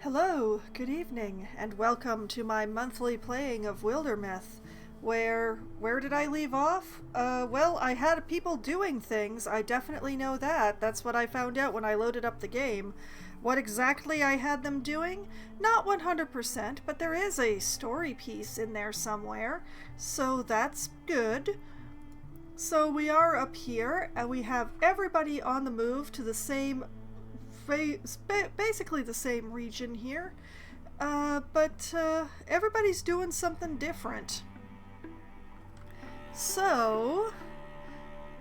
Hello, good evening, and welcome to my monthly playing of Wildermyth. Where did I leave off? Well, I had people doing things, I definitely know that. That's what I found out when I loaded up the game. What exactly I had them doing? Not 100%, but there is a story piece in there somewhere, so that's good. So we are up here, and we have everybody on the move to the same basically the same region here, but everybody's doing something different. So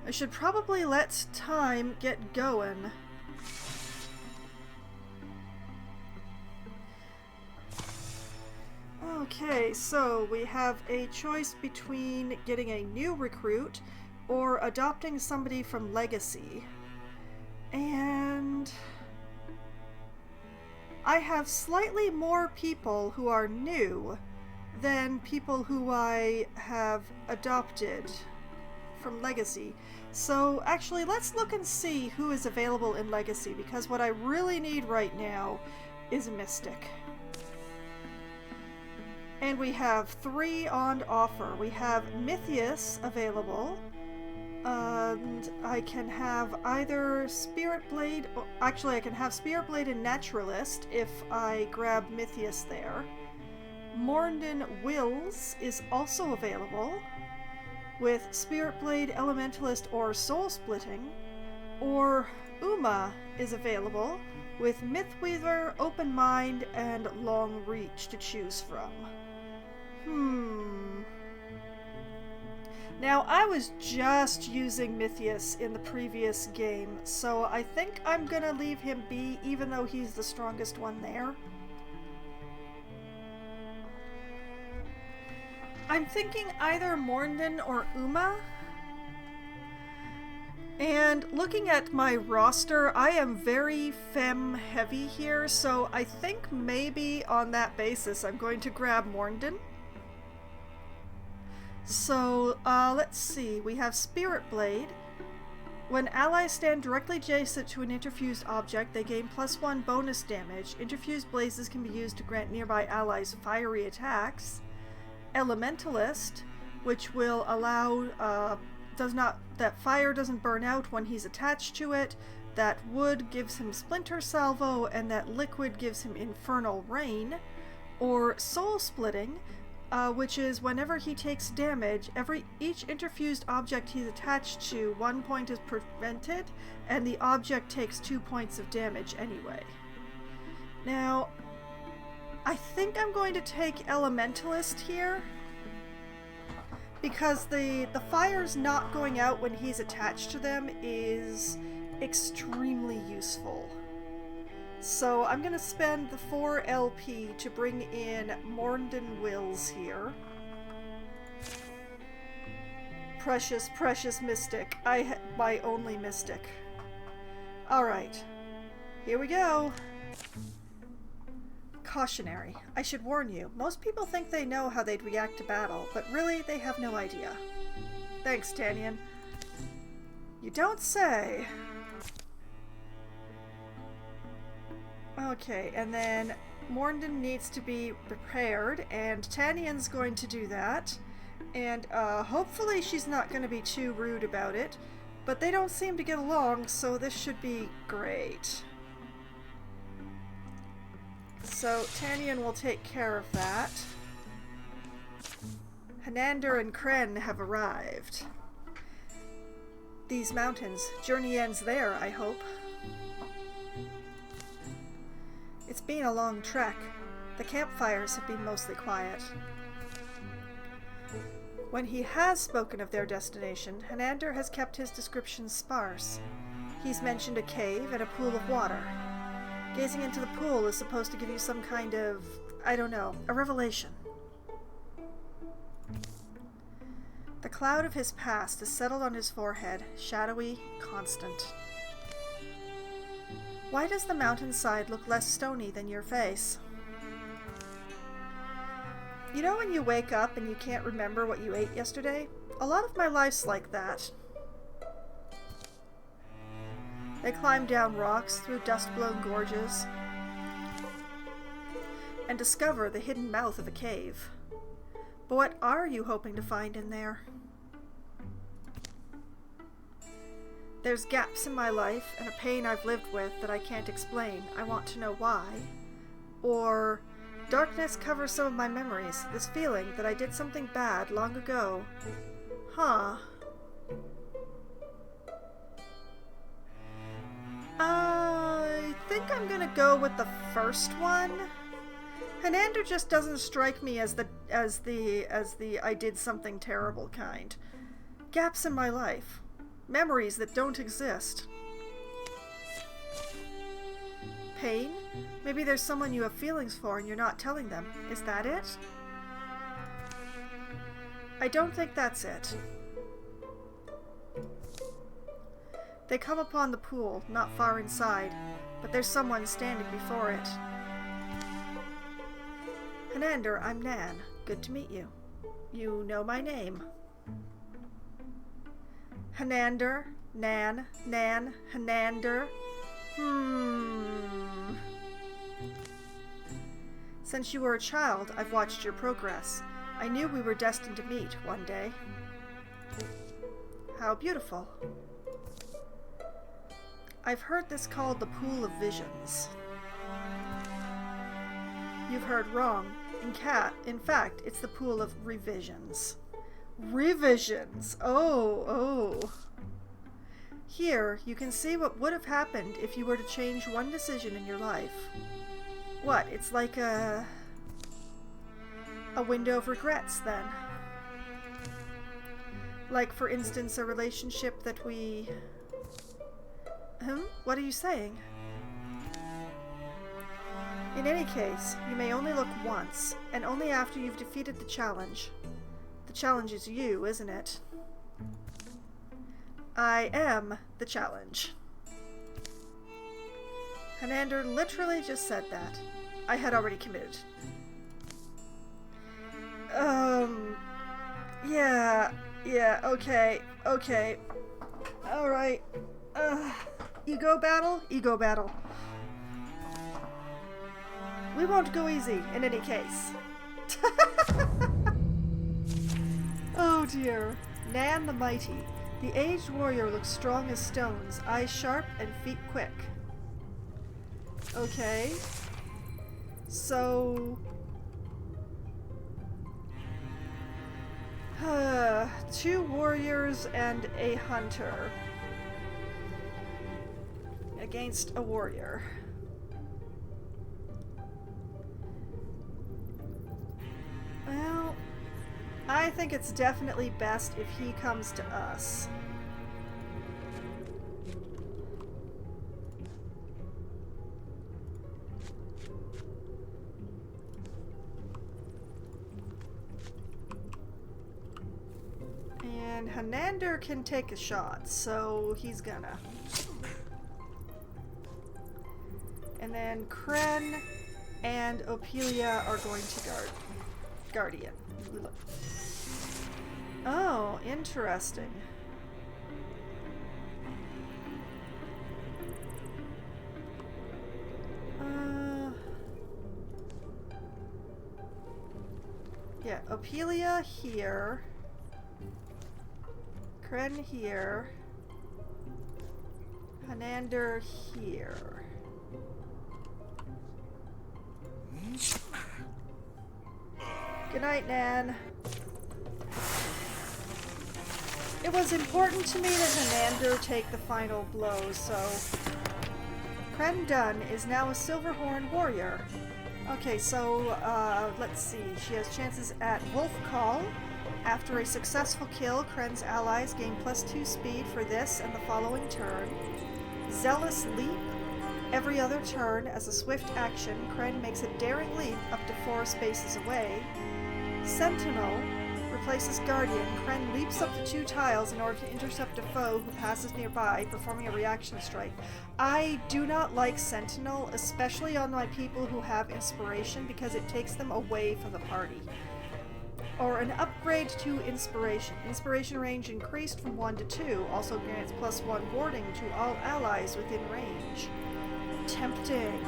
I should probably let time get going. Okay, so we have a choice between getting a new recruit or adopting somebody from Legacy. And I have slightly more people who are new than people who I have adopted from Legacy. So actually, let's look and see who is available in Legacy, because what I really need right now is a Mystic. And we have 3 on offer. We have Mythius available. And I can have either Spirit Blade, actually I can have Spirit Blade and Naturalist if I grab Mythius there. Mornden Wills is also available with Spirit Blade, Elementalist, or Soul Splitting. Or Uma is available with Mythweaver, Open Mind, and Long Reach to choose from. Now, I was just using Mythius in the previous game, so I think I'm gonna leave him be, even though he's the strongest one there. I'm thinking either Mornden or Uma. And looking at my roster, I am very femme-heavy here, so I think maybe on that basis I'm going to grab Mornden. So, let's see. We have Spirit Blade. When allies stand directly adjacent to an interfused object, they gain +1 bonus damage. Interfused blazes can be used to grant nearby allies fiery attacks. Elementalist, which will allow, that fire doesn't burn out when he's attached to it, that wood gives him Splinter Salvo, and that liquid gives him Infernal Rain. Or Soul Splitting, which is whenever he takes damage, each interfused object he's attached to, 1 point is prevented, and the object takes 2 points of damage anyway. Now, I think I'm going to take Elementalist here, because the fire's not going out when he's attached to them is extremely useful. So I'm going to spend the 4 LP to bring in Mornden Wills here. Precious, precious Mystic. My only Mystic. Alright. Here we go. Cautionary. I should warn you, most people think they know how they'd react to battle, but really they have no idea. Thanks, Tanyan. You don't say. Okay, and then Mornden needs to be prepared, and Tanyan's going to do that. And hopefully she's not going to be too rude about it, but they don't seem to get along, so this should be great. So Tanyan will take care of that. Hanander and Kren have arrived. These mountains, journey ends there, I hope. It's been a long trek. The campfires have been mostly quiet. When he has spoken of their destination, Hanander has kept his descriptions sparse. He's mentioned a cave and a pool of water. Gazing into the pool is supposed to give you some kind of, I don't know, a revelation. The cloud of his past is settled on his forehead, shadowy, constant. Why does the mountainside look less stony than your face? You know when you wake up and you can't remember what you ate yesterday? A lot of my life's like that. They climb down rocks, through dust-blown gorges. and discover the hidden mouth of a cave. But what are you hoping to find in there? There's gaps in my life and a pain I've lived with that I can't explain. I want to know why. Or darkness covers some of my memories. This feeling that I did something bad long ago. Huh. I think I'm gonna go with the first one. Hanander just doesn't strike me as the I did something terrible kind. Gaps in my life. Memories that don't exist. Pain? Maybe there's someone you have feelings for and you're not telling them. Is that it? I don't think that's it. They come upon the pool, not far inside, but there's someone standing before it. Hanander, I'm Nan. Good to meet you. You know my name. Hanander, Nan, Hanander. Since you were a child, I've watched your progress. I knew we were destined to meet one day. How beautiful. I've heard this called the Pool of Visions. You've heard wrong. In fact, it's the Pool of Revisions. Revisions! Oh. Here, you can see what would have happened if you were to change one decision in your life. What, it's like a window of regrets, then? Like, for instance, a relationship that we... What are you saying? In any case, you may only look once, and only after you've defeated the challenge. The challenge is you, isn't it? I am the challenge. Hanander literally just said that. I had already committed. Yeah, okay. Alright. Ego battle. We won't go easy, in any case. Oh dear. Nan the Mighty. The aged warrior looks strong as stones, eyes sharp and feet quick. Okay. So... 2 warriors and a hunter. Against a warrior. Well, I think it's definitely best if he comes to us. And Hanander can take a shot, so he's gonna. And then Kren and Opelia are going to Guardian. Oh, interesting. Yeah, Opelia here. Kren here. Hanander here. Good night, Nan. It was important to me that Hanander take the final blow, so... Kren Dunn is now a Silverhorn warrior. Okay, so, let's see. She has chances at Wolf Call. After a successful kill, Kren's allies gain +2 speed for this and the following turn. Zealous Leap. Every other turn, as a swift action, Kren makes a daring leap up to 4 spaces away. Sentinel replaces Guardian. Kren leaps up to 2 tiles in order to intercept a foe who passes nearby, performing a reaction strike. I do not like Sentinel, especially on my people who have Inspiration, because it takes them away from the party. Or an upgrade to Inspiration. Inspiration range increased from 1 to 2, also grants +1 warding to all allies within range. Tempting.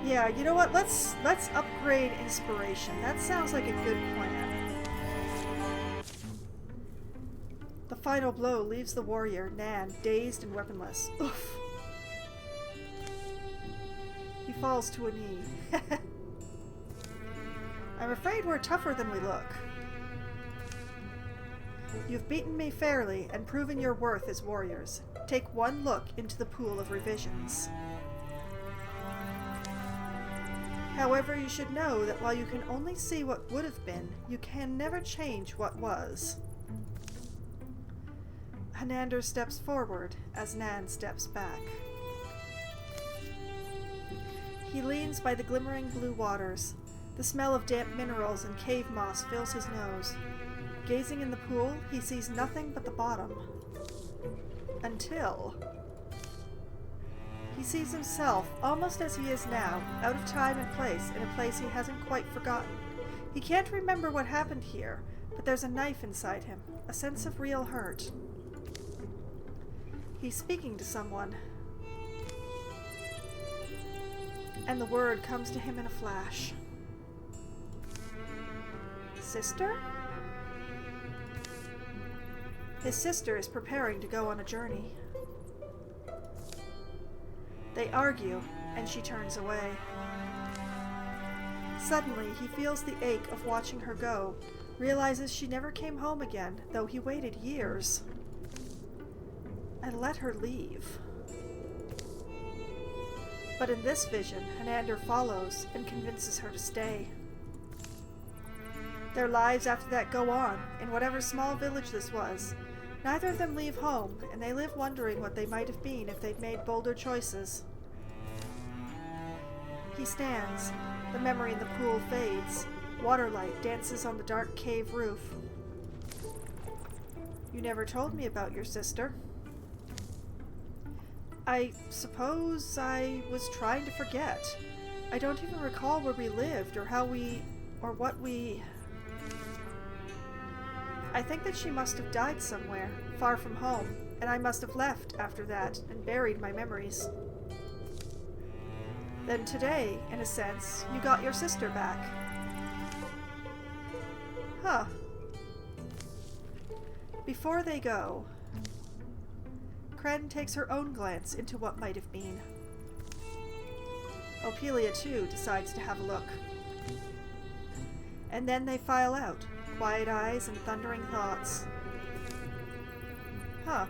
Yeah, you know what? Let's upgrade inspiration. That sounds like a good plan. The final blow leaves the warrior, Nan, dazed and weaponless. Oof. He falls to a knee. I'm afraid we're tougher than we look. You've beaten me fairly and proven your worth as warriors. Take one look into the pool of revisions. However, you should know that while you can only see what would have been, you can never change what was. Hanander steps forward as Nan steps back. He leans by the glimmering blue waters. The smell of damp minerals and cave moss fills his nose. Gazing in the pool, he sees nothing but the bottom. Until he sees himself, almost as he is now, out of time and place, in a place he hasn't quite forgotten. He can't remember what happened here, but there's a knife inside him, a sense of real hurt. He's speaking to someone. And the word comes to him in a flash. Sister? His sister is preparing to go on a journey. They argue, and she turns away. Suddenly, he feels the ache of watching her go, realizes she never came home again, though he waited years. And let her leave. But in this vision, Hanander follows and convinces her to stay. Their lives after that go on, in whatever small village this was. Neither of them leave home, and they live wondering what they might have been if they'd made bolder choices. He stands. The memory in the pool fades. Waterlight dances on the dark cave roof. You never told me about your sister. I suppose I was trying to forget. I don't even recall where we lived, or how we... or what we... I think that she must have died somewhere, far from home, and I must have left after that and buried my memories. Then today, in a sense, you got your sister back. Huh. Before they go, Kren takes her own glance into what might have been. Ophelia, too, decides to have a look. And then they file out, quiet eyes and thundering thoughts. Huh.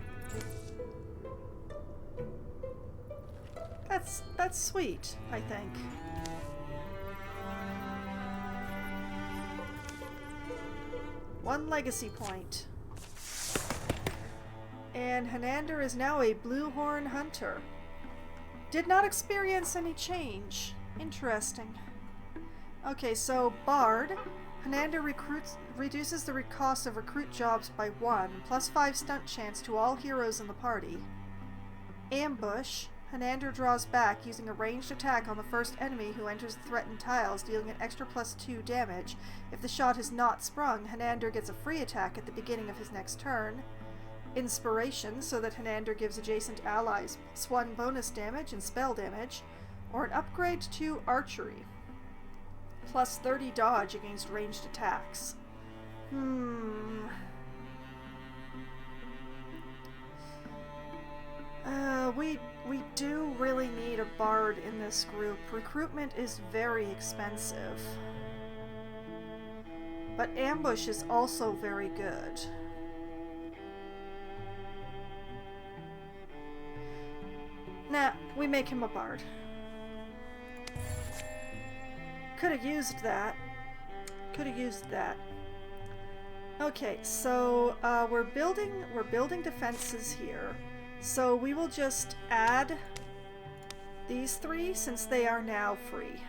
That's sweet, I think. One legacy point. And Hanander is now a Bluehorn hunter. Did not experience any change. Interesting. Okay, so Bard. Hanander reduces the cost of recruit jobs by 1, +5 stunt chance to all heroes in the party. Ambush. Hanander draws back using a ranged attack on the first enemy who enters the threatened tiles, dealing an extra +2 damage. If the shot is not sprung, Hanander gets a free attack at the beginning of his next turn. Inspiration, so that Hanander gives adjacent allies +1 bonus damage and spell damage, or an upgrade to archery. +30 dodge against ranged attacks. We do really need a bard in this group. Recruitment is very expensive. But ambush is also very good. Nah, we make him a bard. Could have used that. Okay, so we're building defenses here. So we will just add these 3 since they are now free.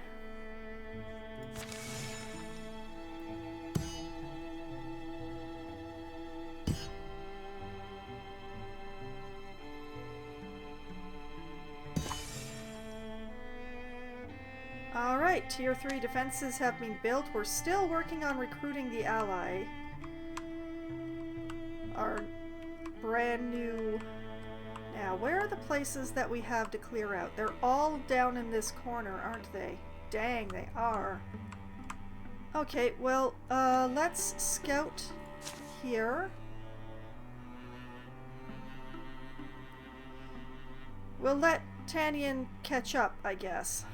Alright, Tier 3 defenses have been built. We're still working on recruiting the ally. Our brand new Now, where are the places that we have to clear out? They're all down in this corner, aren't they? Dang, they are. Okay, well, let's scout here. We'll let Tanyan catch up, I guess.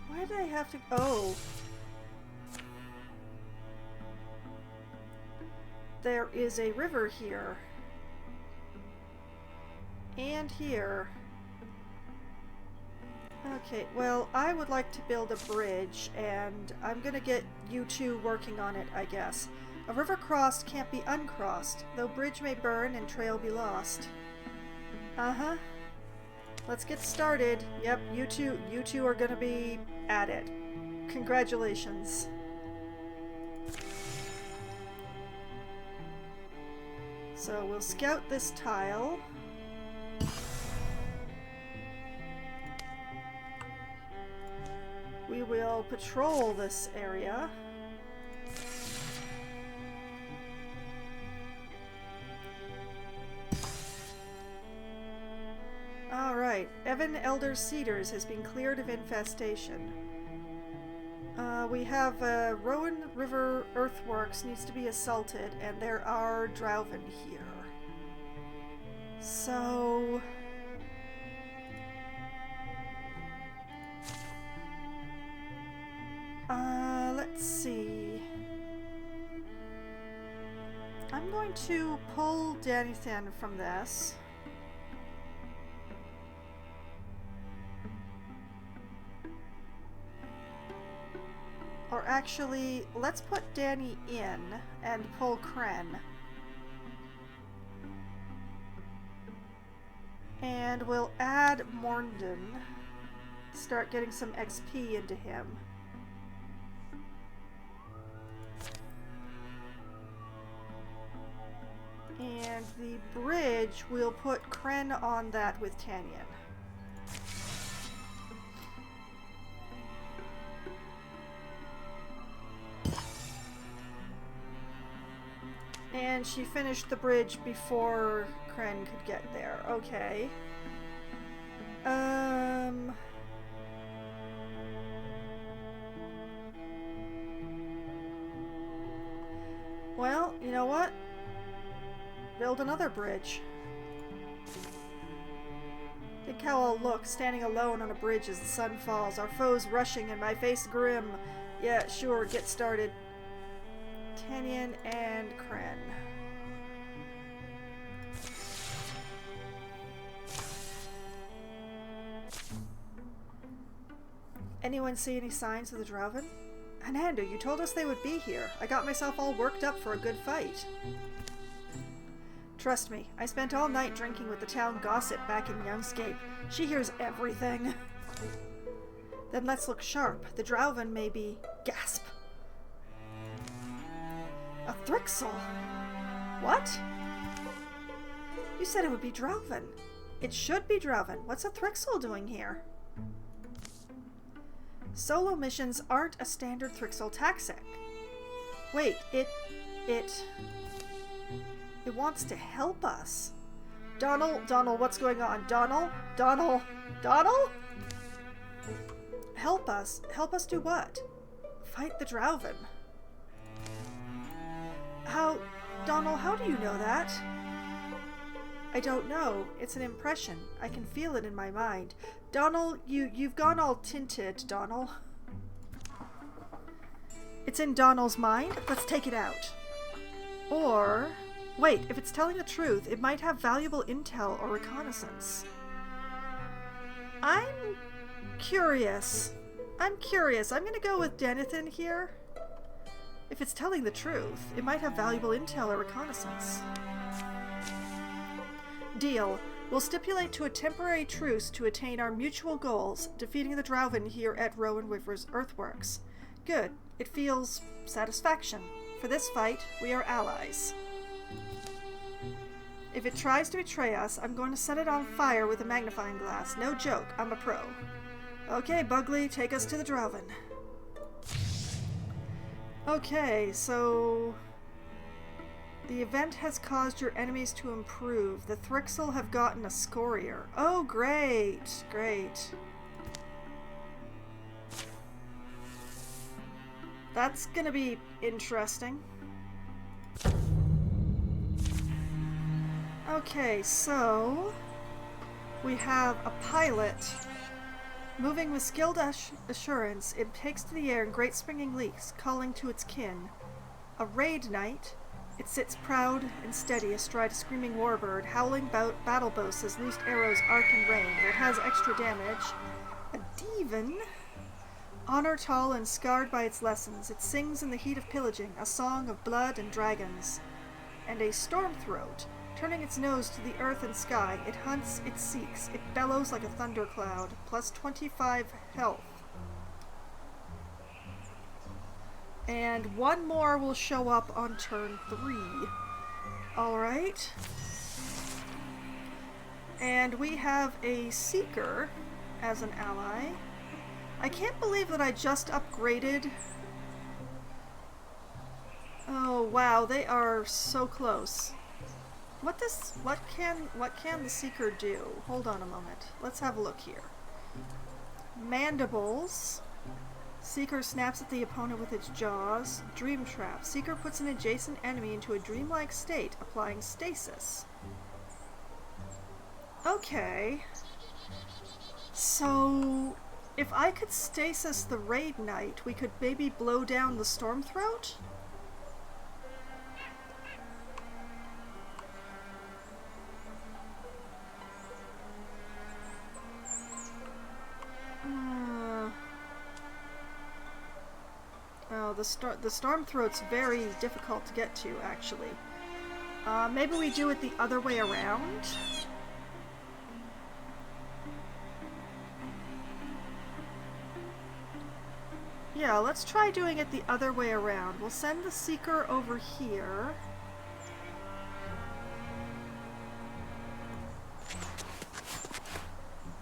Why did I have to... Oh. There is a river here. And here. Okay, well, I would like to build a bridge, and I'm gonna get you two working on it, I guess. A river crossed can't be uncrossed, though bridge may burn and trail be lost. Uh-huh. Let's get started. Yep, you two are gonna be at it. Congratulations. So we'll scout this tile. We will patrol this area. Alright, Evan Elder Cedars has been cleared of infestation. We have Rowan River Earthworks needs to be assaulted, and there are Drauven here. So... let's see. I'm going to pull Danithan from this. Or actually, let's put Danny in and pull Kren. And we'll add Morndon. Start getting some XP into him. And the bridge, we'll put Kren on that with Tanyan. And she finished the bridge before Kren could get there. Okay. Well, you know what? Build another bridge. Think how I'll look standing alone on a bridge as the sun falls. Our foes rushing and my face grim. Yeah, sure, get started. Tanyan and Kren. Anyone see any signs of the Drauven? Ananda, you told us they would be here. I got myself all worked up for a good fight. Trust me, I spent all night drinking with the town gossip back in Youngscape. She hears everything. Then let's look sharp. The Drauven may be... Gasp! A Thrixel? What? You said it would be Drauven. It should be Drauven. What's a Thrixel doing here? Solo missions aren't a standard Thrixel tactic. Wait, it wants to help us. Donald, what's going on? Donald? Help us? Help us do what? Fight the Drauven. Donald, how do you know that? I don't know. It's an impression. I can feel it in my mind. Donald, you've gone all tinted, Donald. It's in Donald's mind? Let's take it out. Or... Wait, if it's telling the truth, it might have valuable intel or reconnaissance. I'm curious. I'm gonna go with Danithan here. If it's telling the truth, it might have valuable intel or reconnaissance. Deal. We'll stipulate to a temporary truce to attain our mutual goals, defeating the Drauven here at Rowan River's Earthworks. Good. It feels satisfaction. For this fight, we are allies. If it tries to betray us, I'm going to set it on fire with a magnifying glass. No joke, I'm a pro. Okay, Bugley, take us to the Drauven. Okay, so The event has caused your enemies to improve. The Thrixel have gotten a Scorier. Oh, great! Great. That's gonna be interesting. Okay, so we have a pilot. Moving with skilled assurance, it takes to the air in great springing leaps, calling to its kin. A raid knight, it sits proud and steady astride a screaming warbird, howling battle boasts as loosed arrows arc and rain. It has extra damage. A Demon, honor tall and scarred by its lessons, it sings in the heat of pillaging, a song of blood and dragons. And a Stormthroat, turning its nose to the earth and sky, it hunts, it seeks, it bellows like a thundercloud, plus 25 health. And one more will show up on turn 3. Alright. And we have a Seeker as an ally. I can't believe that I just upgraded. Oh wow, they are so close. What can the Seeker do? Hold on a moment. Let's have a look here. Mandibles. Seeker snaps at the opponent with its jaws. Dream Trap. Seeker puts an adjacent enemy into a dreamlike state, applying stasis. Okay. So, if I could stasis the Raid Knight, we could maybe blow down the Stormthroat? Oh, the Stormthroat's very difficult to get to, actually. Maybe we do it the other way around? Yeah, let's try doing it the other way around. We'll send the Seeker over here.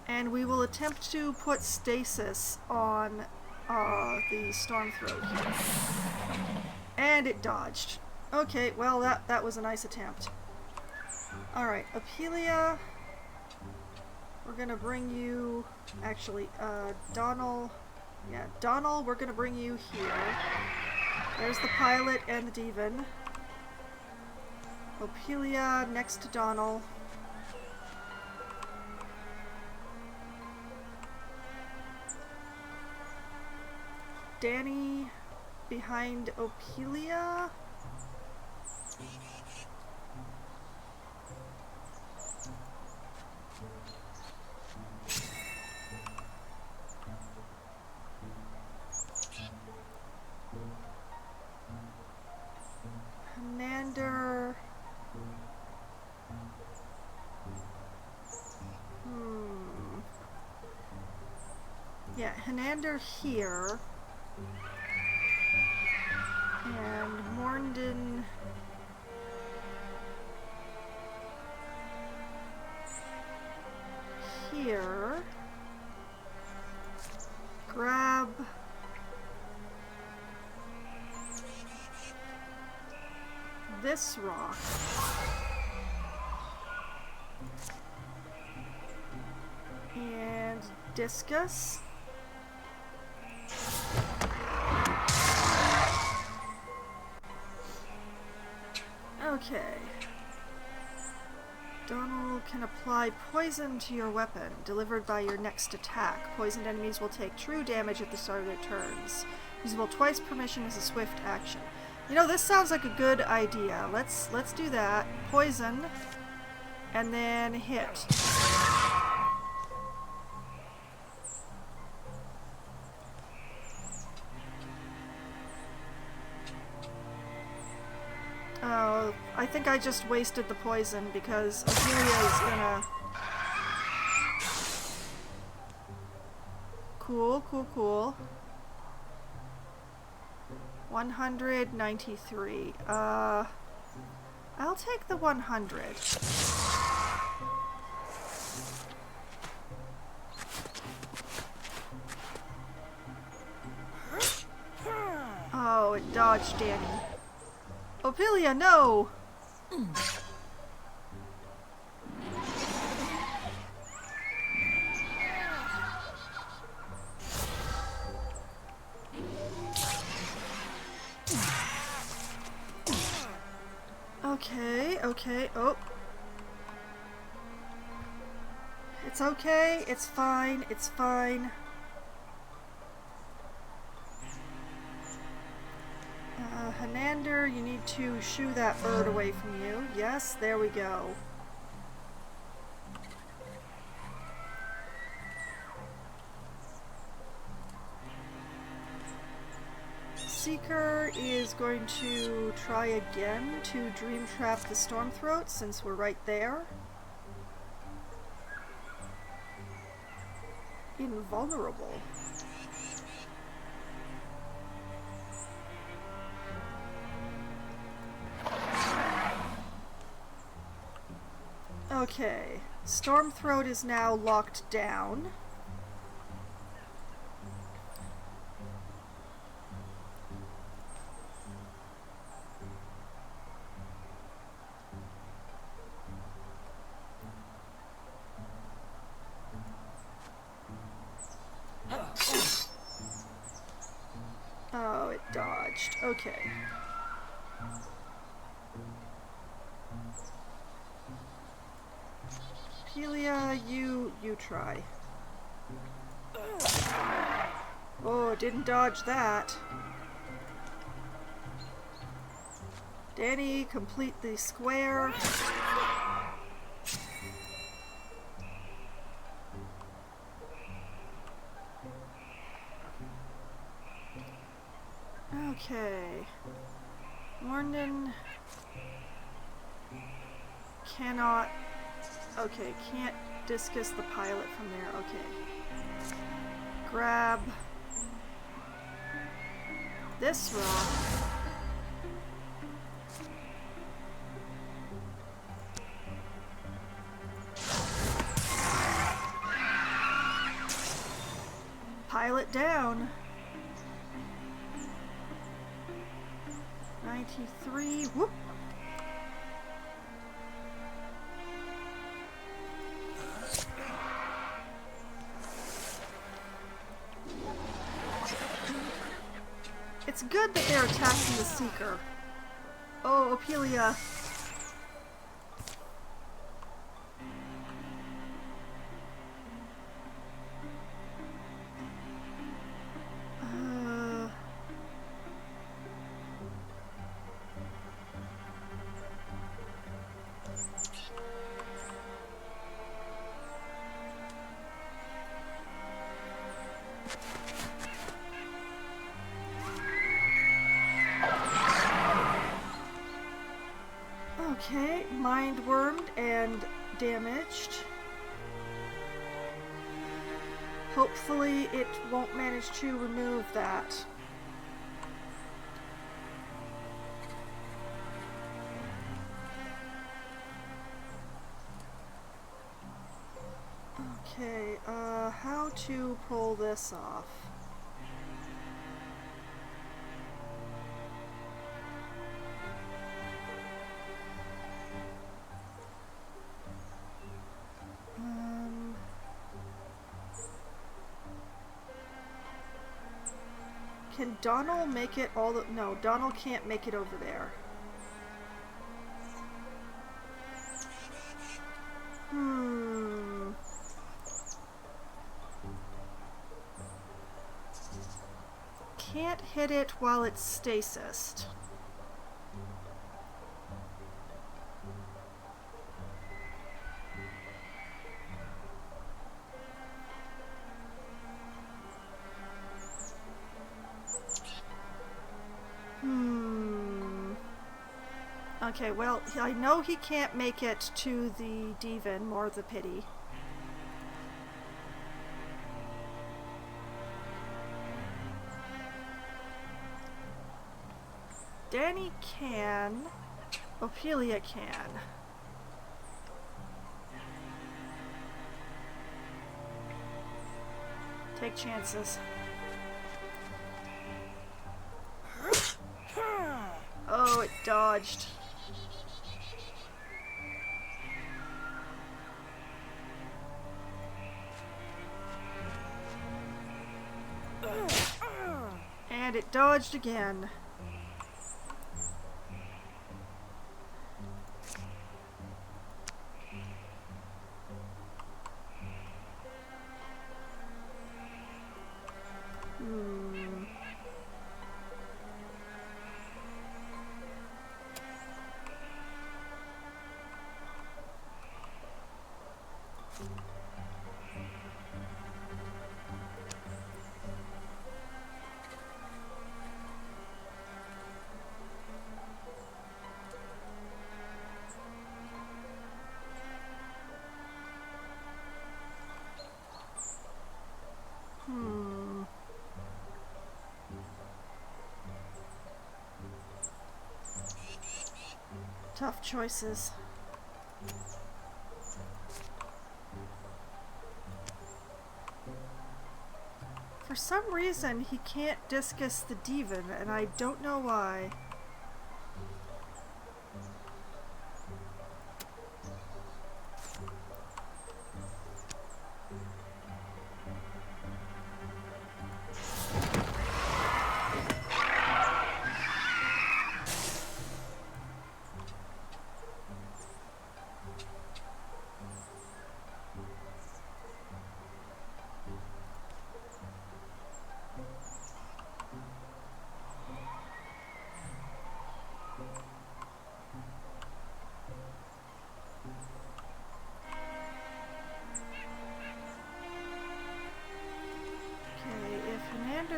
And we will attempt to put stasis on the Stormthroat here. And it dodged. Okay, well that was a nice attempt. Alright, Apelia. We're gonna bring you... Actually, Donal... Yeah, Donal, we're gonna bring you here. There's the pilot and the Demon. Apelia next to Donal. Danny behind Apelia. Hanander. Yeah, Hanander here. And Morndon here. Grab this rock. And discus. Okay. Donal can apply poison to your weapon, delivered by your next attack. Poisoned enemies will take true damage at the start of their turns. Usable twice per mission as a swift action. You know, this sounds like a good idea. Let's do that. Poison, and then hit. Oh, I think I just wasted the poison because Apelia is gonna... Cool. 193. I'll take the 100. Oh, it dodged Danny. Apelia, no! Okay, okay, oh. It's okay, it's fine, it's fine. Hanander, you need to shoo that bird away from you. Yes, there we go. Seeker is going to try again to dream trap the Stormthroat since we're right there. Invulnerable. Okay, Stormthroat is now locked down. Oh, it dodged. Okay. Pelia, you try. Oh, didn't dodge that. Danny, complete the square. Okay. Morndon cannot... Okay, can't discus the pilot from there. Okay. Grab this rock. Pilot down. 93. Whoop. It's good that they're attacking the Seeker. Oh, Opelia. Okay, mind wormed and damaged. Hopefully it won't manage to remove that. Okay, how to pull this off? Can Donald make it all the... No, Donald can't make it over there. Can't hit it while it's stasised. Okay, well, I know he can't make it to the Devon, more the pity. Danny can. Opelia can. Take chances. Oh, it dodged. And it dodged again. Tough choices. For some reason, he can't discus the Devon, and I don't know why.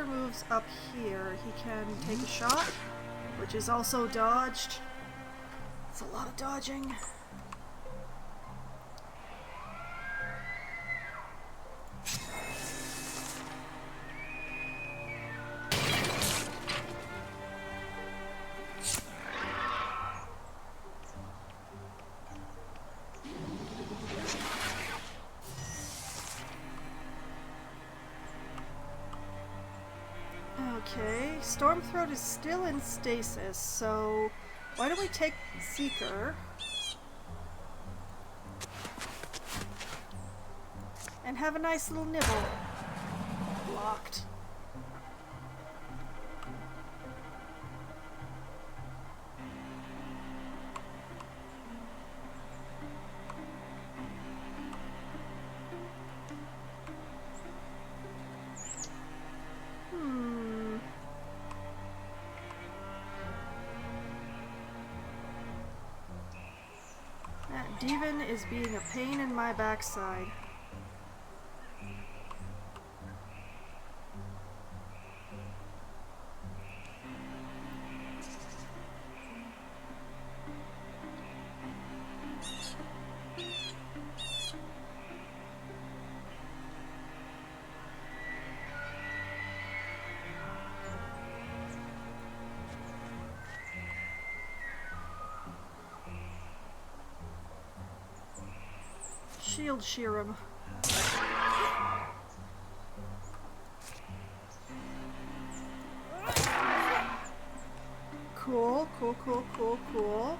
Moves up here, he can take a shot, which is also dodged. It's a lot of dodging. Okay, Stormthroat is still in stasis, so why don't we take Seeker and have a nice little nibble. Blocked. Devon is being a pain in my backside. Shield shear him. Cool, cool, cool, cool, cool.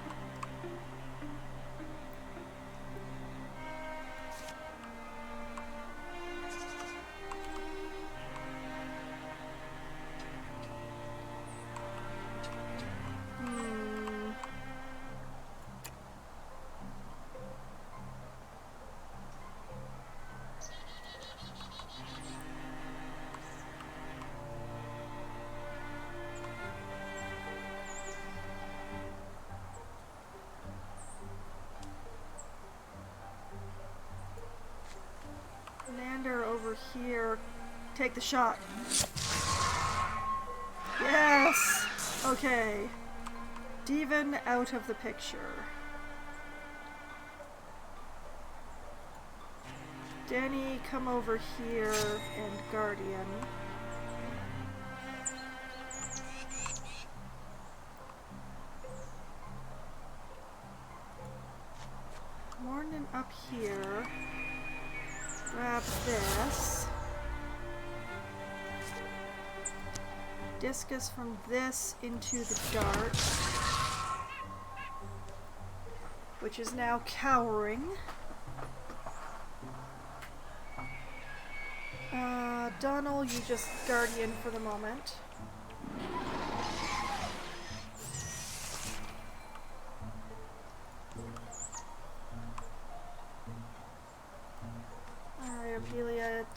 Over here, take the shot. Yes! Okay. Devon out of the picture. Danny, come over here and Guardian. Morning up here. Grab this. Discus from this into the dart, which is now cowering. Donald, you just Guardian for the moment.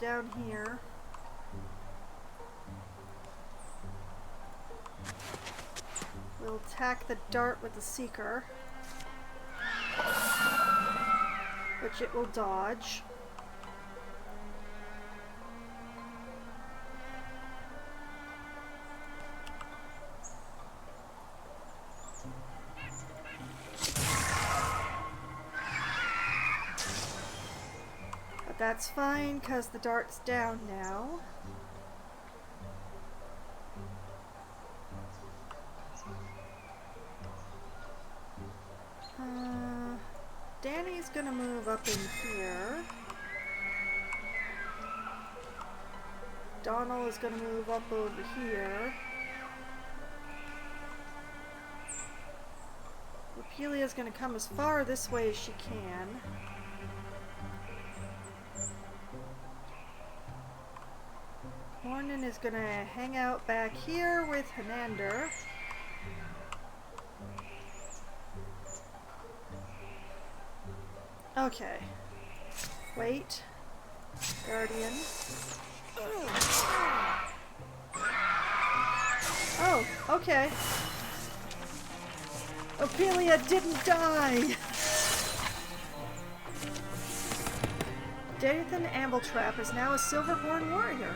down here. We'll attack the dart with the seeker, which it will dodge. But that's fine because the dart's down now. Danny's gonna move up in here. Donald is gonna move up over here. Rapelia's gonna come as far this way as she can. Mornin is gonna hang out back here with Hanander. Okay. Wait. Guardian. Oh, okay. Opelia didn't die! Dathan Ambletrap is now a Silverhorn warrior.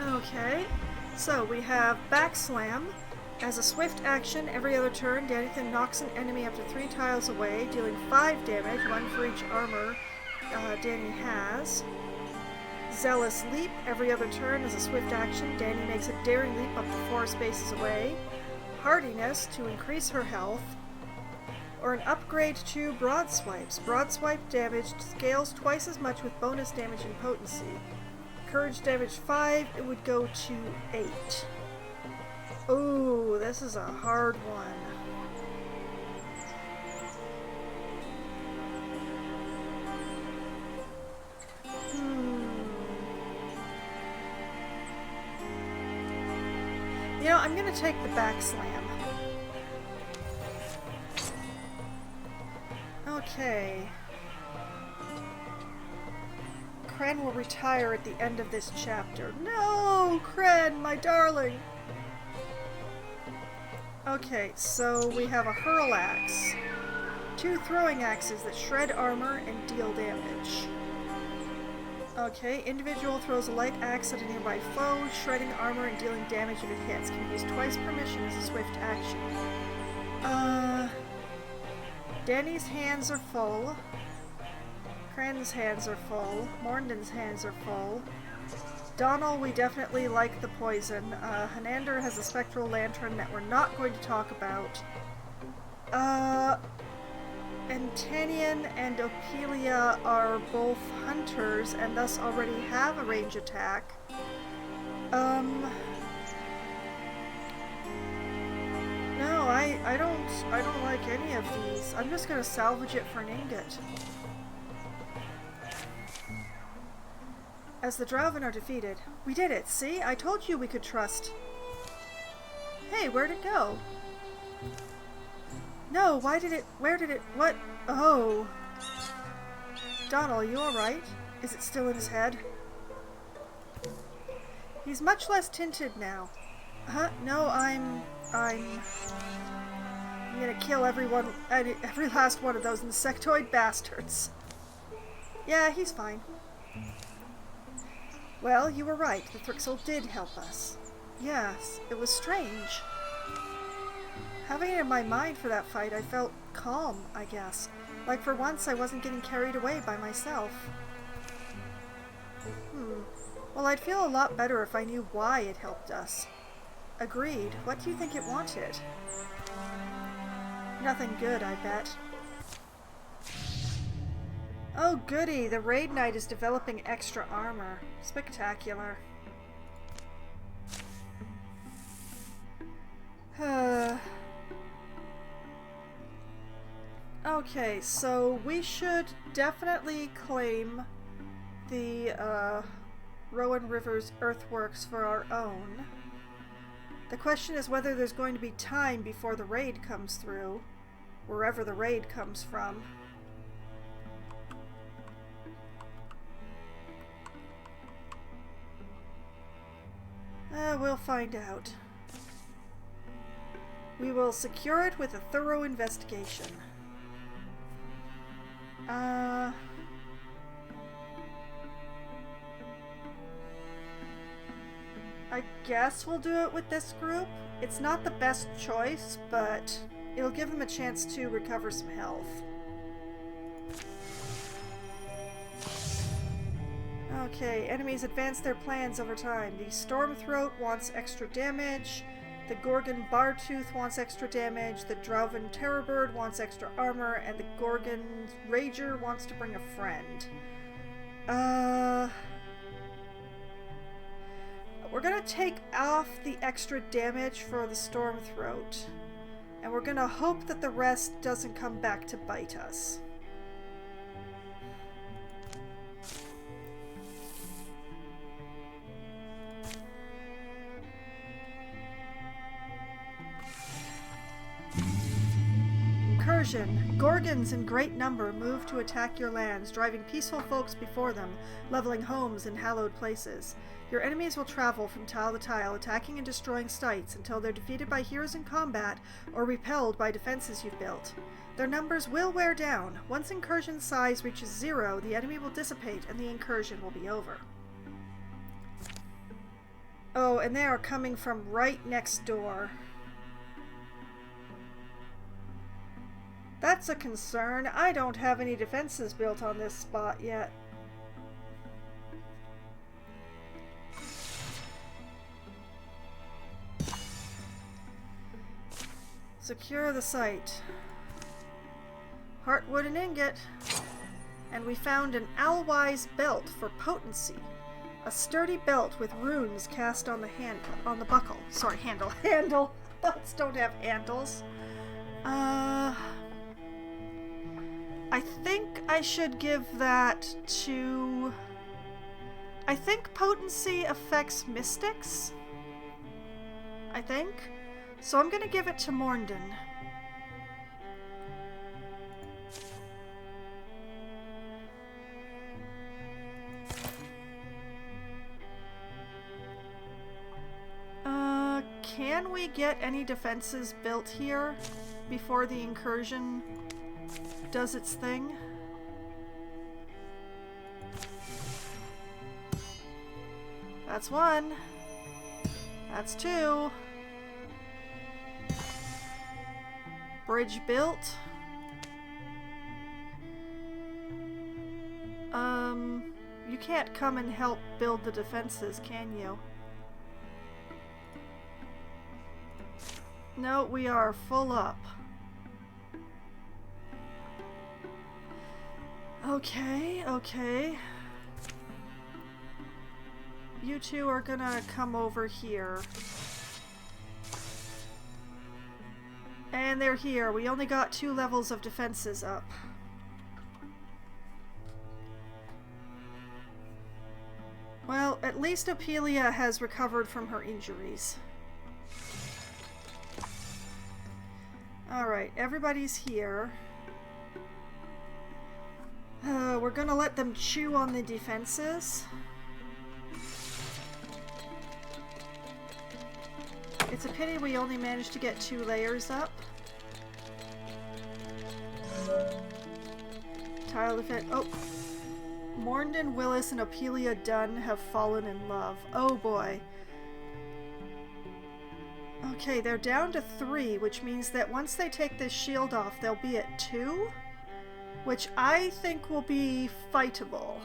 Okay. So we have Backslam. As a swift action, every other turn, Danithan knocks an enemy up to 3 tiles away, dealing 5 damage, 1 for each armor Danny has. Zealous Leap. Every other turn, as a swift action, Danny makes a daring leap up to 4 spaces away. Hardiness, to increase her health. Or an upgrade to Broadswipes. Broadswipe damage scales twice as much with bonus damage and potency. Courage damage 5, it would go to 8. Ooh, this is a hard one. You know, I'm gonna take the Backslam. Okay. Kren will retire at the end of this chapter. No, Kren, my darling! Okay, so we have a hurl axe, 2 throwing axes that shred armor and deal damage. Okay, individual throws a light axe at a nearby foe, shredding armor and dealing damage if it hits. Can be used twice per mission as a swift action. Danny's hands are full. Kren's hands are full. Mornden's hands are full. Donald, we definitely like the poison. Hanander has a spectral lantern that we're not going to talk about. And Tanyan and Opelia are both hunters and thus already have a range attack. No, I don't like any of these. I'm just gonna salvage it for an ingot. As the Drauven are defeated, we did it, see? I told you we could trust. Hey, where'd it go? No, where did it, what? Oh. Donald, you alright? Is it still in his head? He's much less tinted now. Huh? No, I'm gonna kill every last one of those insectoid bastards. Yeah, he's fine. Well, you were right. The Thrixel did help us. Yes, it was strange. Having it in my mind for that fight, I felt calm, I guess. Like for once I wasn't getting carried away by myself. Well, I'd feel a lot better if I knew why it helped us. Agreed. What do you think it wanted? Nothing good, I bet. Oh goody, the Raid Knight is developing extra armor. Spectacular. Okay, so we should definitely claim the Rowan River's earthworks for our own. The question is whether there's going to be time before the raid comes through, wherever the raid comes from. We'll find out. We will secure it with a thorough investigation. I guess we'll do it with this group. It's not the best choice, but it'll give them a chance to recover some health. Okay, enemies advance their plans over time. The Stormthroat wants extra damage. The Gorgon Bartooth wants extra damage. The Drauven Terrorbird wants extra armor. And the Gorgon Rager wants to bring a friend. We're gonna take off the extra damage for the Stormthroat. And we're gonna hope that the rest doesn't come back to bite us. Incursion. Gorgons in great number move to attack your lands, driving peaceful folks before them, leveling homes in hallowed places. Your enemies will travel from tile to tile, attacking and destroying sites until they're defeated by heroes in combat or repelled by defenses you've built. Their numbers will wear down. Once incursion size reaches 0, the enemy will dissipate and the incursion will be over. Oh, and they are coming from right next door. That's a concern. I don't have any defenses built on this spot yet. Secure the site. Heartwood and ingot. And we found an Owlwise belt for potency. A sturdy belt with runes cast on the on the buckle. Sorry, handle. Handle! Belts don't have handles. I think I should give that to... I think potency affects mystics. I think. So I'm gonna give it to Morndon. Can we get any defenses built here before the incursion does its thing? That's 1. That's 2. Bridge built. You can't come and help build the defenses, can you? No, we are full up. Okay, okay. You two are gonna come over here. And they're here. We only got 2 levels of defenses up. Well, at least Apelia has recovered from her injuries. Alright, everybody's here. We're gonna let them chew on the defenses. It's a pity we only managed to get 2 layers up. Tile defense. Oh! Morndon, Willis, and Apelia Dunn have fallen in love. Oh boy. Okay, they're down to 3, which means that once they take this shield off, they'll be at 2, which I think will be fightable.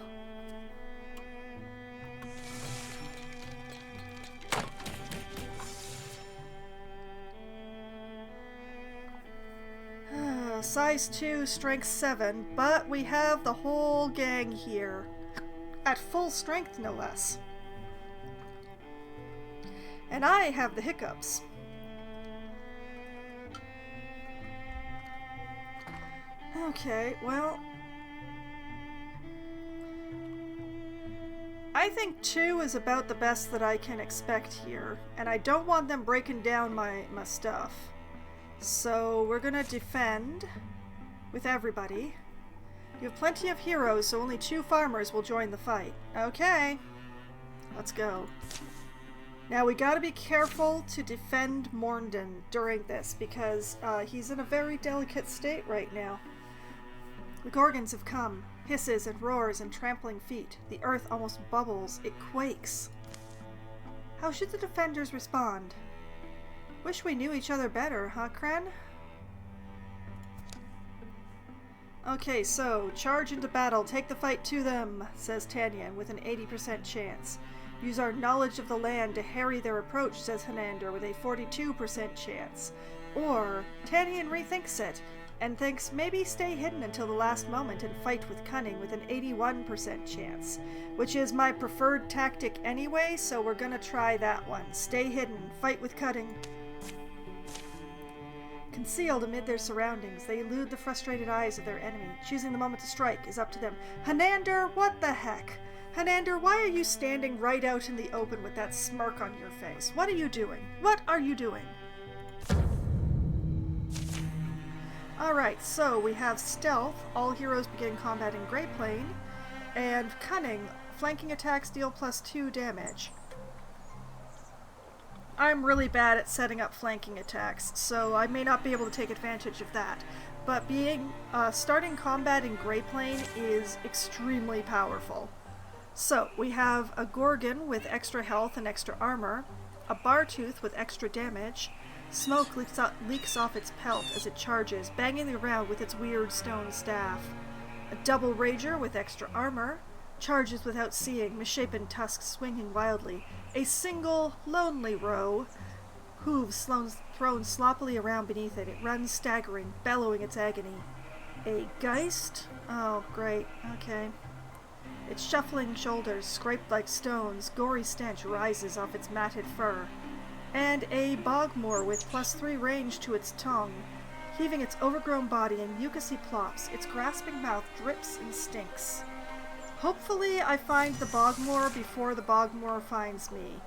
Size 2, strength 7, but we have the whole gang here. At full strength, no less. And I have the hiccups. Okay, well... I think 2 is about the best that I can expect here. And I don't want them breaking down my stuff. So we're gonna defend with everybody. You have plenty of heroes, so only 2 farmers will join the fight. Okay. Let's go. Now we gotta be careful to defend Morndon during this because he's in a very delicate state right now. The Gorgons have come. Hisses and roars and trampling feet. The earth almost bubbles. It quakes. How should the defenders respond? Wish we knew each other better, huh, Kren? Okay, so, charge into battle. Take the fight to them, says Tanyan with an 80% chance. Use our knowledge of the land to harry their approach, says Hanander with a 42% chance. Or, Tanyan rethinks it, and thinks maybe stay hidden until the last moment and fight with cunning with an 81% chance. Which is my preferred tactic anyway, so we're gonna try that one. Stay hidden, fight with cunning. Concealed amid their surroundings, they elude the frustrated eyes of their enemy. Choosing the moment to strike is up to them. Hanander, what the heck? Hanander, why are you standing right out in the open with that smirk on your face? What are you doing? What are you doing? Alright, so we have Stealth. All heroes begin combat in Grey Plane. And Cunning. Flanking attacks deal +2 damage. I'm really bad at setting up flanking attacks, so I may not be able to take advantage of that. But starting combat in Grey Plane is extremely powerful. So, we have a Gorgon with extra health and extra armor, a Bartooth with extra damage, smoke leaks off its pelt as it charges, banging the ground with its weird stone staff, a double Rager with extra armor, charges without seeing, misshapen tusks swinging wildly, a single, lonely row, hooves thrown sloppily around beneath it. It runs staggering, bellowing its agony. A Geist? Oh, great. Okay. Its shuffling shoulders, scraped like stones, gory stench rises off its matted fur. And a Bogmore with +3 range to its tongue, heaving its overgrown body in mucousy plops. Its grasping mouth drips and stinks. Hopefully I find the Bogmore before the Bogmore finds me.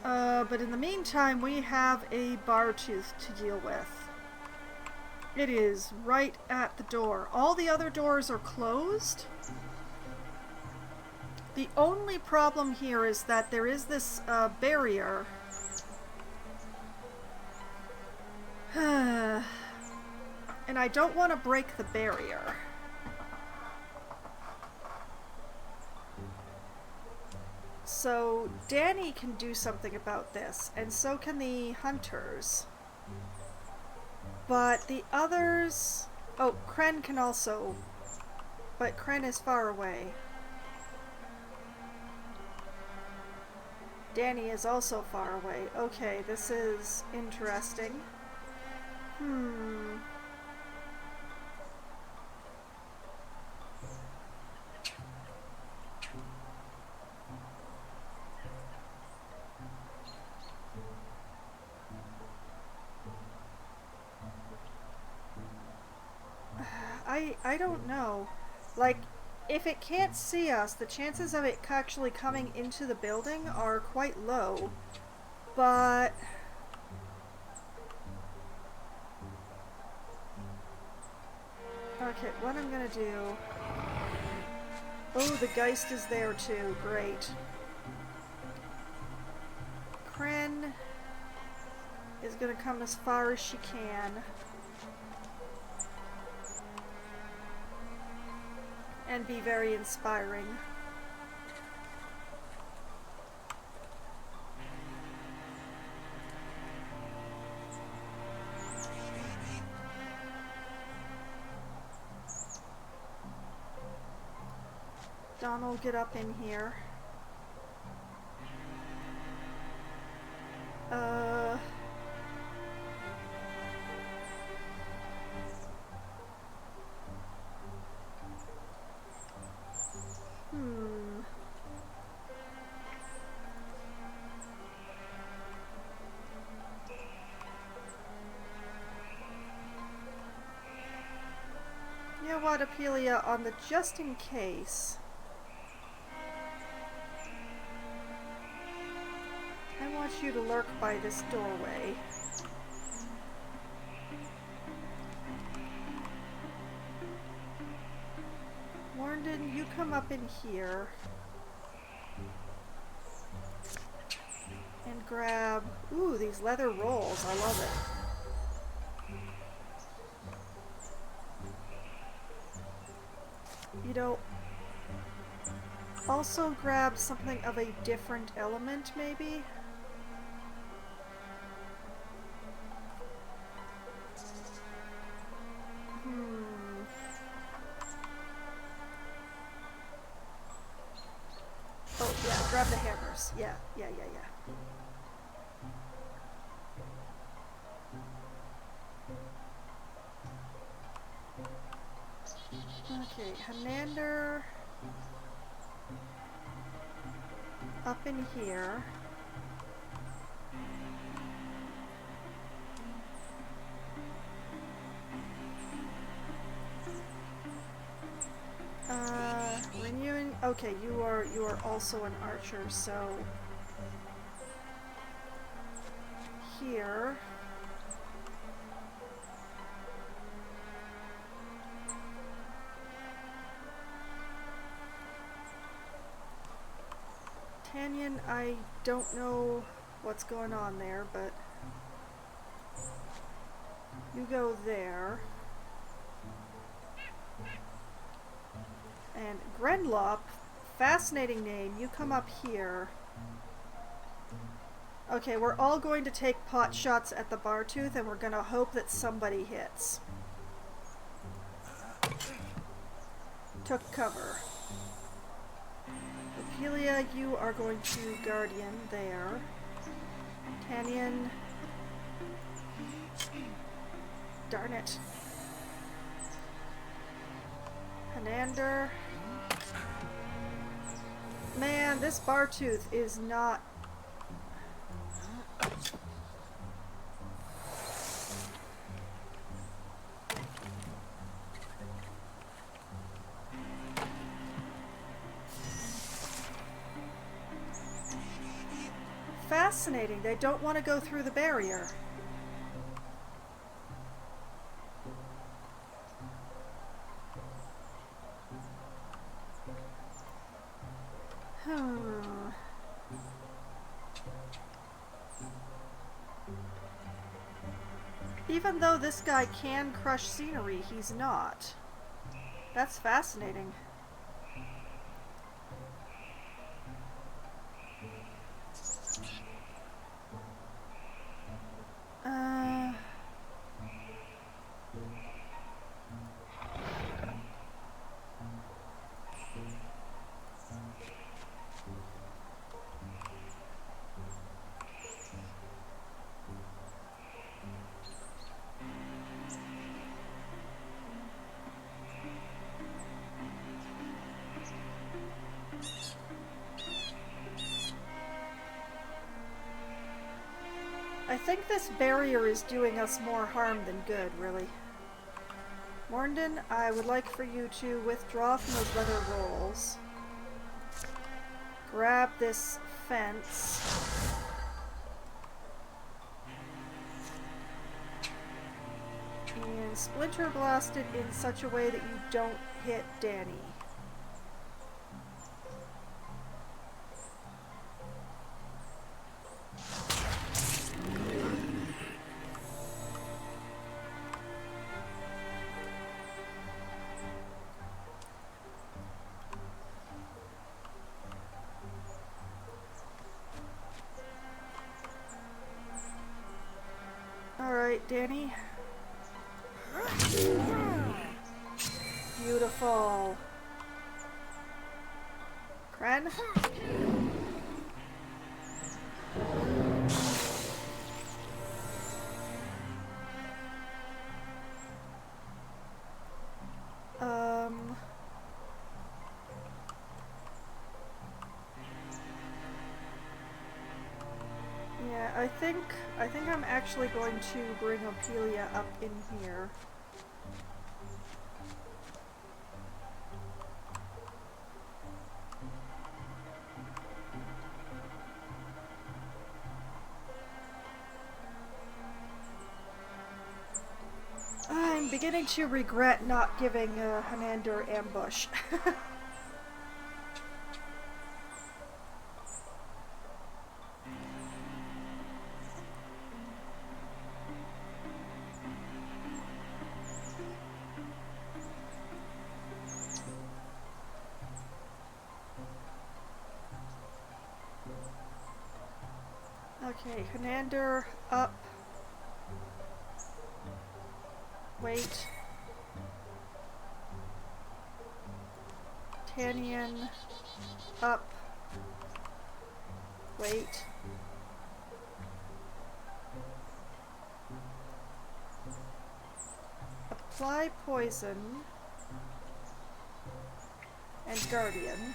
But in the meantime, we have a Bartooth to deal with. It is right at the door. All the other doors are closed. The only problem here is that there is this barrier. And I don't want to break the barrier. So Danny can do something about this, and so can the hunters. But the others... Oh, Kren can also... But Kren is far away. Danny is also far away. Okay, this is interesting. I don't know. Like, if it can't see us, the chances of it actually coming into the building are quite low. But... Okay, what I'm gonna do... Oh, the Geist is there too. Great. Kren is gonna come as far as she can. And be very inspiring. Donald, get up in here. You know what, Apelia, on the just in case... I want you to lurk by this doorway. Morndon, you come up in here. grab... Ooh, these leather rolls. I love it. You know, also grab something of a different element, maybe? Oh, yeah, grab the hammers. Yeah. Okay, Hanander up in here. Renewing. Okay, you are also an archer, so here. Tanyan, I don't know what's going on there, but you go there. And Grenlop, fascinating name, you come up here. Okay, we're all going to take pot shots at the Bartooth, and we're going to hope that somebody hits. Took cover. Ophelia, you are going to Guardian there. Tanyan. Darn it. Hanander. Man, this Bartooth is not... Fascinating. They don't want to go through the barrier. Even though this guy can crush scenery, he's not. That's fascinating. I think this barrier is doing us more harm than good, really. Morndon, I would like for you to withdraw from those leather rolls. Grab this fence. And splinter blast it in such a way that you don't hit Danny. Alright, Danny. Beautiful. Kren? Yeah, I think I'm actually going to bring Ophelia up in here. I'm beginning to regret not giving Hanander ambush. Okay, Hanander up. Wait. Tanyan up. Wait. Apply poison. And Guardian.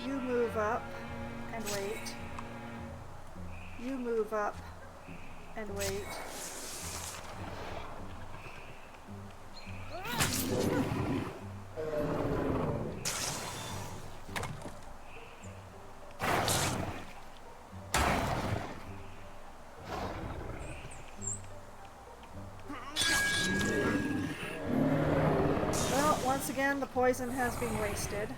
You move up and wait. You move up and wait. Well, once again, the poison has been wasted.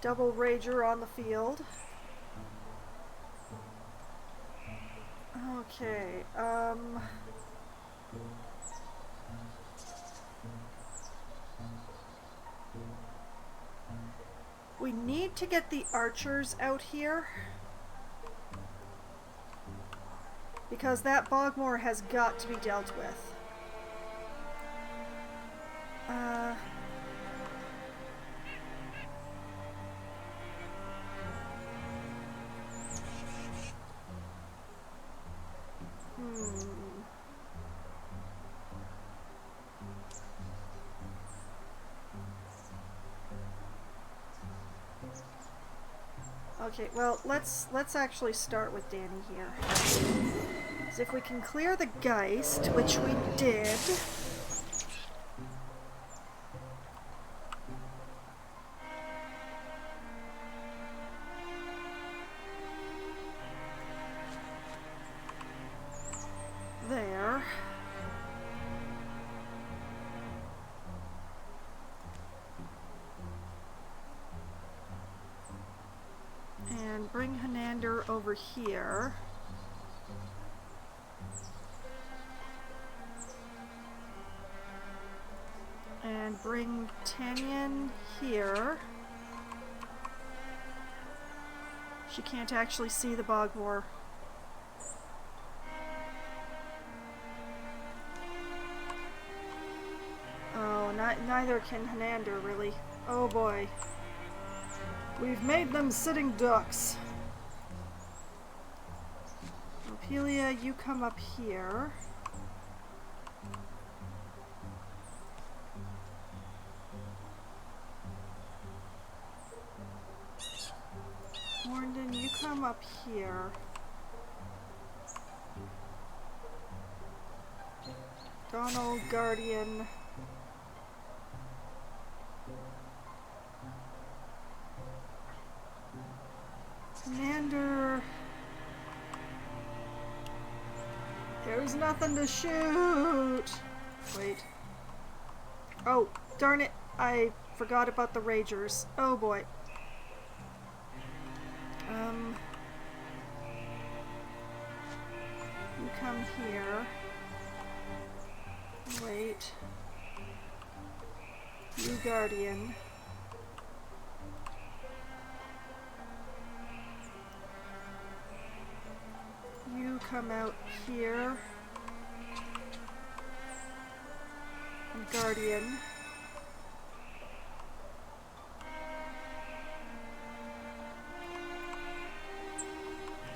Double Rager on the field. Okay, we need to get the archers out here. Because that Bogmore has got to be dealt with. Okay, well, let's actually start with Danny here. So if we can clear the Geist, which we did. There. And bring Hanander over here. And bring Tanyan here. She can't actually see the Bogmore. Oh, neither can Hanander, really. Oh boy. We've made them sitting ducks. Ophelia, you come up here. Morndon, you come up here. Donald, Guardian. Commander. There's nothing to shoot. Wait. Oh, darn it. I forgot about the Ragers. Oh boy. You come here. Wait. You Guardian. You come out here. And Guardian.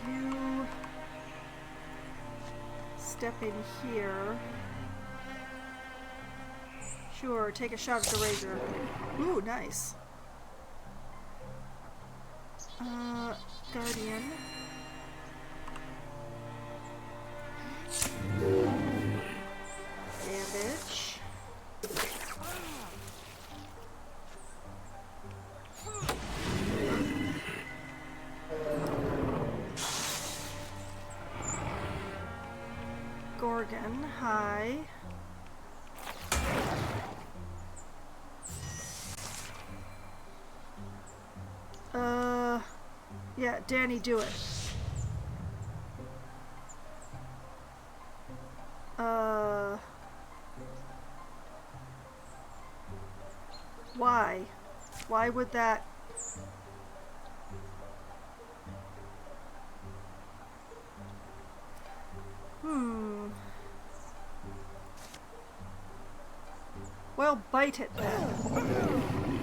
You step in here. Sure, take a shot at the Razor. Ooh, nice. Guardian. Damage. Gorgon, hi. Yeah, Danny, do it. Why? Why would that... Well, bite it then.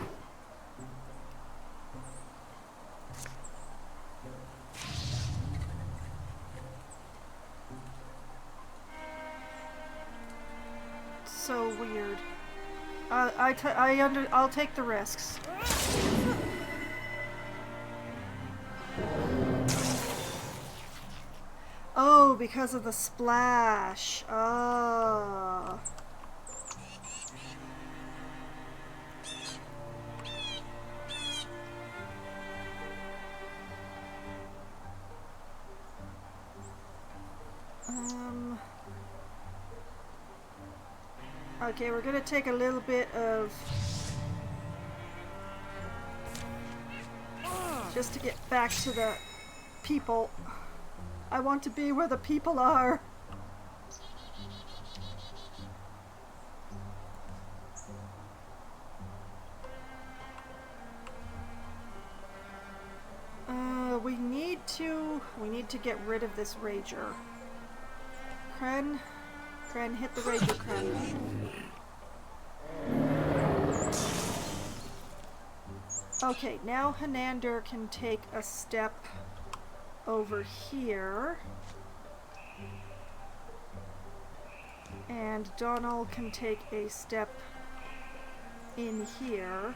So weird. I'll take the risks. Oh, because of the splash. Oh. Okay, we're gonna take a little bit of... just to get back to the people. I want to be where the people are. We need to get rid of this rager. Kren, hit the rager, Kren. Okay, now Hanander can take a step over here. And Donald can take a step in here.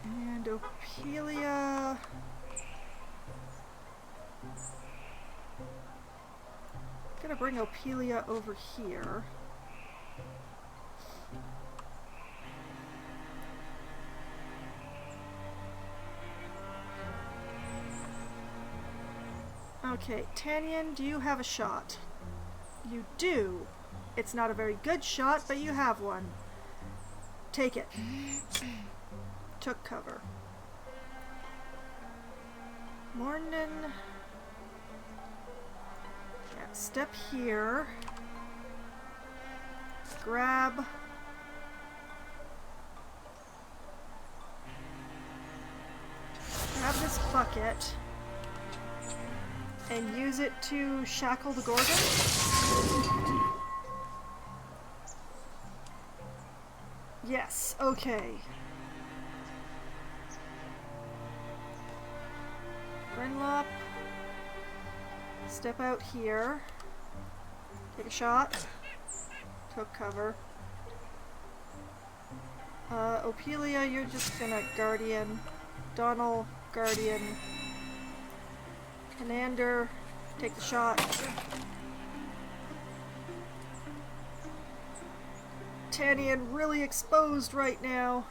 And Ophelia... gonna bring Ophelia over here. Okay, Tanyan, do you have a shot? You do. It's not a very good shot, but you have one. Take it. Took cover. Mornin. Yeah, step here. Grab. Grab this bucket. And use it to shackle the Gorgon? Yes, okay. Grinlop. Step out here. Take a shot. Took cover. Ophelia, you're just gonna Guardian. Donald, Guardian. Hanander, take the shot. Tanyan really exposed right now.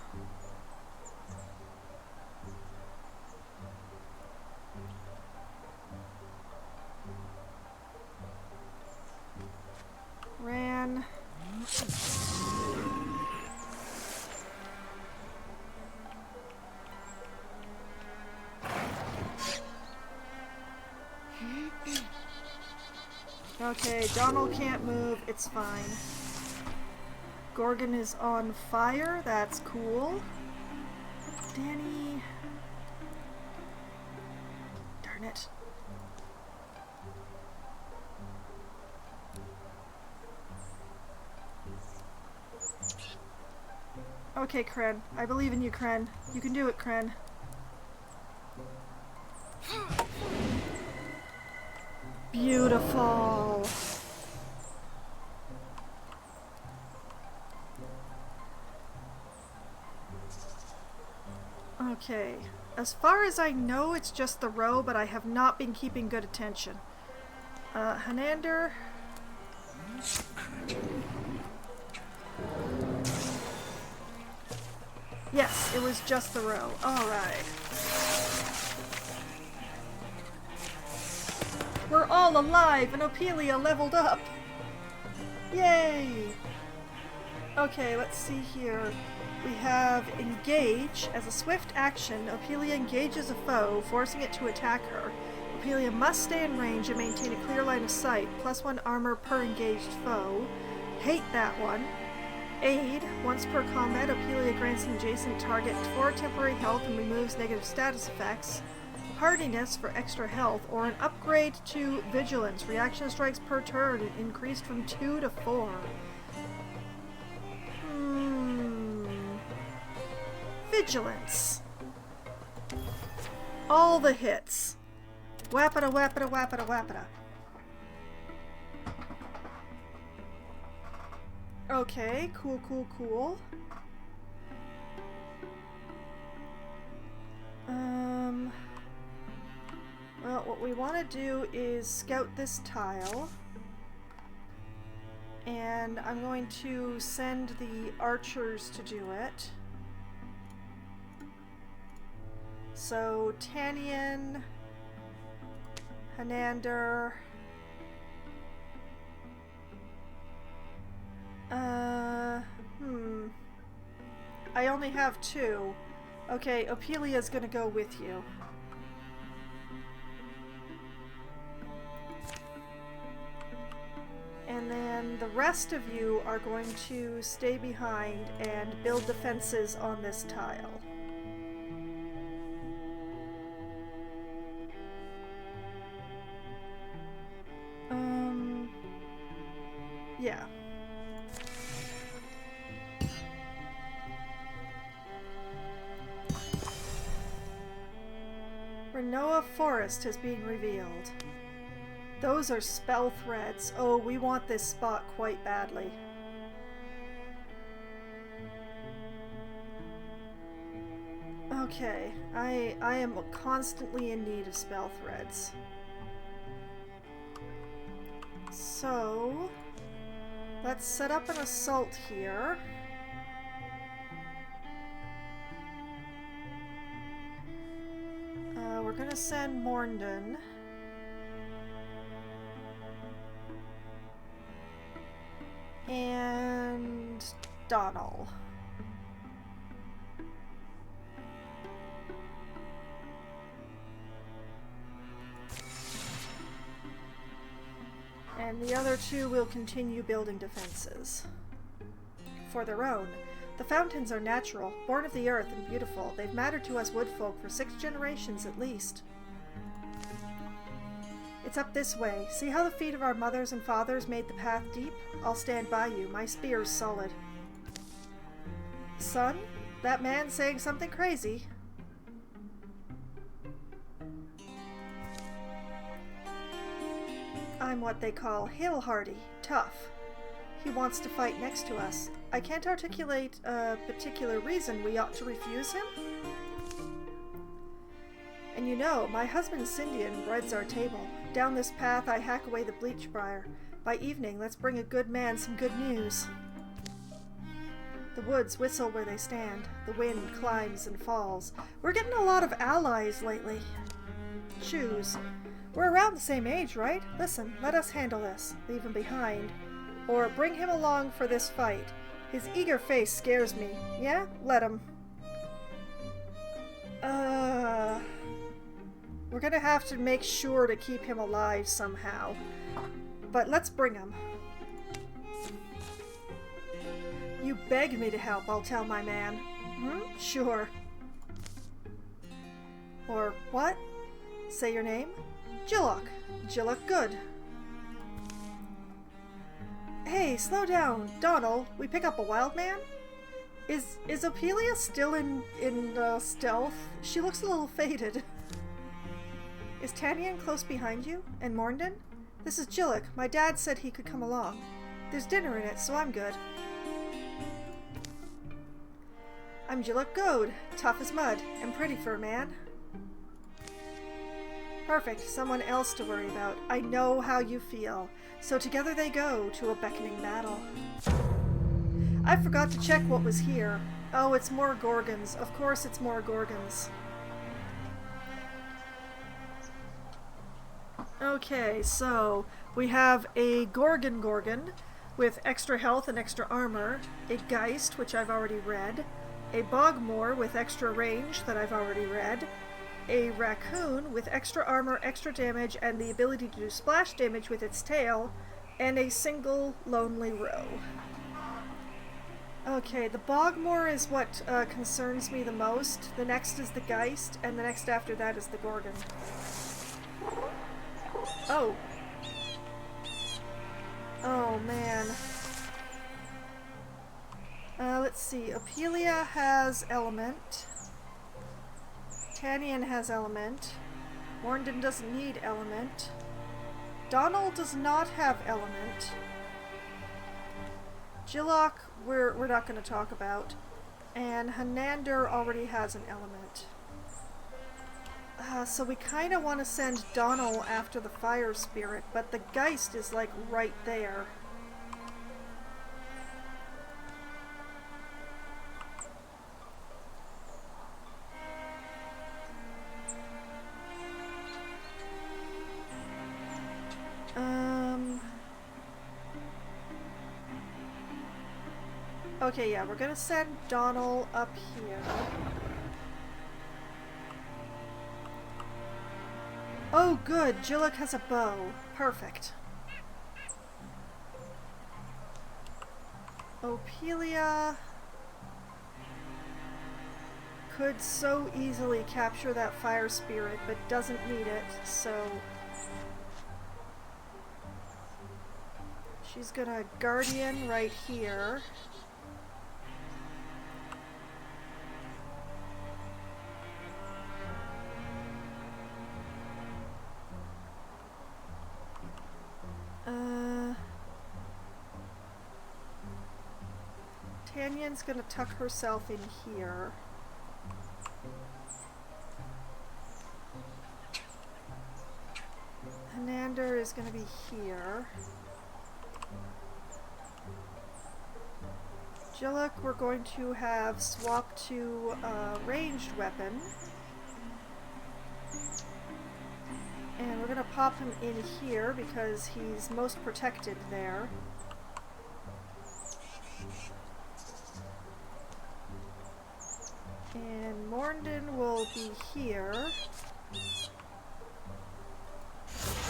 Ran. Okay, Donald can't move, it's fine. Gorgon is on fire, that's cool. Danny... darn it. Okay, Kren. I believe in you, Kren. You can do it, Kren. Beautiful. Okay. As far as I know, it's just the row, but I have not been keeping good attention. Hanander. Yes, it was just the row. Alright. We're all alive and Ophelia leveled up! Yay! Okay, let's see here. We have Engage. As a swift action, Ophelia engages a foe, forcing it to attack her. Ophelia must stay in range and maintain a clear line of sight. +1 armor per engaged foe. Hate that one. Aid. Once per combat, Ophelia grants an adjacent target 4 temporary health and removes negative status effects. Hardiness for extra health, or an upgrade to Vigilance. Reaction strikes per turn increased from 2 to 4. Vigilance. All the hits. Wappada, wappada, wappada, wappada. Okay, cool, cool, cool. Well, what we want to do is scout this tile. And I'm going to send the archers to do it. So, Tannian, Hanander, I only have 2. Okay, Ophelia's gonna go with you. And then the rest of you are going to stay behind and build defenses on this tile. Yeah. Renoa Forest has been revealed. Those are spell threads. Oh, we want this spot quite badly. Okay, I am constantly in need of spell threads. So, let's set up an assault here. We're gonna send Morndon. And Donald. And the other 2 will continue building defenses. For their own. The fountains are natural, born of the earth and beautiful. They've mattered to us woodfolk for 6 generations at least. It's up this way. See how the feet of our mothers and fathers made the path deep? I'll stand by you. My spear's solid. Son? That man saying something crazy. I'm what they call hill-hardy, tough. He wants to fight next to us. I can't articulate a particular reason we ought to refuse him. And you know, my husband Scindian breads our table. Down this path I hack away the bleach briar. By evening, let's bring a good man some good news. The woods whistle where they stand. The wind climbs and falls. We're getting a lot of allies lately. Choose. We're around the same age, right? Listen, let us handle this. Leave him behind. Or bring him along for this fight. His eager face scares me. Yeah? Let him. We're gonna have to make sure to keep him alive somehow. But let's bring him. You begged me to help, I'll tell my man. Sure. Or what? Say your name? Jillock. Jillock Good. Hey, slow down. Donald, we pick up a wild man? Is Ophelia still in stealth? She looks a little faded. Is Tannian close behind you? And Morndon? This is Jillock. My dad said he could come along. There's dinner in it, so I'm good. I'm Jillock Goad, tough as mud, and pretty for a man. Perfect, someone else to worry about. I know how you feel. So together they go to a beckoning battle. I forgot to check what was here. Oh, it's more Gorgons. Of course it's more Gorgons. Okay, so we have a Gorgon with extra health and extra armor, a Geist, which I've already read, a bogmore with extra range that I've already read, a raccoon with extra armor, extra damage, and the ability to do splash damage with its tail, and a single lonely row. Okay, the bogmore is what concerns me the most. The next is the Geist, and the next after that is the Gorgon. Oh. Oh, man. Let's see. Apelia has Element. Tannian has Element. Morndon doesn't need Element. Donald does not have Element. Jillock, we're not going to talk about. And Hanander already has an Element. So we kind of want to send Donald after the Fire Spirit, but the Geist is like right there. Okay, yeah, we're gonna send Donald up here. Oh, good. Jillick has a bow. Perfect. Opelia could so easily capture that fire spirit, but doesn't need it, so she's gonna guardian right here. Tanyan's gonna tuck herself in here. Hanander is gonna be here. Jillick we're going to have swap to a ranged weapon. And we're gonna pop him in here because he's most protected there. And Morndon will be here.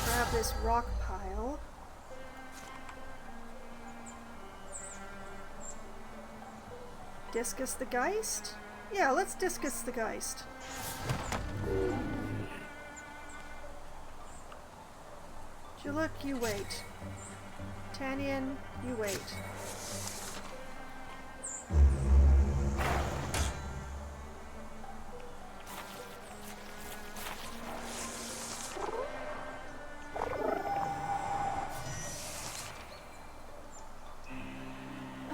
Grab this rock pile. Discus the Geist? Yeah, let's discus the Geist. Jillick, you wait. Tanyan, you wait.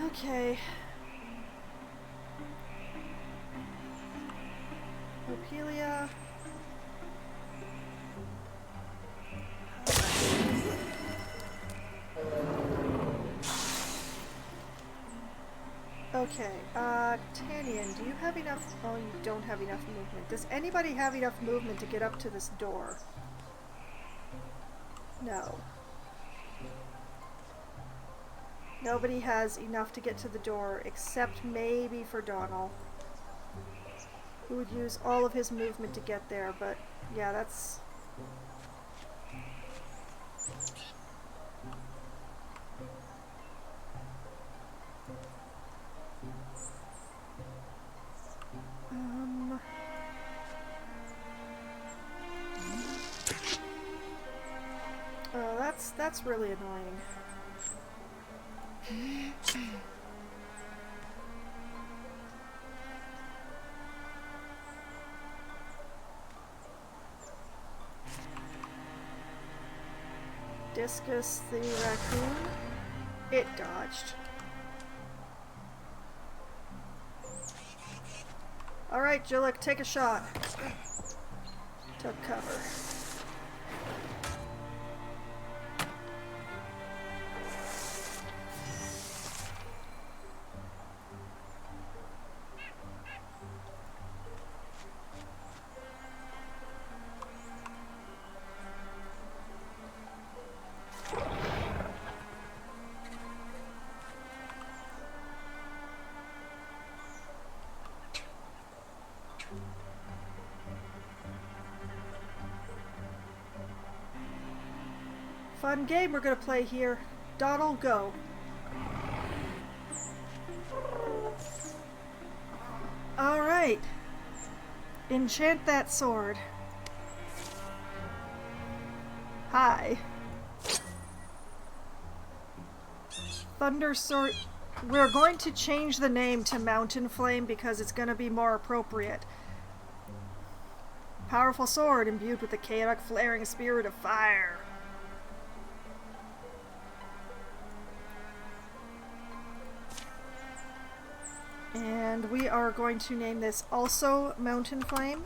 Okay. Opelia. Okay, Tanyan, do you have enough? Oh, you don't have enough movement. Does anybody have enough movement to get up to this door? No. Nobody has enough to get to the door, except maybe for Donald, who would use all of his movement to get there, but yeah, that's... Oh, that's really annoying. Discus the raccoon. It dodged. Alright, Jillick, take a shot. Took cover. fun game we're gonna play here. Donald, go. Alright. Enchant that sword. Hi. Thunder Sword. We're going to change the name to Mountain Flame because it's going to be more appropriate. Powerful sword imbued with the chaotic flaring spirit of fire. And we are going to name this also Mountain Flame.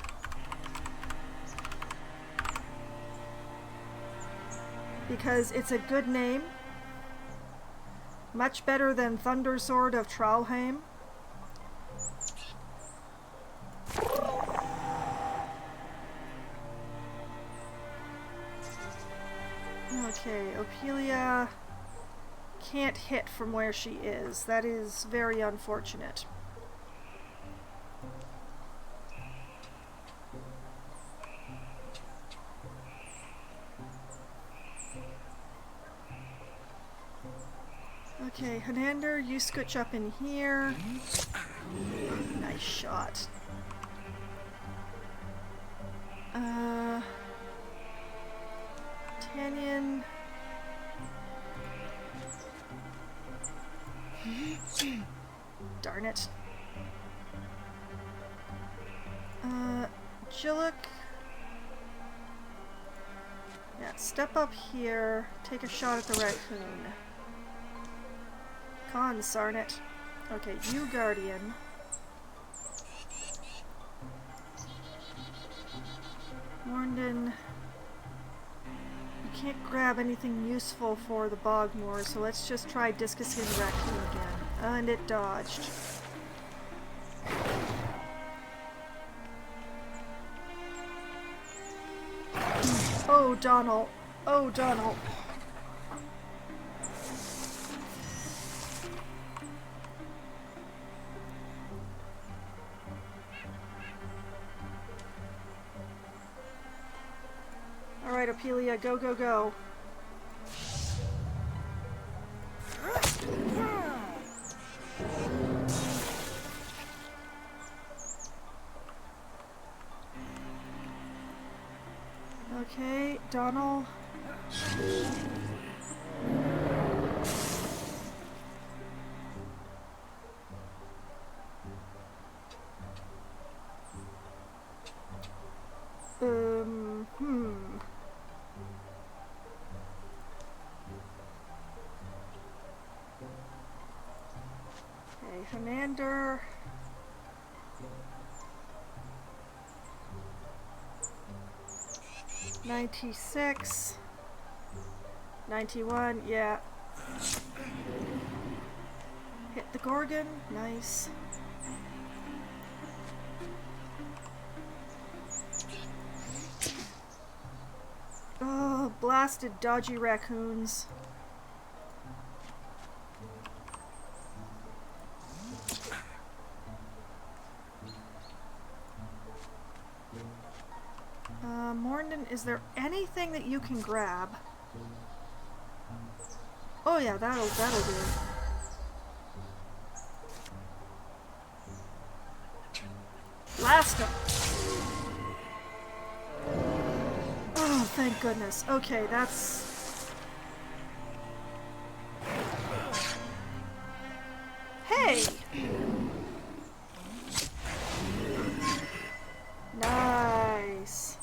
Because it's a good name. Much better than Thunder Sword of Tralheim. Okay, Ophelia can't hit from where she is. That is very unfortunate. Okay, Hanander, you scooch up in here. Nice shot. Tanyan. Darn it. Jillik. Yeah, step up here. Take a shot at the raccoon. Consarn it. Okay, you Guardian. Morndon. You can't grab anything useful for the Bogmore, so let's just try discusing the raccoon again. And it dodged. Oh, Donald. Oh, Donald. Alright, Ophelia, go, go, go. Okay, Donald. Okay, Hanander. $96. $91, yeah. Hit the Gorgon, nice. Oh, blasted dodgy raccoons. Morndon, is there anything that you can grab? Oh yeah, that'll do. Blast him! Oh, thank goodness. Okay, that's... Hey! Nice.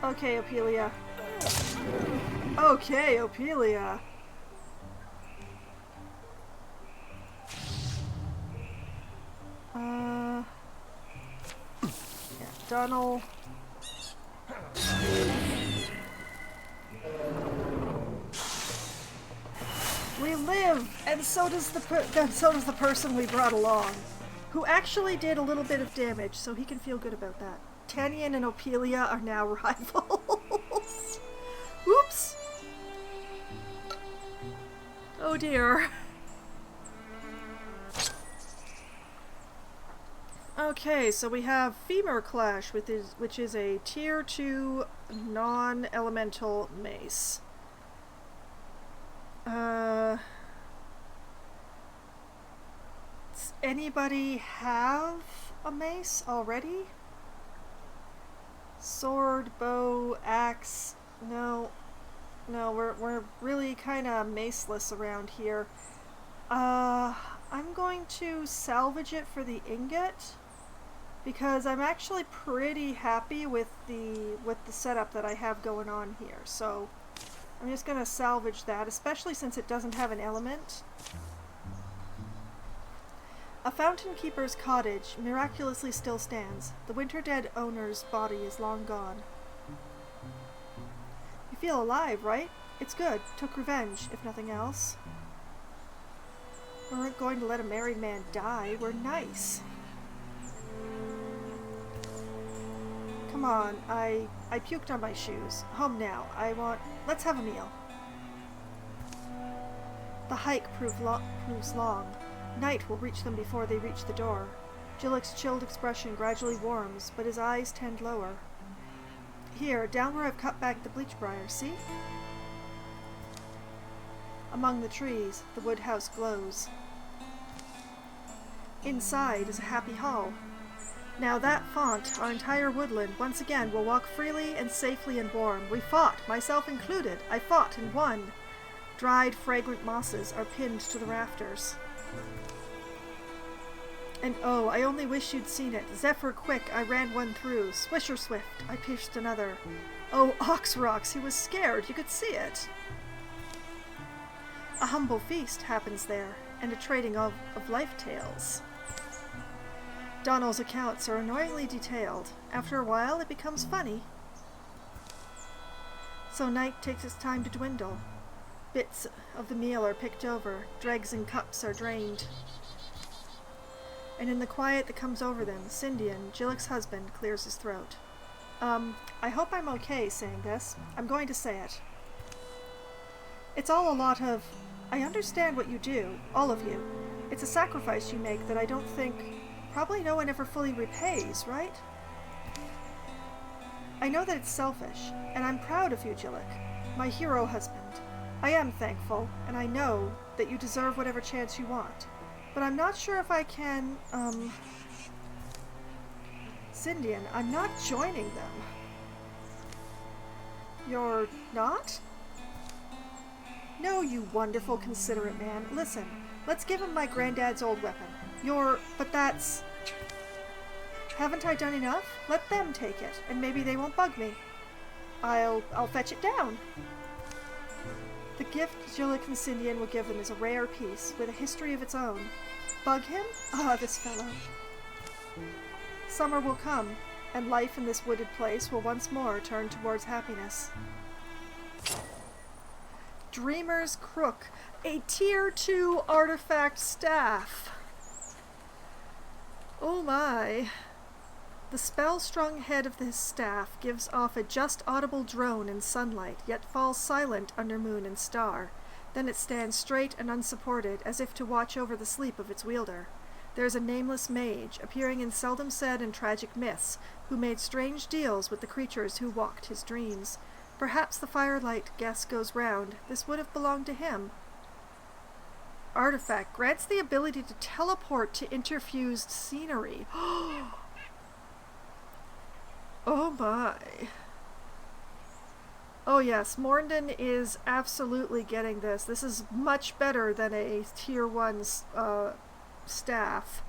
Okay, Ophelia. Okay, Ophelia. Yeah, Donald. We live, and so does the person we brought along, who actually did a little bit of damage, so he can feel good about that. Tanyan and Ophelia are now rivals. Oops. Oh dear. Okay. Okay, so we have Femur Clash, which is a tier 2 non-elemental mace. Does anybody have a mace already? Sword, bow, axe. No, we're really kind of maceless around here. I'm going to salvage it for the ingot because I'm actually pretty happy with the setup that I have going on here. So I'm just gonna salvage that, especially since it doesn't have an element. A fountain keeper's cottage miraculously still stands. The winter dead owner's body is long gone. You feel alive, right? It's good. Took revenge, if nothing else. We weren't going to let a married man die. We're nice. Come on, I puked on my shoes. Home now. Let's have a meal. The hike proves long. Night will reach them before they reach the door. Jillick's chilled expression gradually warms, but his eyes tend lower. Here, down where I've cut back the bleach briar, see? Among the trees, the woodhouse glows. Inside is a happy hall. Now that font, our entire woodland, once again will walk freely and safely and warm. We fought, myself included. I fought and won. Dried, fragrant mosses are pinned to the rafters. And oh, I only wish you'd seen it. Zephyr quick, I ran one through. Swisher swift, I pierced another. Oh, ox rocks, he was scared. You could see it. A humble feast happens there, and a trading of life tales. Donald's accounts are annoyingly detailed. After a while, it becomes funny. So night takes its time to dwindle. Bits of the meal are picked over. Dregs and cups are drained. And in the quiet that comes over them, Scindian, Jillick's husband, clears his throat. I hope I'm okay saying this. I'm going to say it. It's all a lot of, I understand what you do, all of you. It's a sacrifice you make that I don't think, probably no one ever fully repays, right? I know that it's selfish, and I'm proud of you, Jillick, my hero husband. I am thankful, and I know that you deserve whatever chance you want. But I'm not sure if I can, Scindian, I'm not joining them. You're not? No, you wonderful, considerate man. Listen, let's give him my granddad's old weapon. But that's... Haven't I done enough? Let them take it, and maybe they won't bug me. I'll fetch it down. The gift Jillick and Scindian will give them is a rare piece, with a history of its own. Bug him? Ah, this fellow. Summer will come, and life in this wooded place will once more turn towards happiness. Dreamer's Crook, a tier 2 artifact staff. Oh my. The spell-strung head of this staff gives off a just audible drone in sunlight, yet falls silent under moon and star. Then it stands straight and unsupported, as if to watch over the sleep of its wielder. There is a nameless mage, appearing in seldom said and tragic myths, who made strange deals with the creatures who walked his dreams. Perhaps the firelight guess goes round. This would have belonged to him. Artifact grants the ability to teleport to interfused scenery. Oh my. Oh yes, Morndon is absolutely getting this. This is much better than a tier 1 staff.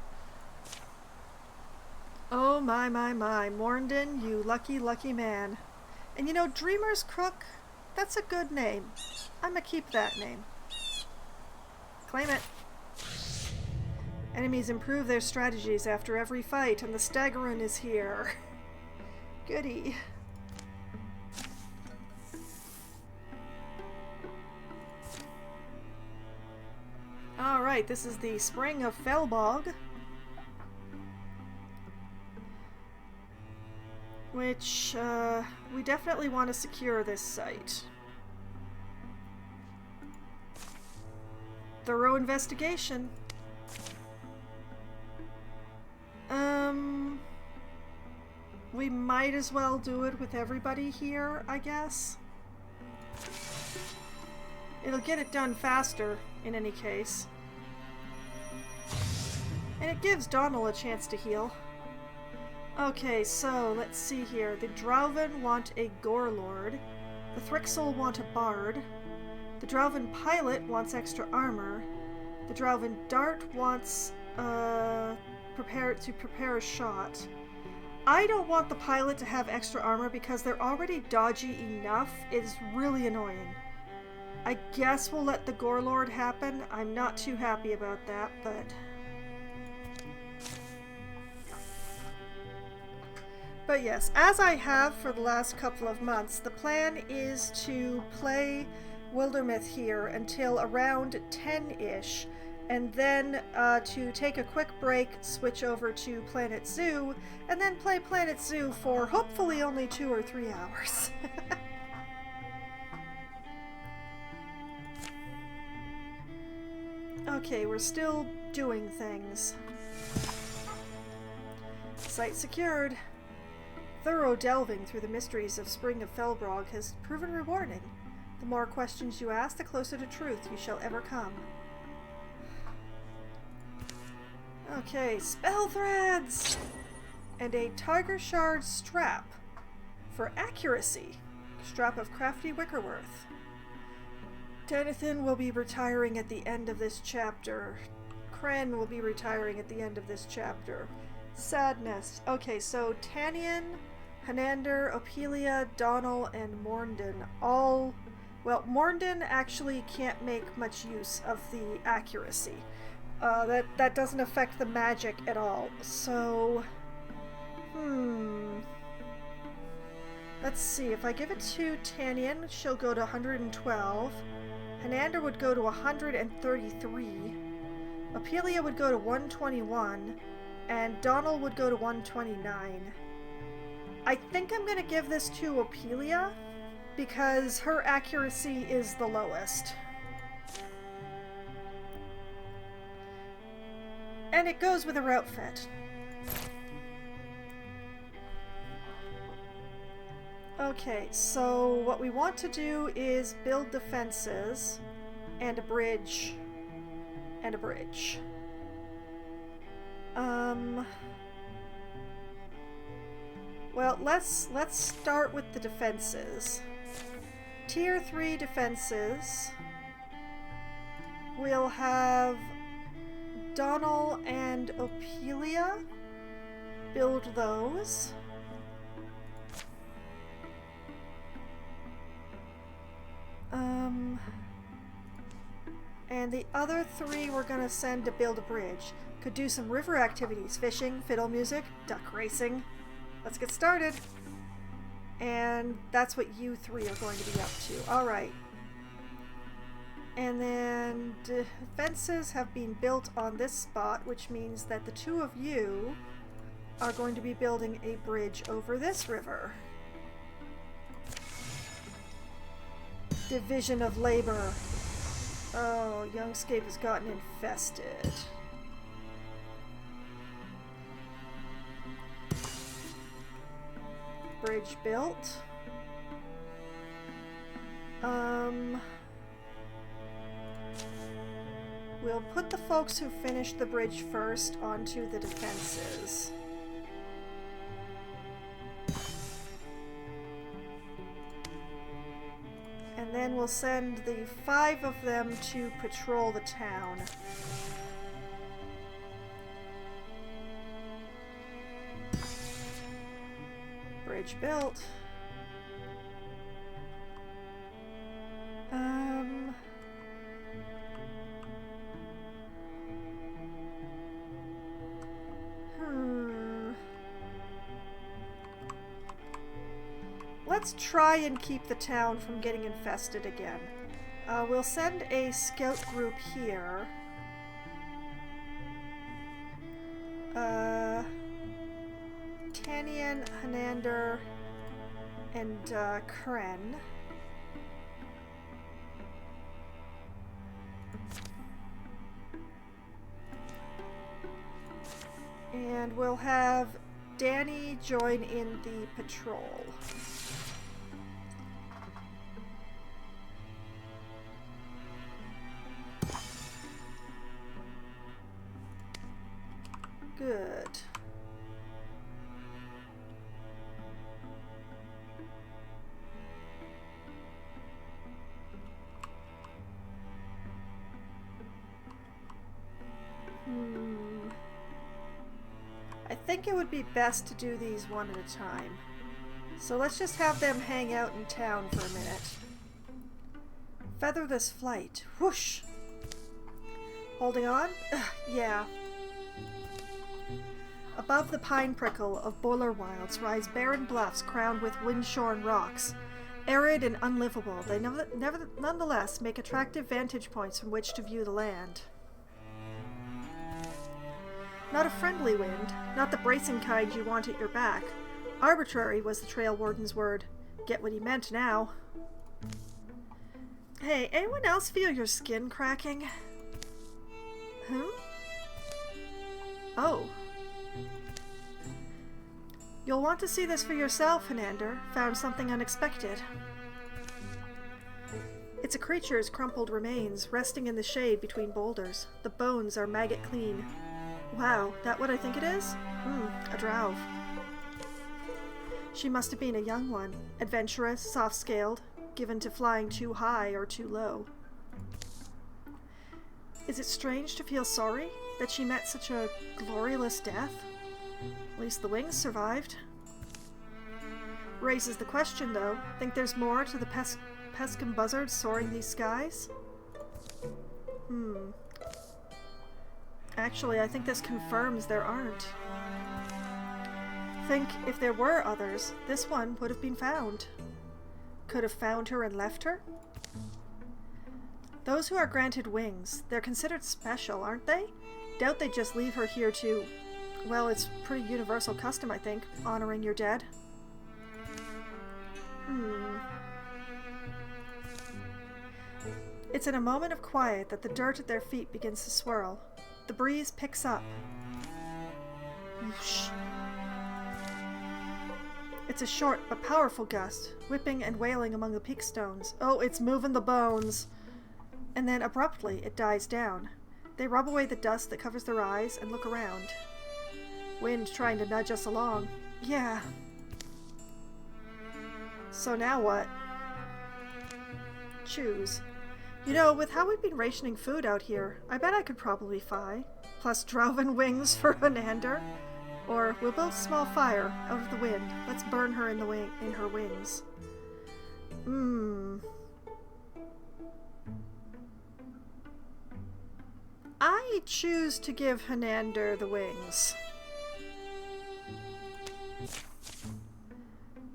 Oh my. Morndon, you lucky, lucky man. And you know, Dreamer's Crook, that's a good name. I'm gonna keep that name. Claim it. Enemies improve their strategies after every fight, and the Staggerun is here. Goody. Alright, this is the Spring of Felbog, which we definitely want to secure this site. Thorough investigation. We might as well do it with everybody here, I guess. It'll get it done faster, in any case. And it gives Donald a chance to heal. Okay, so let's see here. The Drauven want a Gorelord. The Thrixel want a Bard. The Drauven Pilot wants extra armor. The Drauven Dart wants prepare a shot. I don't want the pilot to have extra armor because they're already dodgy enough. It's really annoying. I guess we'll let the Gorelord happen. I'm not too happy about that, but... But yes, as I have for the last couple of months, the plan is to play Wildermyth here until around 10-ish, and then to take a quick break, switch over to Planet Zoo, and then play Planet Zoo for hopefully only 2 or 3 hours. Okay, we're still doing things. Site secured. Thorough delving through the mysteries of Spring of Felbrog has proven rewarding. The more questions you ask, the closer to truth you shall ever come. Okay, spell threads! And a Tiger Shard strap for accuracy. Strap of crafty wickerworth. Denathan will be retiring at the end of this chapter. Kren will be retiring at the end of this chapter. Sadness. Okay, so Tannian, Hanander, Opelia, Donal, and Morndon all... Well, Morndon actually can't make much use of the accuracy. That doesn't affect the magic at all. So... Let's see. If I give it to Tannian, she'll go to 112. Hanander would go to 133. Opelia would go to 121. And Donal would go to 129. I think I'm going to give this to Opelia because her accuracy is the lowest. And it goes with her outfit. Okay, so what we want to do is build defenses and a bridge. And a bridge. Well, let's start with the defenses. Tier 3 defenses. We'll have Donal and Opelia build those. And the other 3 we're gonna send to build a bridge. Could do some river activities, fishing, fiddle music, duck racing. Let's get started. And that's what you 3 are going to be up to. Alright. And then defenses have been built on this spot, which means that the 2 of you are going to be building a bridge over this river. Division of labor. Oh, Youngscape has gotten infested. Bridge built. We'll put the folks who finished the bridge first onto the defenses. And then we'll send the 5 of them to patrol the town. Bridge built. Let's try and keep the town from getting infested again. We'll send a scout group here. Tannian, Hanander, and Kren. And we'll have Danny join in the patrol. Good. I think it would be best to do these one at a time. So let's just have them hang out in town for a minute. Feather this flight. Whoosh! Holding on? Ugh, yeah. Above the pine prickle of Boiler Wilds rise barren bluffs crowned with wind-shorn rocks. Arid and unlivable, they nonetheless make attractive vantage points from which to view the land. Not a friendly wind, not the bracing kind you want at your back. Arbitrary was the trail warden's word. Get what he meant now. Hey, anyone else feel your skin cracking? Oh. You'll want to see this for yourself, Hanander. Found something unexpected. It's a creature's crumpled remains, resting in the shade between boulders. The bones are maggot clean. Wow, that what I think it is? A drow. She must have been a young one. Adventurous, soft-scaled, given to flying too high or too low. Is it strange to feel sorry that she met such a glorious death? At least the wings survived. Raises the question, though. Think there's more to the pescum buzzards soaring these skies? Actually, I think this confirms there aren't. Think if there were others, this one would have been found. Could have found her and left her? Those who are granted wings, they're considered special, aren't they? Doubt they just leave her here to... Well, it's pretty universal custom, I think, honoring your dead. It's in a moment of quiet that the dirt at their feet begins to swirl. The breeze picks up. Whoosh. It's a short but powerful gust, whipping and wailing among the peak stones. Oh, it's moving the bones! And then abruptly it dies down. They rub away the dust that covers their eyes and look around. Wind trying to nudge us along. Yeah. So now what? Choose. You know, with how we've been rationing food out here, I bet I could probably fly. Plus Droven wings for Hanander. Or we'll build a small fire out of the wind. Let's burn her in her wings. I choose to give Hanander the wings.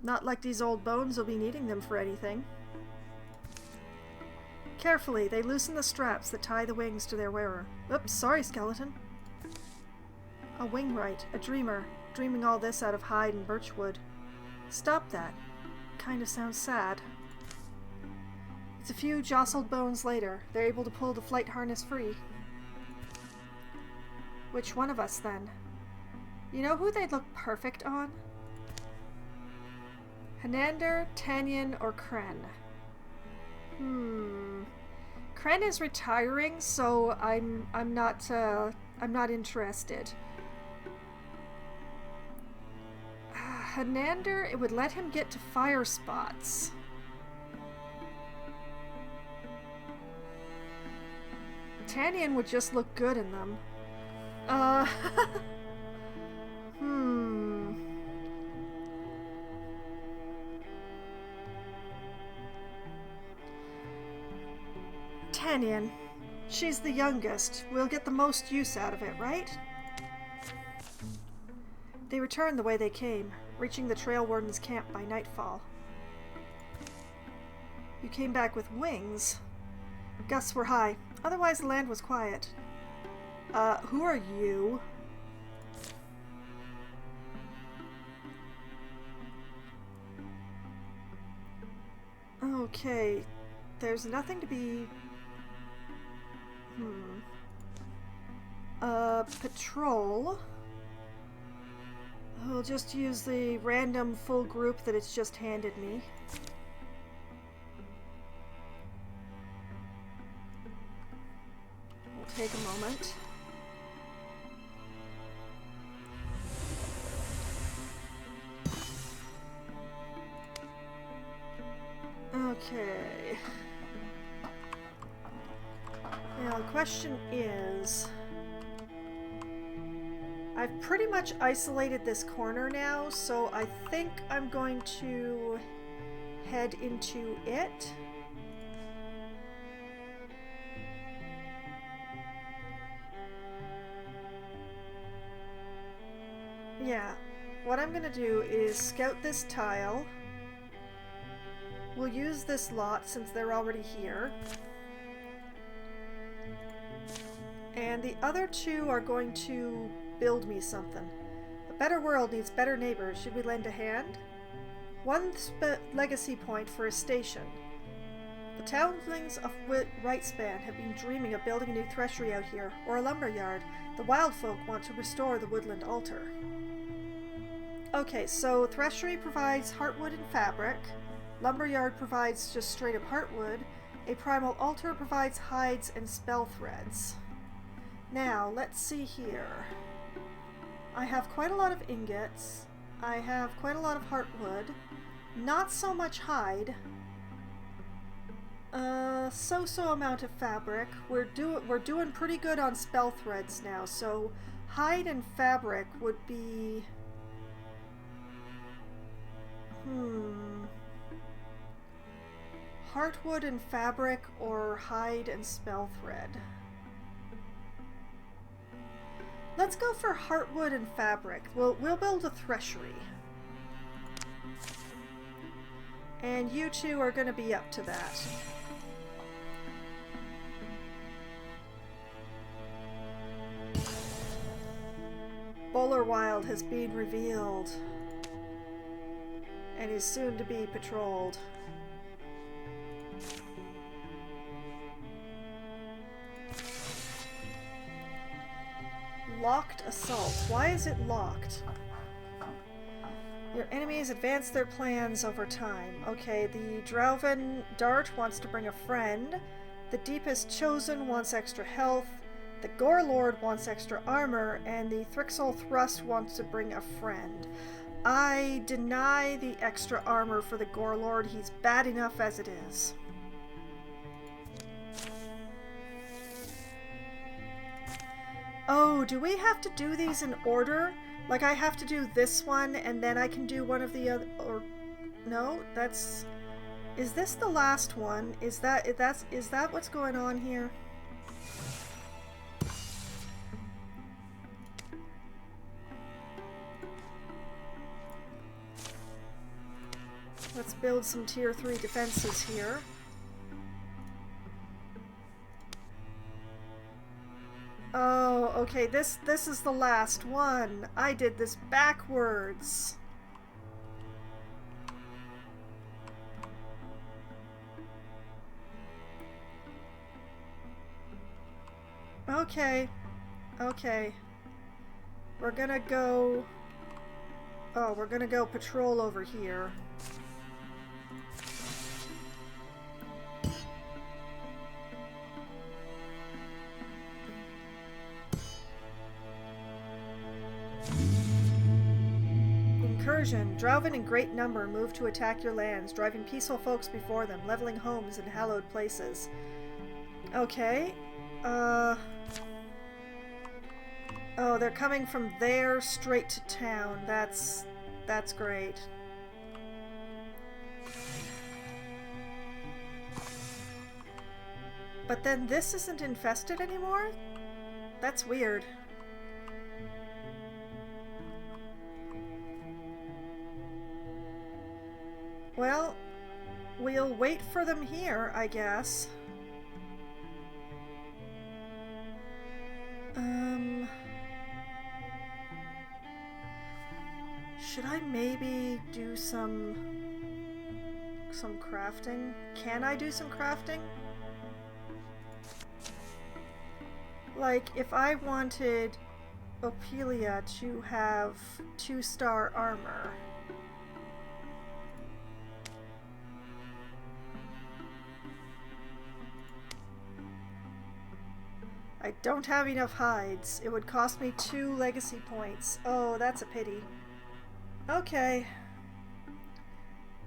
Not like these old bones will be needing them for anything. Carefully, they loosen the straps that tie the wings to their wearer. Oops, sorry, skeleton. A wingwright, a dreamer, dreaming all this out of hide and birchwood. Stop that. Kind of sounds sad. It's a few jostled bones later. They're able to pull the flight harness free. Which one of us, then? You know who they'd look perfect on? Hanander, Tanyan, or Kren? Kren is retiring, so I'm not interested. Hanander, it would let him get to fire spots. Tanyan would just look good in them. Tanyan. She's the youngest. We'll get the most use out of it, right? They returned the way they came, reaching the trail warden's camp by nightfall. You came back with wings. Gusts were high, otherwise the land was quiet. Who are you? Okay, there's nothing to be... Patrol. I'll just use the random full group that it's just handed me. We'll take a moment. Okay. Now the question is, I've pretty much isolated this corner now, so I think I'm going to head into it. Yeah, what I'm gonna do is scout this tile. We'll use this lot since they're already here. And the other two are going to build me something. A better world needs better neighbors. Should we lend a hand? One legacy point for a station. The townlings of Rightspan have been dreaming of building a new threshery out here, or a lumber yard. The wild folk want to restore the woodland altar. Okay, so threshery provides heartwood and fabric. Lumberyard provides just straight up heartwood. A primal altar provides hides and spell threads. Now, let's see here. I have quite a lot of ingots. I have quite a lot of heartwood. Not so much hide. So-so amount of fabric. We're doing pretty good on spell threads now, so hide and fabric would be... Heartwood and fabric, or hide and spell thread. Let's go for heartwood and fabric. We'll build a threshery. And you two are going to be up to that. Wildermyth has been revealed and is soon to be patrolled. Locked assault. Why is it locked? Your enemies advance their plans over time. Okay, the Drauven Dart wants to bring a friend. The Deepest Chosen wants extra health. The Gore Lord wants extra armor. And the Thrixol Thrust wants to bring a friend. I deny the extra armor for the Gore Lord. He's bad enough as it is. Oh, do we have to do these in order? Like I have to do this one and then I can do one of the other, or no, that's, is this the last one? Is that what's going on here? Let's build some tier 3 defenses here. Oh, okay, this is the last one. I did this backwards. Okay. Okay. We're gonna go... Oh, we're gonna go patrol over here. Incursion. Drauven in great number move to attack your lands, driving peaceful folks before them, leveling homes and hallowed places. Okay. Oh, they're coming from there straight to town. That's great. But then this isn't infested anymore? That's weird. Well, we'll wait for them here, I guess. Should I maybe do some crafting? Can I do some crafting? Like, if I wanted Ophelia to have 2-star armor. I don't have enough hides. It would cost me 2 legacy points. Oh, that's a pity. Okay.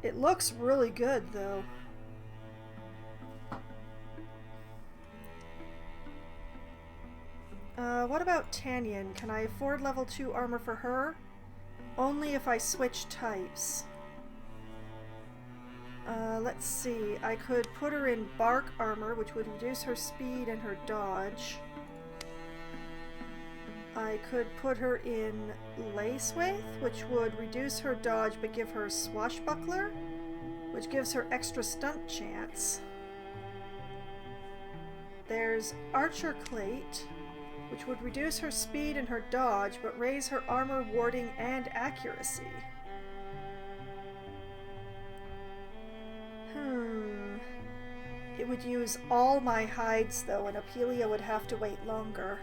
It looks really good, though. What about Tanyan? Can I afford level 2 armor for her? Only if I switch types. Let's see. I could put her in bark armor, which would reduce her speed and her dodge. I could put her in Lacewraith, which would reduce her dodge but give her swashbuckler, which gives her extra stunt chance. There's Archer Plate, which would reduce her speed and her dodge but raise her armor, warding, and accuracy. It would use all my hides, though, and Ophelia would have to wait longer.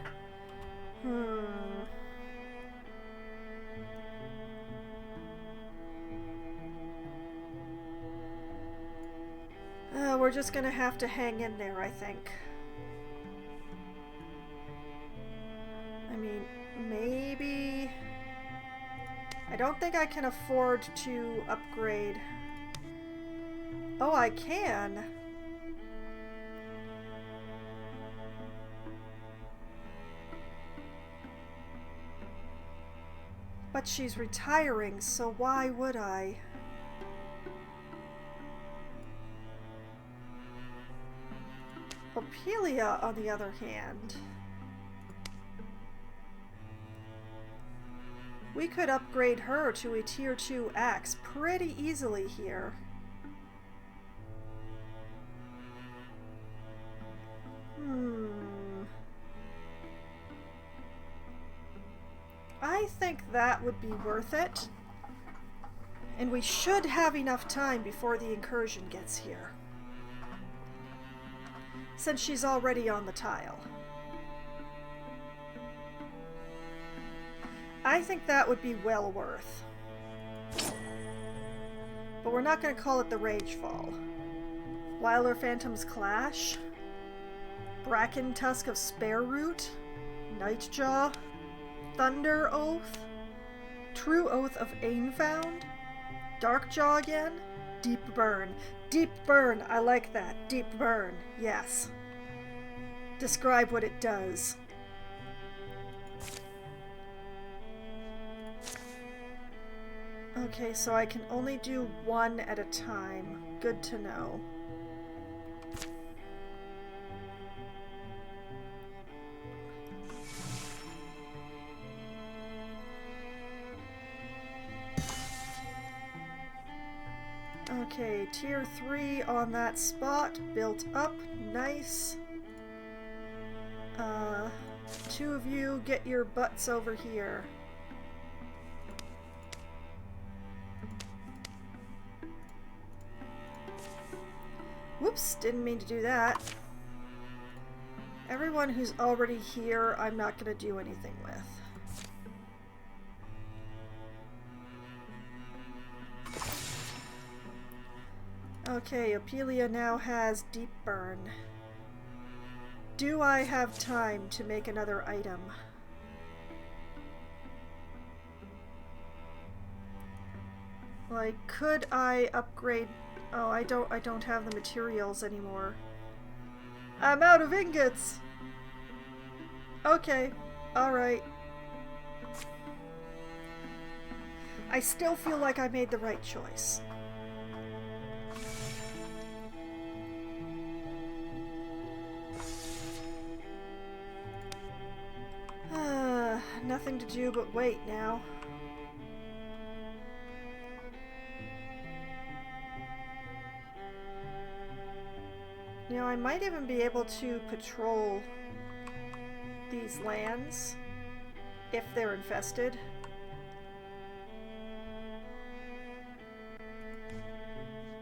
We're just gonna have to hang in there, I think. I mean, maybe... I don't think I can afford to upgrade. Oh, I can! But she's retiring, so why would I? Ophelia, on the other hand. We could upgrade her to a tier 2 axe pretty easily here. I think that would be worth it. And we should have enough time before the incursion gets here, since she's already on the tile. I think that would be well worth. But we're not going to call it the Ragefall. Wilder Phantom's Clash, Bracken Tusk of Spare Root, Nightjaw, Thunder Oath, True Oath of Ainfound, Darkjaw again, Deep Burn. Deep Burn, I like that. Deep Burn, yes. Describe what it does. Okay, so I can only do one at a time. Good to know. Okay, tier 3 on that spot, built up, nice. 2 of you, get your butts over here. Whoops, didn't mean to do that. Everyone who's already here, I'm not going to do anything with. Okay, Ophelia now has Deep Burn. Do I have time to make another item? Like, could I upgrade... Oh, I don't have the materials anymore. I'm out of ingots! Okay, alright. I still feel like I made the right choice. Nothing to do but wait now. You know, I might even be able to patrol these lands if they're infested.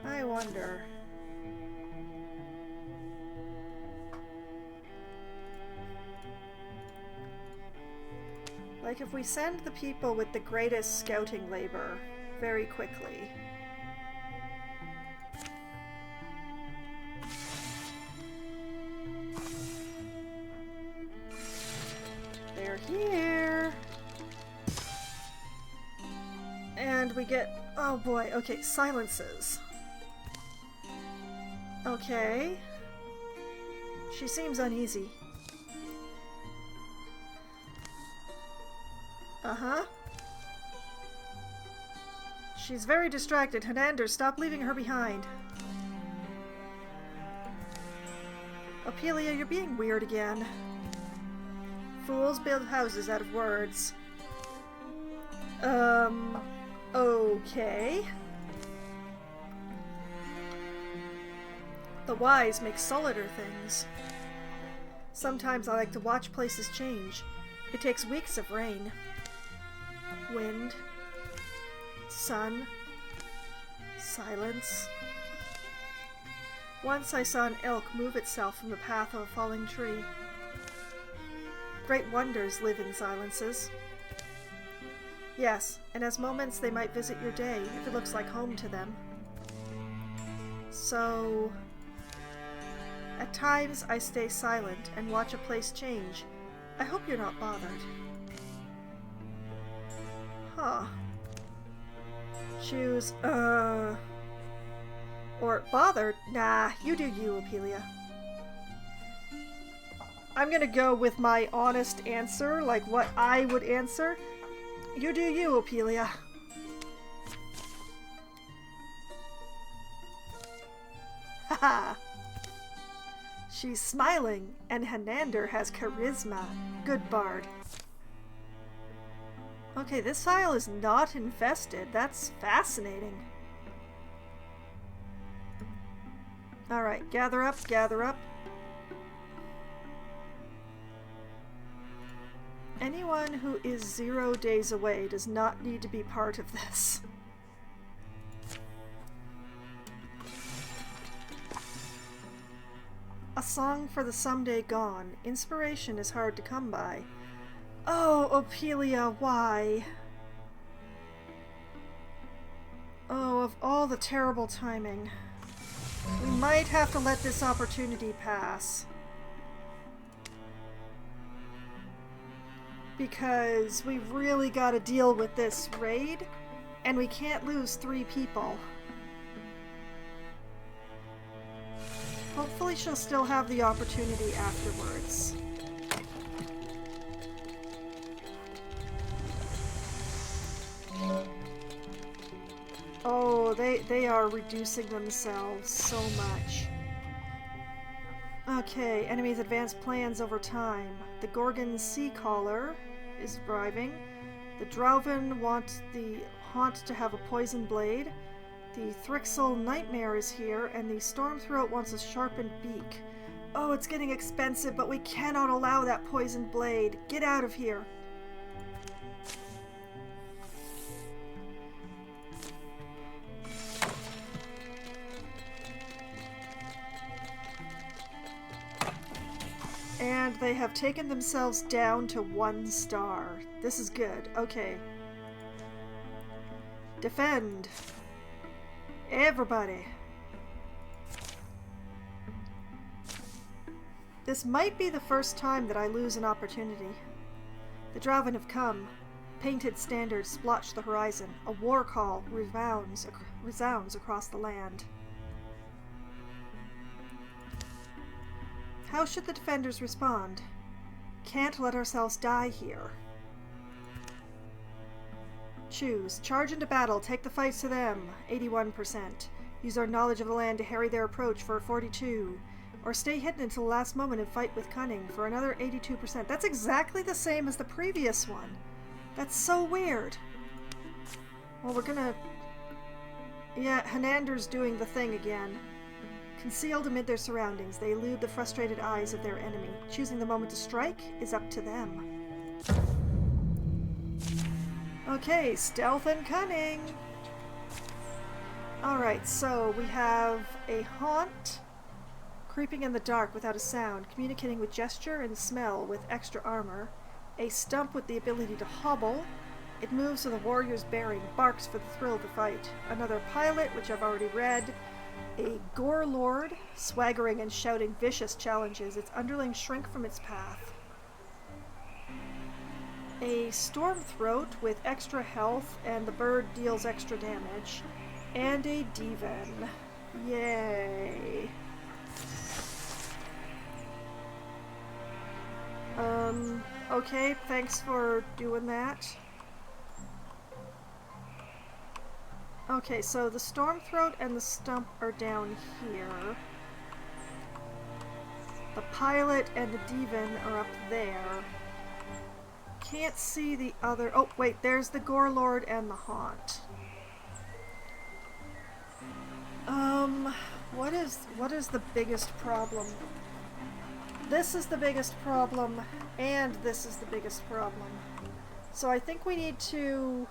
I wonder. Like if we send the people with the greatest scouting labor very quickly. They're here. And we get, oh boy, okay, silences. Okay. She seems uneasy. Uh-huh. She's very distracted. Hanander, stop leaving her behind. Ophelia, you're being weird again. Fools build houses out of words. Okay. The wise make solider things. Sometimes I like to watch places change. It takes weeks of rain. Wind. Sun. Silence. Once I saw an elk move itself from the path of a falling tree. Great wonders live in silences. Yes, and as moments they might visit your day, if it looks like home to them. So... at times I stay silent and watch a place change. I hope you're not bothered. Huh. Choose, or bothered? Nah, you do you, Ophelia. I'm gonna go with my honest answer, like what I would answer. You do you, Ophelia. Haha. She's smiling, and Hanander has charisma. Good bard. Okay, this isle is not infested. That's fascinating. Alright, gather up, gather up. Anyone who is 0 days away does not need to be part of this. A song for the someday gone. Inspiration is hard to come by. Oh, Ophelia, why? Oh, of all the terrible timing. We might have to let this opportunity pass. Because we've really got to deal with this raid, and we can't lose 3 people. Hopefully she'll still have the opportunity afterwards. Oh, they are reducing themselves so much. Okay, enemies advance plans over time. The Gorgon Sea Caller is arriving. The Drauven want the Haunt to have a poison blade. The Thrixel Nightmare is here, and the Stormthroat wants a sharpened beak. Oh, it's getting expensive, but we cannot allow that poisoned blade. Get out of here. And they have taken themselves down to 1 star. This is good. Okay. Defend. Everybody. This might be the first time that I lose an opportunity. The Drauven have come. Painted standards splotch the horizon. A war call resounds across the land. How should the defenders respond? Can't let ourselves die here. Choose. Charge into battle. Take the fights to them. 81%. Use our knowledge of the land to harry their approach for 42%. Or stay hidden until the last moment and fight with cunning for another 82%. That's exactly the same as the previous one. That's so weird. Well, we're gonna... Yeah, Hanander's doing the thing again. Concealed amid their surroundings, they elude the frustrated eyes of their enemy. Choosing the moment to strike is up to them. Okay, stealth and cunning! Alright, so we have a Haunt creeping in the dark without a sound, communicating with gesture and smell with extra armor. A stump with the ability to hobble. It moves with a warrior's bearing, barks for the thrill of the fight. Another pilot, which I've already read. A gore lord, swaggering and shouting vicious challenges. Its underlings shrink from its path. A storm throat with extra health, and the bird deals extra damage. And a Divan. Yay. Okay, thanks for doing that. Okay, so the Stormthroat and the Stump are down here. The Pilot and the Divan are up there. Can't see the other... Oh, wait, there's the Gorelord and the Haunt. What is the biggest problem? This is the biggest problem, and this is the biggest problem. So I think we need to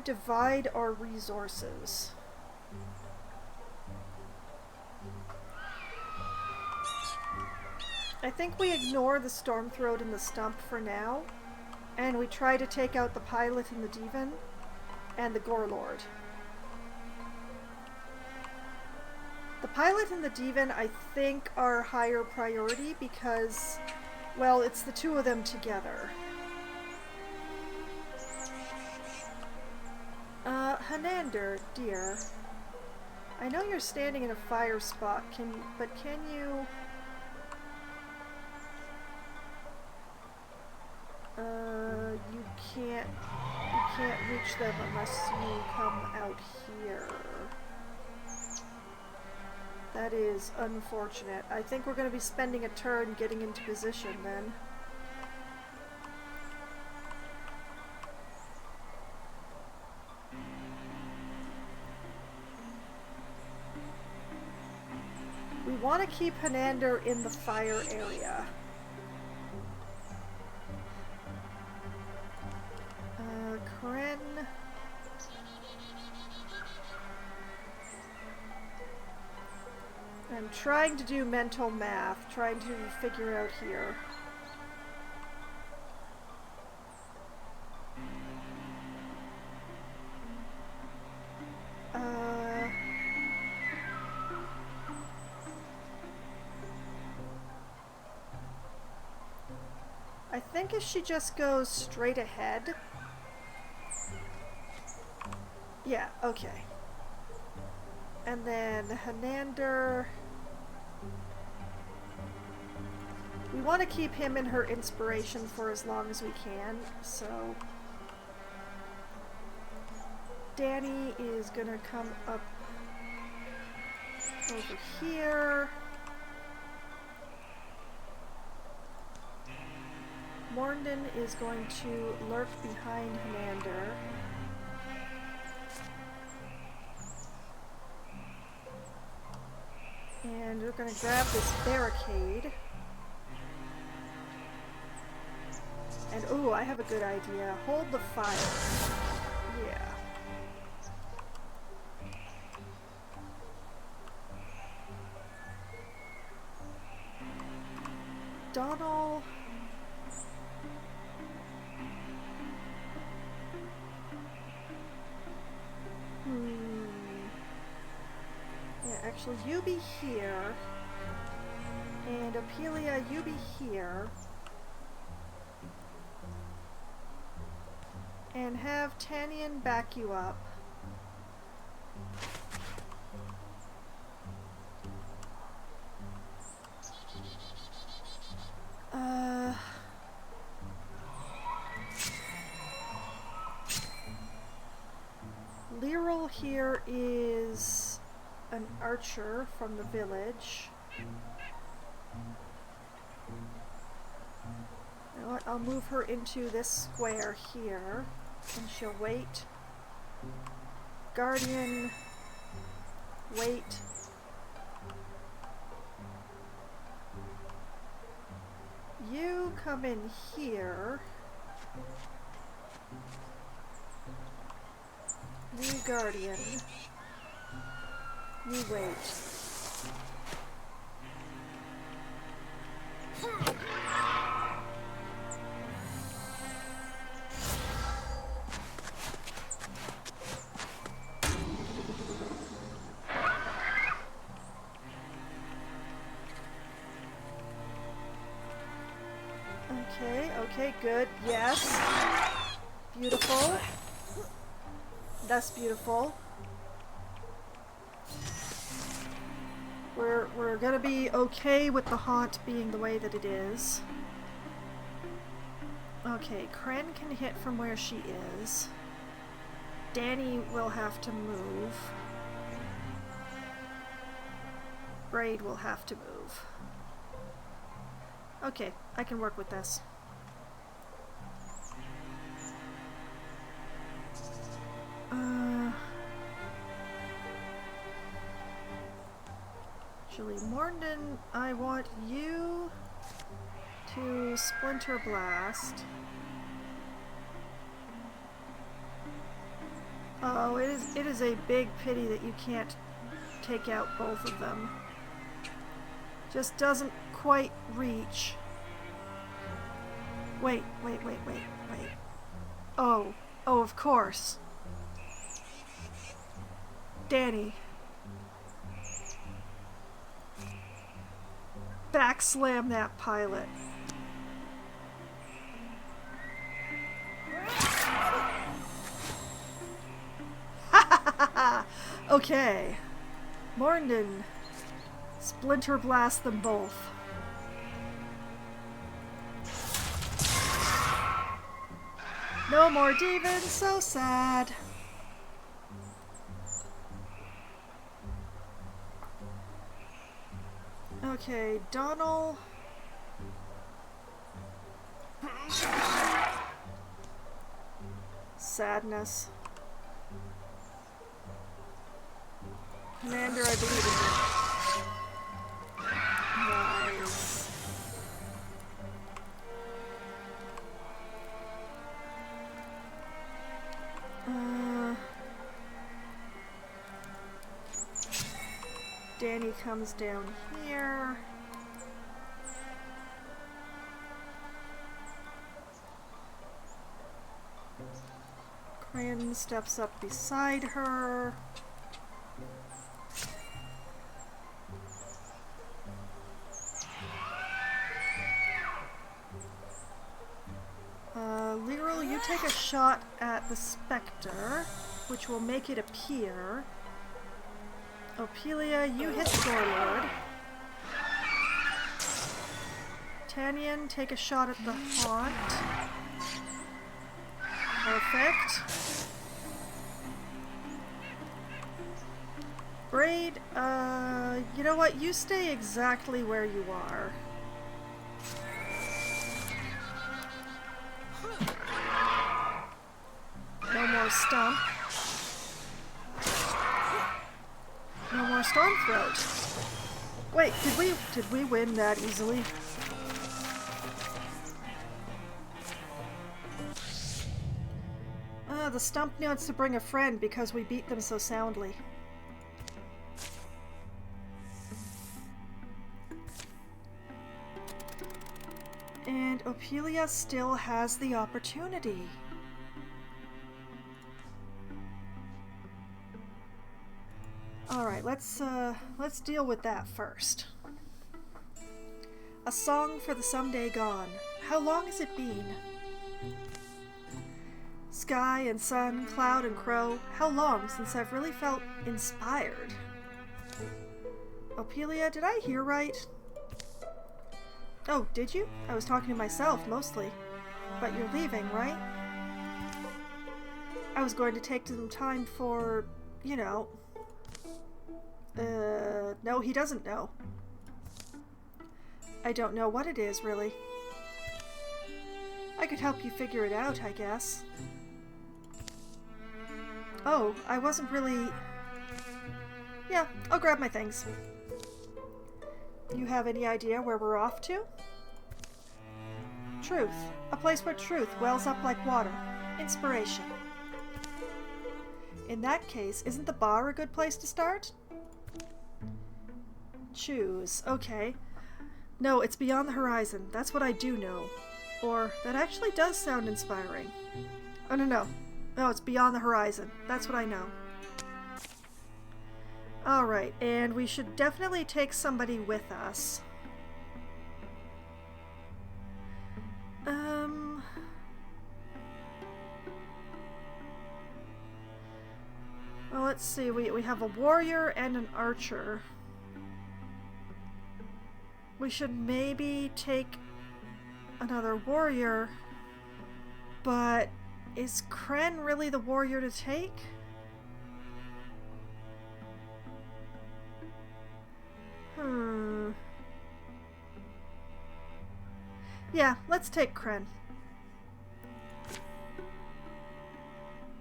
divide our resources. I think we ignore the Stormthroat and the Stump for now, and we try to take out the Pilot and the Divan, and the Gorelord. The Pilot and the Divan, I think, are higher priority because, well, it's the two of them together. Hanander, dear. I know you're standing in a fire spot, but can you... You can't reach them unless you come out here. That is unfortunate. I think we're going to be spending a turn getting into position then. We want to keep Hanander in the fire area. Kren... I'm trying to do mental math, trying to figure out here. I think if she just goes straight ahead... Yeah, okay. And then Hanander... We want to keep him in her inspiration for as long as we can, so... Danny is gonna come up over here. Morndon is going to lurk behind Hanander. And we're going to grab this barricade. And, ooh, I have a good idea. Hold the fire. Yeah. Donald... Yeah, actually, you be here. And Apelia, you be here. And have Tannian back you up. Lyral here is an archer from the village. You know what? I'll move her into this square here, and she'll wait. Guardian, wait. You come in here. New Guardian. You wait. Okay, okay, good. Yes. Beautiful. That's beautiful. We're gonna be okay with the haunt being the way that it is. Okay, Kren can hit from where she is. Danny will have to move. Braid will have to move. Okay, I can work with this. Actually, Mornden, I want you to Splinter Blast. Oh, it is a big pity that you can't take out both of them. Just doesn't quite reach. Wait. Oh, of course. Danny. Backslam that pilot. Okay. Mornden. Splinter blast them both. No more Devon, so sad. Okay, Donald. Sadness. Commander, I believe in you. Nice. Danny comes down here. Cran steps up beside her. Lyral, you take a shot at the Spectre, which will make it appear. Ophelia, you hit Storlord. Tanyan, take a shot at the Haunt. Perfect. Braid, you know what? You stay exactly where you are. No more Stump. No more Stormthroat. Wait, did we win that easily? The Stump wants to bring a friend because we beat them so soundly. And Ophelia still has the opportunity. Alright, let's deal with that first. A song for the someday gone. How long has it been? Sky and sun, cloud and crow. How long since I've really felt inspired? Ophelia, did I hear right? Oh, did you? I was talking to myself, mostly. But you're leaving, right? I was going to take some time for, you know... no, he doesn't know. I don't know what it is, really. I could help you figure it out, I guess. Oh, I wasn't really... Yeah, I'll grab my things. You have any idea where we're off to? Truth. A place where truth wells up like water. Inspiration. In that case, isn't the bar a good place to start? Choose. Okay. No, it's beyond the horizon. That's what I do know. Or, that actually does sound inspiring. Oh, no. No, it's beyond the horizon. That's what I know. Alright, and we should definitely take somebody with us. Well, let's see. We have a warrior and an archer. We should maybe take another warrior, but is Kren really the warrior to take? Yeah, let's take Kren.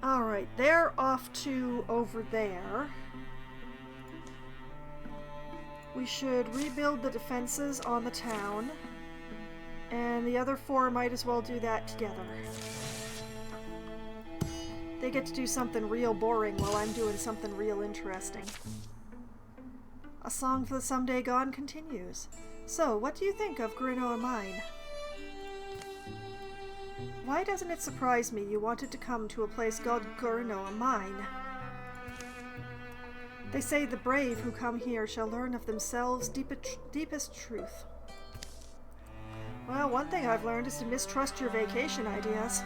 Alright, they're off to over there. We should rebuild the defenses on the town. And the other four might as well do that together. They get to do something real boring while I'm doing something real interesting. A Song for the Someday Gone continues. So, what do you think of Gurinoa Mine? Why doesn't it surprise me you wanted to come to a place called Gurinoa Mine? They say the brave who come here shall learn of themselves deepest truth. Well, one thing I've learned is to mistrust your vacation ideas.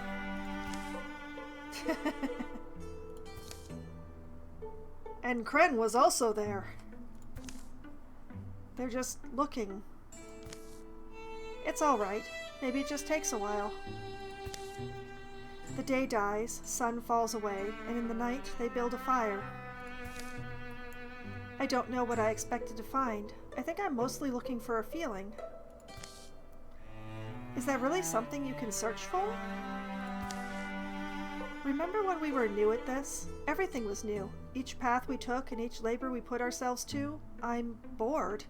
And Kren was also there. They're just looking. It's alright. Maybe it just takes a while. The day dies, sun falls away, and in the night they build a fire. I don't know what I expected to find. I think I'm mostly looking for a feeling. Is that really something you can search for? Remember when we were new at this? Everything was new. Each path we took and each labor we put ourselves to. I'm bored.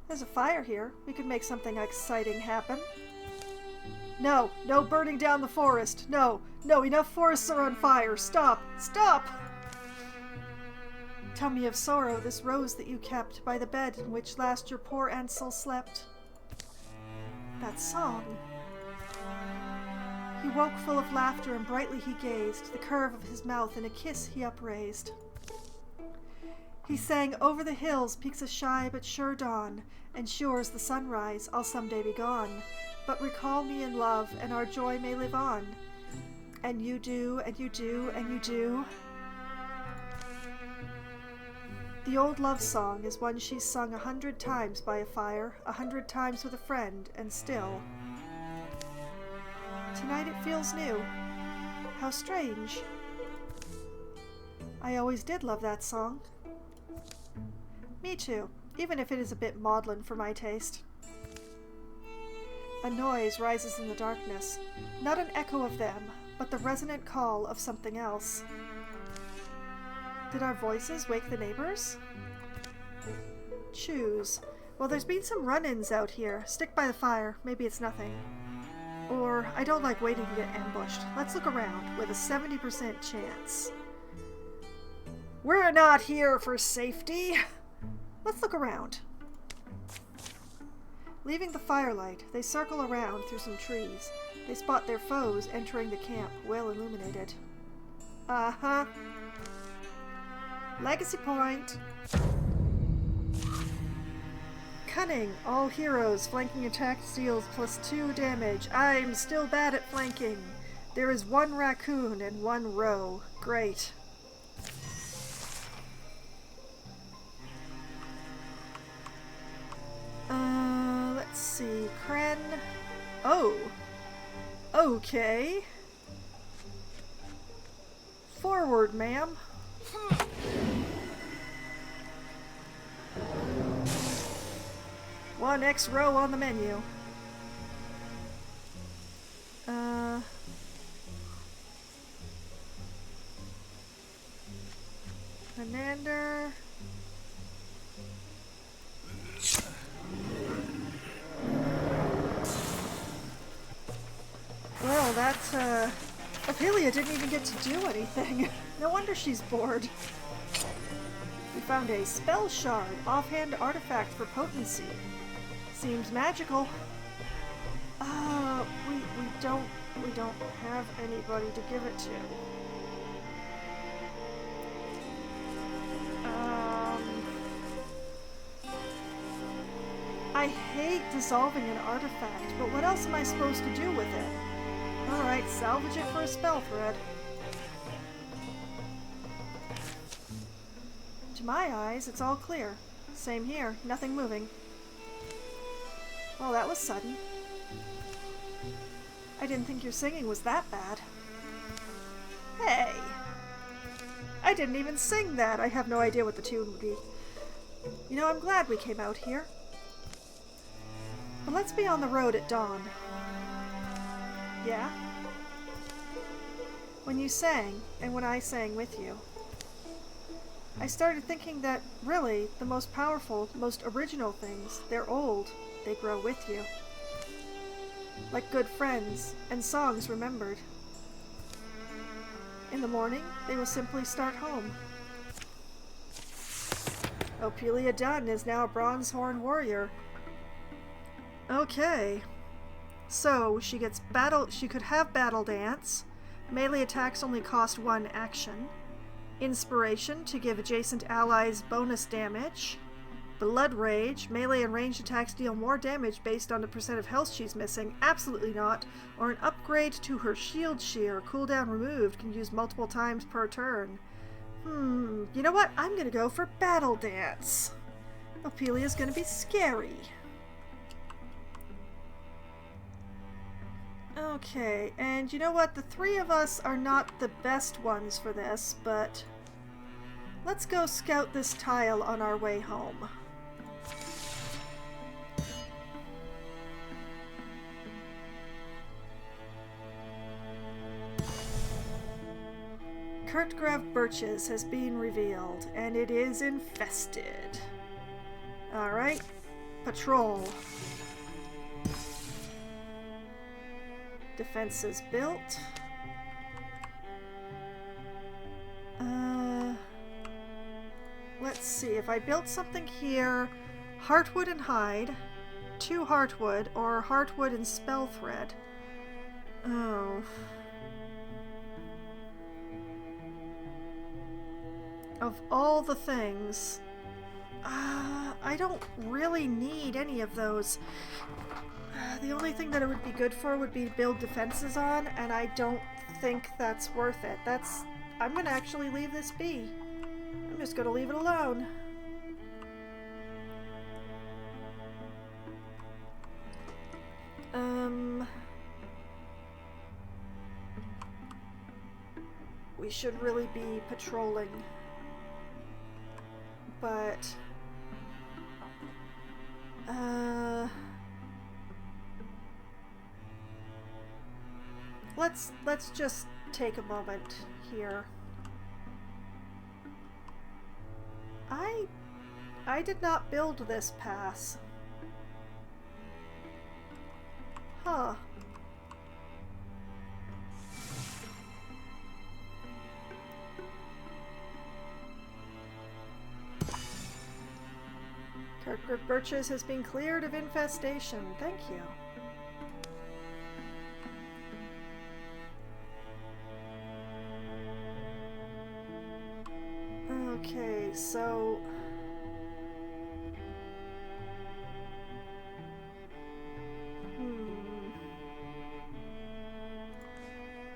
There's a fire here. We could make something exciting happen. No, no burning down the forest. No, no, enough forests are on fire. Stop, stop! Tell me of sorrow, this rose that you kept by the bed in which last your poor Ansel slept. That song. He woke full of laughter and brightly he gazed, the curve of his mouth in a kiss he upraised. He sang, over the hills peaks a shy but sure dawn, and sure as the sunrise I'll someday be gone. But recall me in love, and our joy may live on. And you do, and you do, and you do. The old love song is one she's sung 100 times by a fire, 100 times with a friend, and still. Tonight it feels new. How strange. I always did love that song. Me too, even if it is a bit maudlin for my taste. A noise rises in the darkness, not an echo of them, but the resonant call of something else. Did our voices wake the neighbors? Choose. Well, there's been some run-ins out here. Stick by the fire. Maybe it's nothing. Or, I don't like waiting to get ambushed. Let's look around with a 70% chance. We're not here for safety. Let's look around. Leaving the firelight, they circle around through some trees. They spot their foes entering the camp, well illuminated. Uh-huh. Legacy point. Cunning. All heroes. Flanking attack deals +2 damage. I'm still bad at flanking. There is 1 raccoon and 1 roe. Great. Let's see. Kren. Oh. Okay. Forward, ma'am. One X row on the menu. Menander. Well, that, Ophelia didn't even get to do anything. No wonder she's bored. We found a spell shard, offhand artifact for potency. Seems magical. We don't have anybody to give it to. I hate dissolving an artifact, but what else am I supposed to do with it? Alright, salvage it for a spell thread. To my eyes, it's all clear. Same here, nothing moving. Well, that was sudden. I didn't think your singing was that bad. Hey! I didn't even sing that! I have no idea what the tune would be. You know, I'm glad we came out here. But let's be on the road at dawn. Yeah? When you sang, and when I sang with you, I started thinking that, really, the most powerful, most original things, they're old. They grow with you. Like good friends, and songs remembered. In the morning, they will simply start home. Ophelia Dunn is now a Bronzehorn warrior. Okay. So, she could have Battle Dance. Melee attacks only cost 1 action. Inspiration to give adjacent allies bonus damage. Blood Rage. Melee and ranged attacks deal more damage based on the percent of health she's missing. Absolutely not. Or an upgrade to her Shield Shear. Cooldown removed. Can use multiple times per turn. You know what? I'm gonna go for Battle Dance. Ophelia's gonna be scary. Okay, and you know what? The 3 of us are not the best ones for this, but let's go scout this tile on our way home. Kurtgrav Birches has been revealed, and it is infested. Alright, patrol. Defenses built. Let's see, if I built something here, Heartwood and Hide, 2 Heartwood, or Heartwood and Spell Thread. Oh. Of all the things, I don't really need any of those. The only thing that it would be good for would be to build defenses on, and I don't think that's worth it. I'm gonna actually leave this be. I'm just gonna leave it alone. We should really be patrolling. But let's just take a moment here. I did not build this pass. Huh. Kurtgrav Birches has been cleared of infestation. Thank you. Okay, so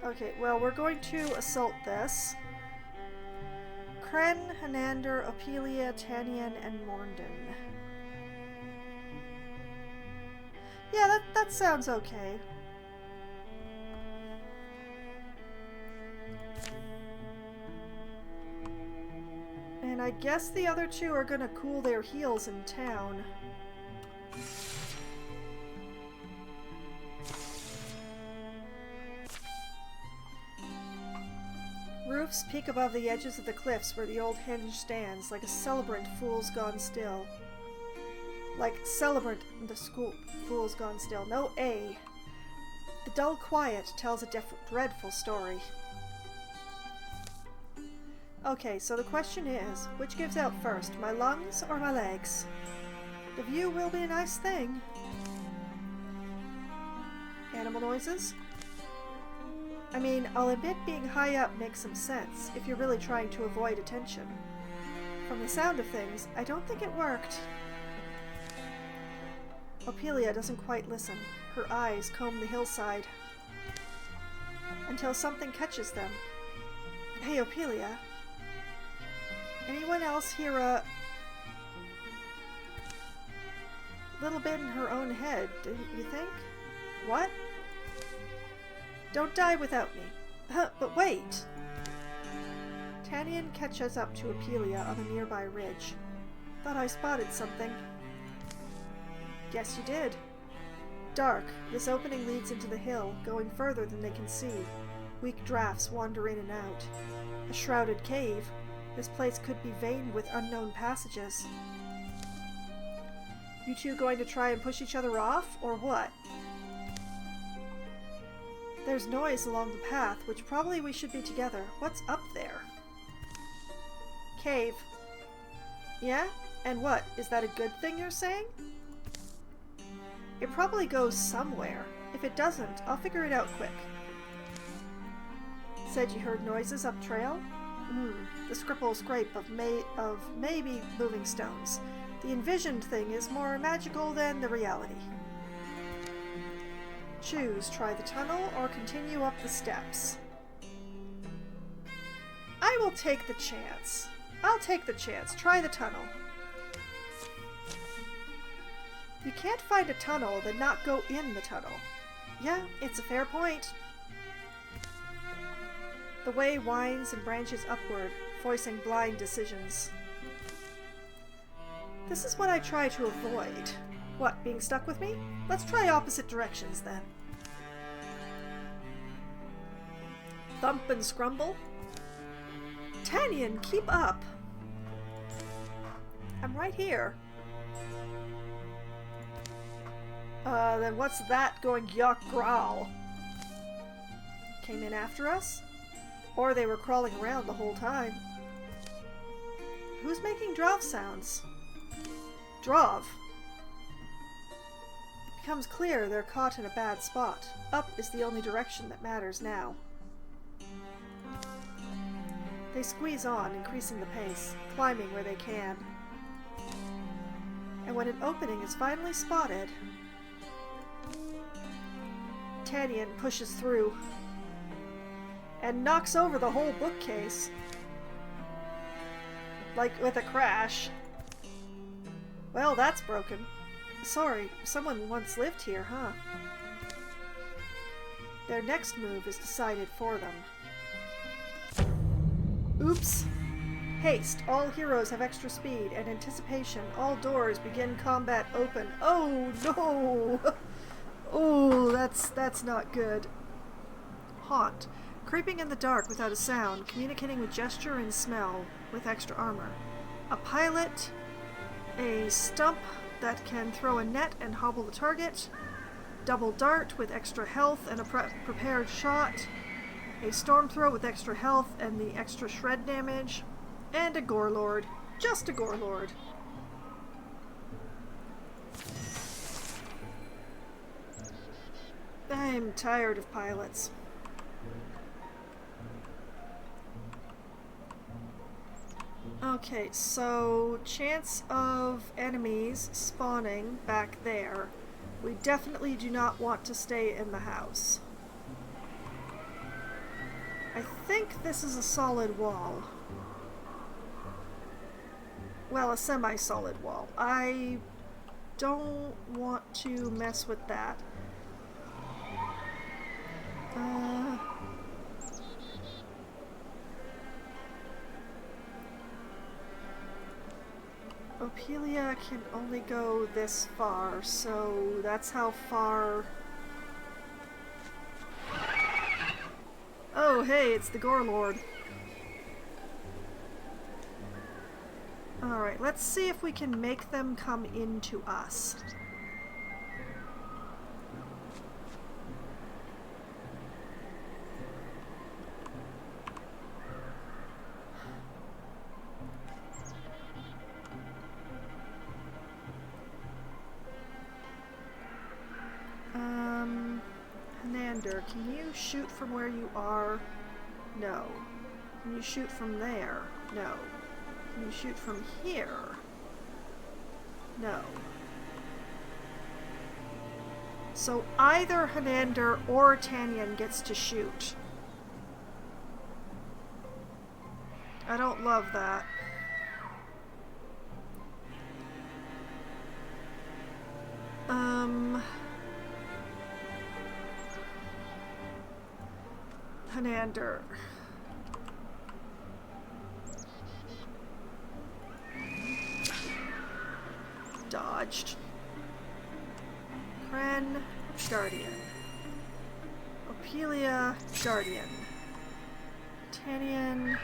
okay, well, we're going to assault this. Kren, Hanander, Ophelia, Tanyan, and Morndon. Yeah, that sounds okay. And I guess the other 2 are gonna cool their heels in town. Roofs peek above the edges of the cliffs where the old henge stands, like a celebrant fool's gone still. Like celebrant the school fool's gone still. No A. The dull quiet tells a dreadful story. Okay, so the question is, which gives out first, my lungs or my legs? The view will be a nice thing. Animal noises? I mean, I'll admit being high up makes some sense, if you're really trying to avoid attention. From the sound of things, I don't think it worked. Ophelia doesn't quite listen. Her eyes comb the hillside until something catches them. Hey, Ophelia. Anyone else hear a little bit in her own head, do you think? What? Don't die without me. But wait! Tannian catches up to Ophelia on a nearby ridge. Thought I spotted something. Guess you did. Dark. This opening leads into the hill, going further than they can see. Weak drafts wander in and out. A shrouded cave. This place could be veined with unknown passages. You two going to try and push each other off, or what? There's noise along the path, which probably we should be together. What's up there? Cave. Yeah? And what? Is that a good thing you're saying? It probably goes somewhere. If it doesn't, I'll figure it out quick. Said you heard noises up trail? The scrapple-scrape of maybe moving stones. The envisioned thing is more magical than the reality. Choose, try the tunnel or continue up the steps. I will take the chance. I'll take the chance. Try the tunnel. You can't find a tunnel then not go in the tunnel. Yeah, it's a fair point. The way winds and branches upward, voicing blind decisions. This is what I try to avoid. What, being stuck with me? Let's try opposite directions then. Thump and scrumble. Tannian, keep up. I'm right here. Then what's that going yuck growl? Came in after us? Or they were crawling around the whole time. Who's making drov sounds? Drov. It becomes clear they're caught in a bad spot. Up is the only direction that matters now. They squeeze on, increasing the pace, climbing where they can. And when an opening is finally spotted, Tannian pushes through and knocks over the whole bookcase. Like with a crash. Well, that's broken. Sorry, someone once lived here, huh? Their next move is decided for them. Oops. Haste. All heroes have extra speed and anticipation. All doors begin combat open. Oh no! Oh, that's not good. Haunt. Creeping in the dark without a sound, communicating with gesture and smell with extra armor. A pilot. A stump that can throw a net and hobble the target. Double dart with extra health and a prepared shot. A storm throw with extra health and the extra shred damage. And a gore lord. Just a gore lord. I'm tired of pilots. Okay, so chance of enemies spawning back there. We definitely do not want to stay in the house. I think this is a solid wall. Well, a semi-solid wall. I don't want to mess with that. Ophelia can only go this far, so that's how far... Oh, hey, it's the Gore Lord. Alright, let's see if we can make them come into us. Hanander, can you shoot from where you are? No. Can you shoot from there? No. Can you shoot from here? No. So either Hanander or Tanyan gets to shoot. I don't love that. Hanander. Dodged. Kren, Guardian. Opelia, Guardian. Tanyan.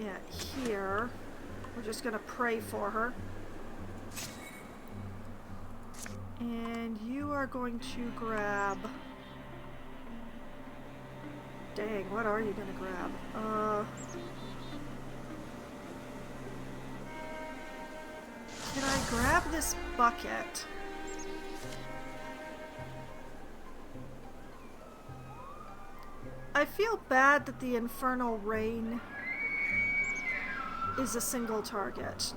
Yeah, here. We're just gonna pray for her. And you are going to grab... Dang, what are you gonna grab? Can I grab this bucket? I feel bad that the Infernal Rain is a single target.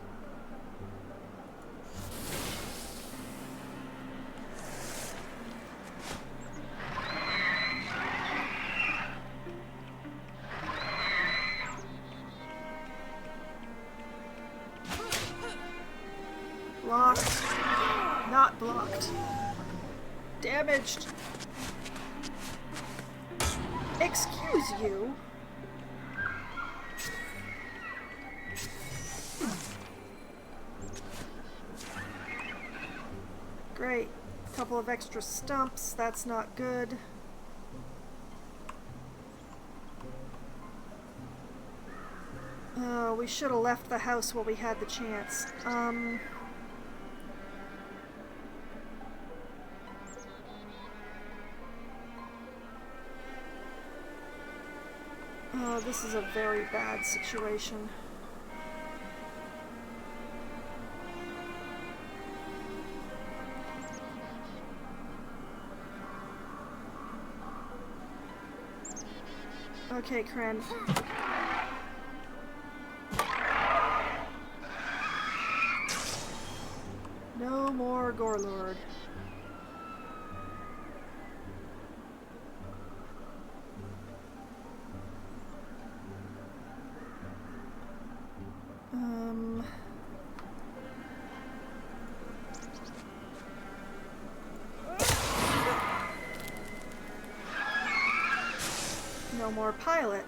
Blocked. Not blocked. Damaged. Excuse you. Great. Couple of extra stumps. That's not good. Oh, we should have left the house while we had the chance. Oh, this is a very bad situation. Okay, Kren. No more Gorelord. No more pilot.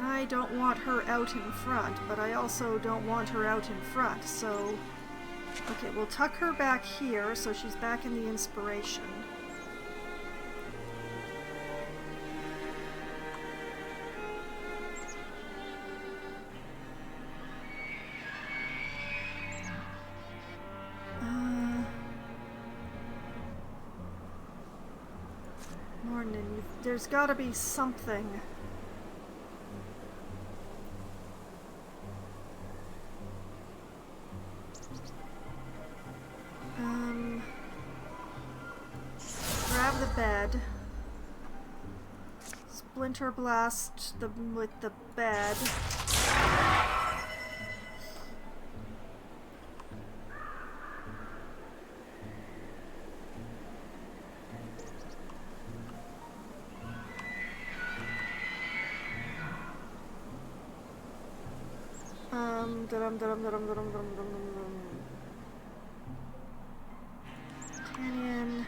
I don't want her out in front, but I also don't want her out in front, so... Okay, we'll tuck her back here so she's back in the inspiration. Morning, there's gotta be something. Grab the bed. Splinter blast them with the bed. Canyon.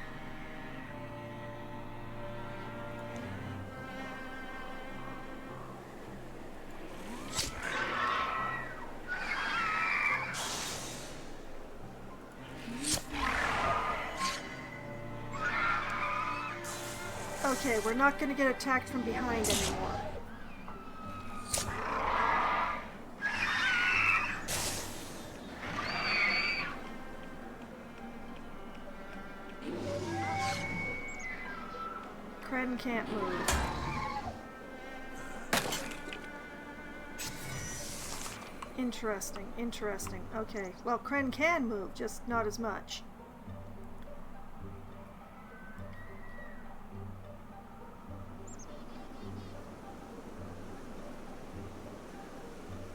Okay, we're not going to get attacked from behind anymore. Kren can't move. Interesting, interesting. Okay, well, Kren can move, just not as much.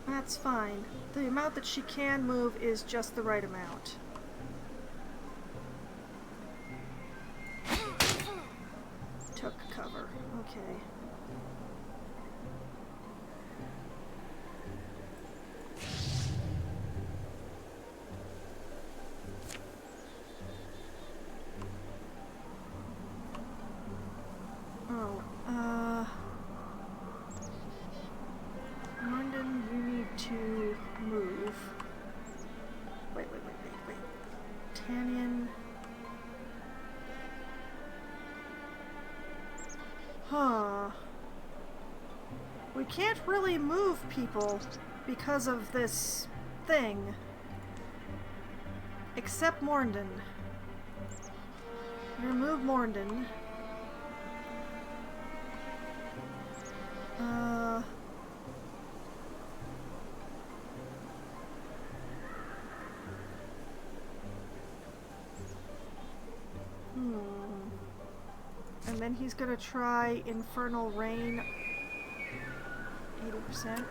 That's fine. The amount that she can move is just the right amount. Took cover. Okay. London, you need to move. Wait. Tanyan. Huh. We can't really move people because of this thing. Except Morndon. Remove Morndon. And then he's gonna try Infernal Rain. 80%.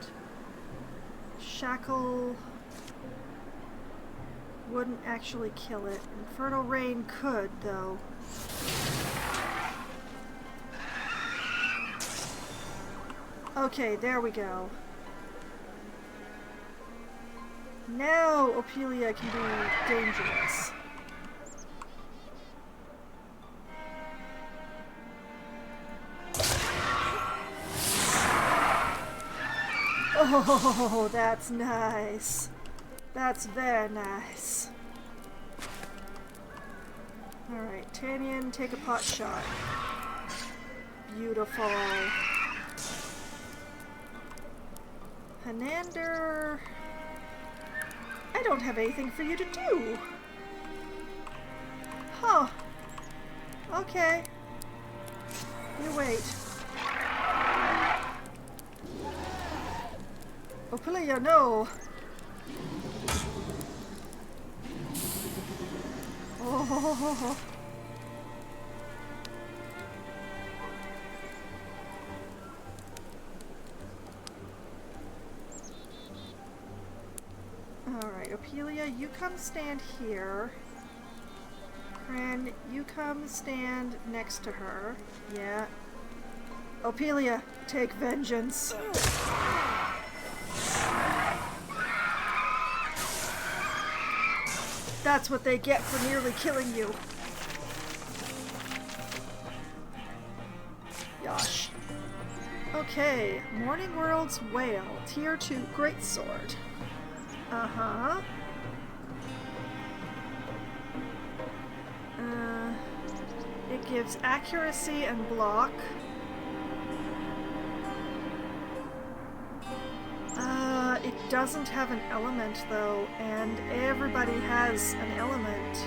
Shackle wouldn't actually kill it. Infernal Rain could, though. Okay, there we go. Now Ophelia can be dangerous. Oh, that's nice. That's very nice. Alright, Tanyan, take a pot shot. Beautiful. Hanander, I don't have anything for you to do. Huh. Okay. You wait. Ophelia, no! Oh. Alright, Ophelia, you come stand here. Kren, you come stand next to her. Yeah. Ophelia, take vengeance. That's what they get for nearly killing you. Yosh. Okay, Morning World's Whale, Tier 2 Greatsword. Uh-huh. It gives accuracy and block. It doesn't have an element, though, and everybody has an element.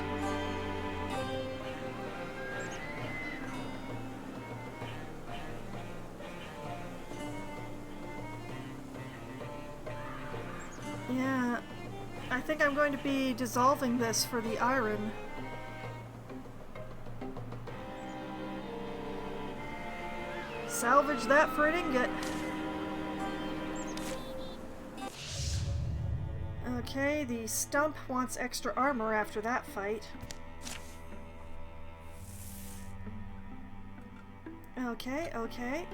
Yeah, I think I'm going to be dissolving this for the iron. Salvage that for an ingot. Okay, the stump wants extra armor after that fight. Okay.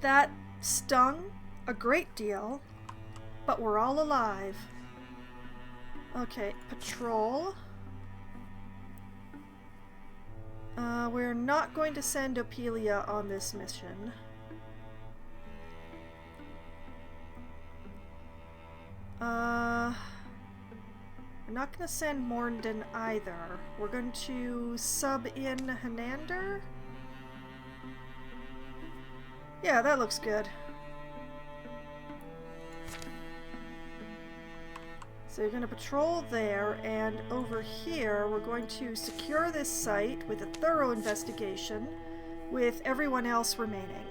That stung a great deal, but we're all alive. Okay, patrol. We're not going to send Ophelia on this mission. We're We're not going to send Mornden either. We're going to sub in Hanander. Yeah, that looks good. So you're going to patrol there, and over here we're going to secure this site with a thorough investigation, with everyone else remaining.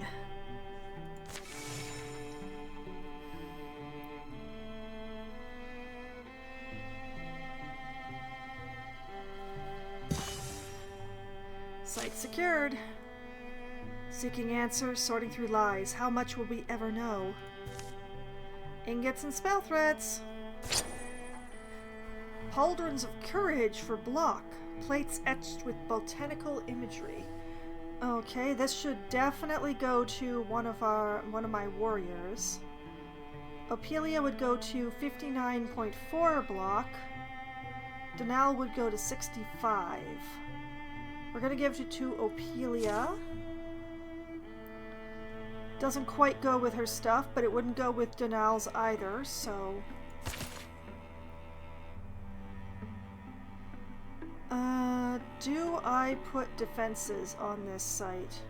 Site secured. Seeking answers, sorting through lies. How much will we ever know? Ingots and spell threads. Pauldrons of courage for block. Plates etched with botanical imagery. Okay, this should definitely go to one of my warriors. Opelia would go to 59.4 block. Denal would go to 65. We're gonna give it to Opelia. Doesn't quite go with her stuff, but it wouldn't go with Denal's either, so... do I put defenses on this site?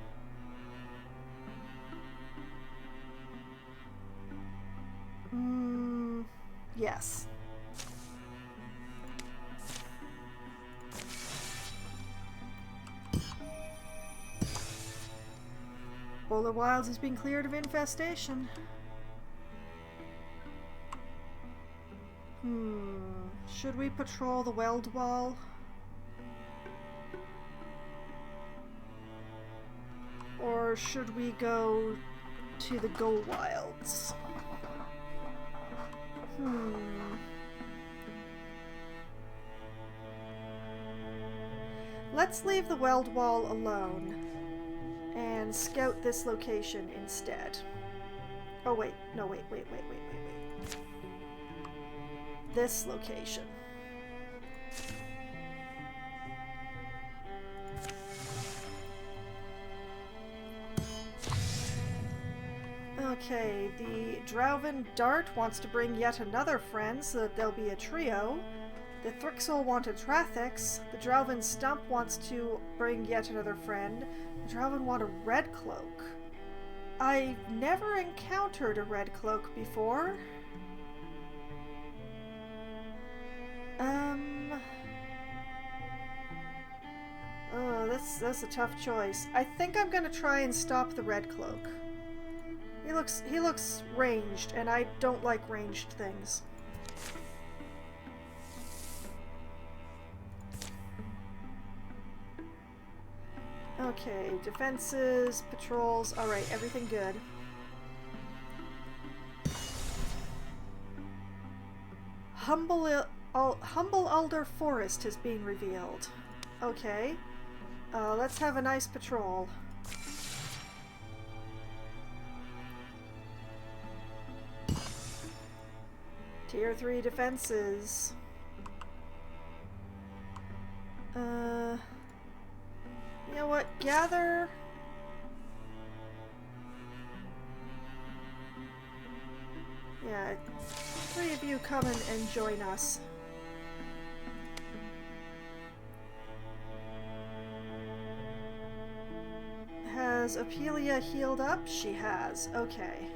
Yes. Bowler Wilds has been cleared of infestation. Should we patrol the Weld Wall? Or should we go to the Go Wilds? Let's leave the Weld Wall alone and scout this location instead. Oh wait, no wait. This location. Okay, the Drauven Dart wants to bring yet another friend so that there'll be a trio. The Thrixel wanted Trathix. The Drauven Stump wants to bring yet another friend. The Drauven want a Red Cloak. I've never encountered a Red Cloak before. Oh, that's a tough choice. I think I'm gonna try and stop the Red Cloak. He looks ranged, and I don't like ranged things. Okay, defenses, patrols, alright, everything good. Humble Alder Forest has been revealed. Okay, let's have a nice patrol. Tier 3 defenses. You know what? Gather. Yeah, 3 of you come and join us. Has Opelia healed up? She has. Okay.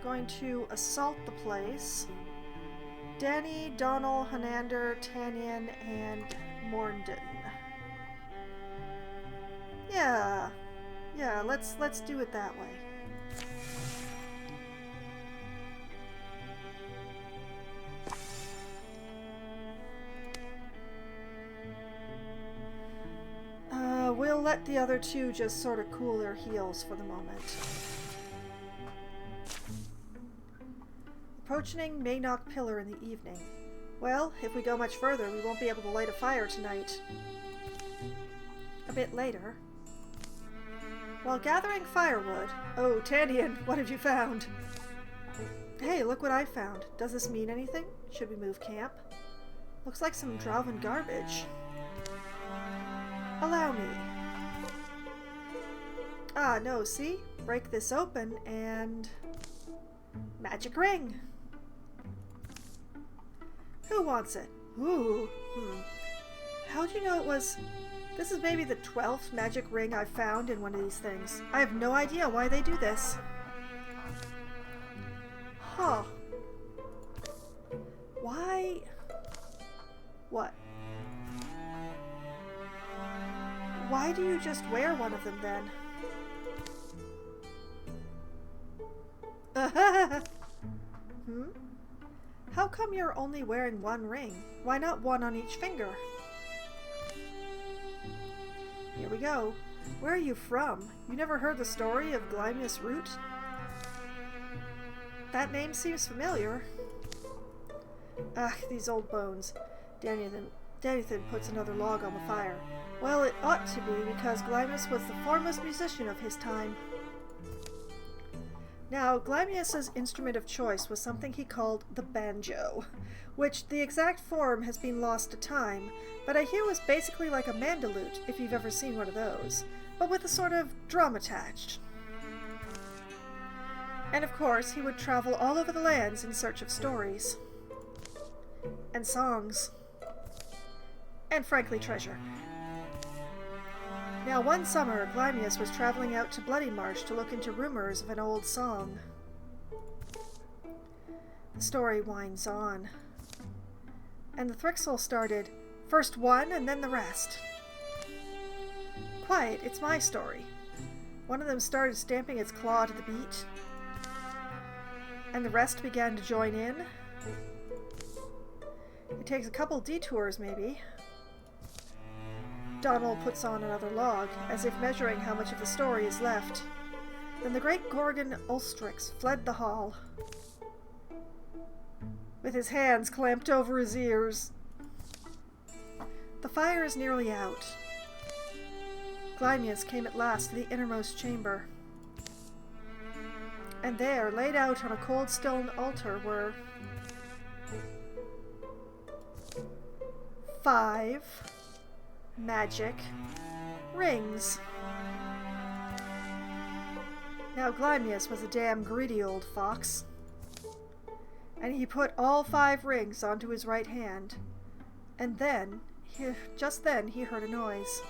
Going to assault the place. Danny, Donal, Hanander, Tanyan, and Mornden. Yeah, let's do it that way. We'll let the other 2 just sort of cool their heels for the moment. Approaching Maynock Pillar in the evening. Well, if we go much further, we won't be able to light a fire tonight. A bit later. While gathering firewood... Oh, Tanyan, what have you found? Hey, look what I found. Does this mean anything? Should we move camp? Looks like some Drauven garbage. Allow me. Ah, no, see? Break this open and... Magic ring! Who wants it? Ooh. How'd you know it was... This is maybe the 12th magic ring I've found in one of these things. I have no idea why they do this. Huh. Why? What? Why do you just wear one of them then? How come you're only wearing one ring? Why not one on each finger? Here we go. Where are you from? You never heard the story of Wildermyth's root? That name seems familiar. Ugh, these old bones. Danithan puts another log on the fire. Well, it ought to be, because Wildermyth was the foremost musician of his time. Now, Wildermyth's instrument of choice was something he called the banjo, which the exact form has been lost to time, but I hear was basically like a mandolute, if you've ever seen one of those, but with a sort of drum attached. And of course, he would travel all over the lands in search of stories. And songs. And frankly, treasure. Now, one summer, Wildermyth was traveling out to Bloody Marsh to look into rumors of an old song. The story winds on. And the Thrixel started, first one and then the rest. Quiet, it's my story. One of them started stamping its claw to the beat. And the rest began to join in. It takes a couple detours, maybe. Donald puts on another log, as if measuring how much of the story is left. Then the great Gorgon Ulstrix fled the hall, with his hands clamped over his ears. The fire is nearly out. Wildermyth came at last to the innermost chamber. And there, laid out on a cold stone altar, were 5 magic rings. Now Wildermyth was a damn greedy old fox, and he put all 5 rings onto his right hand, and then, just then, he heard a noise.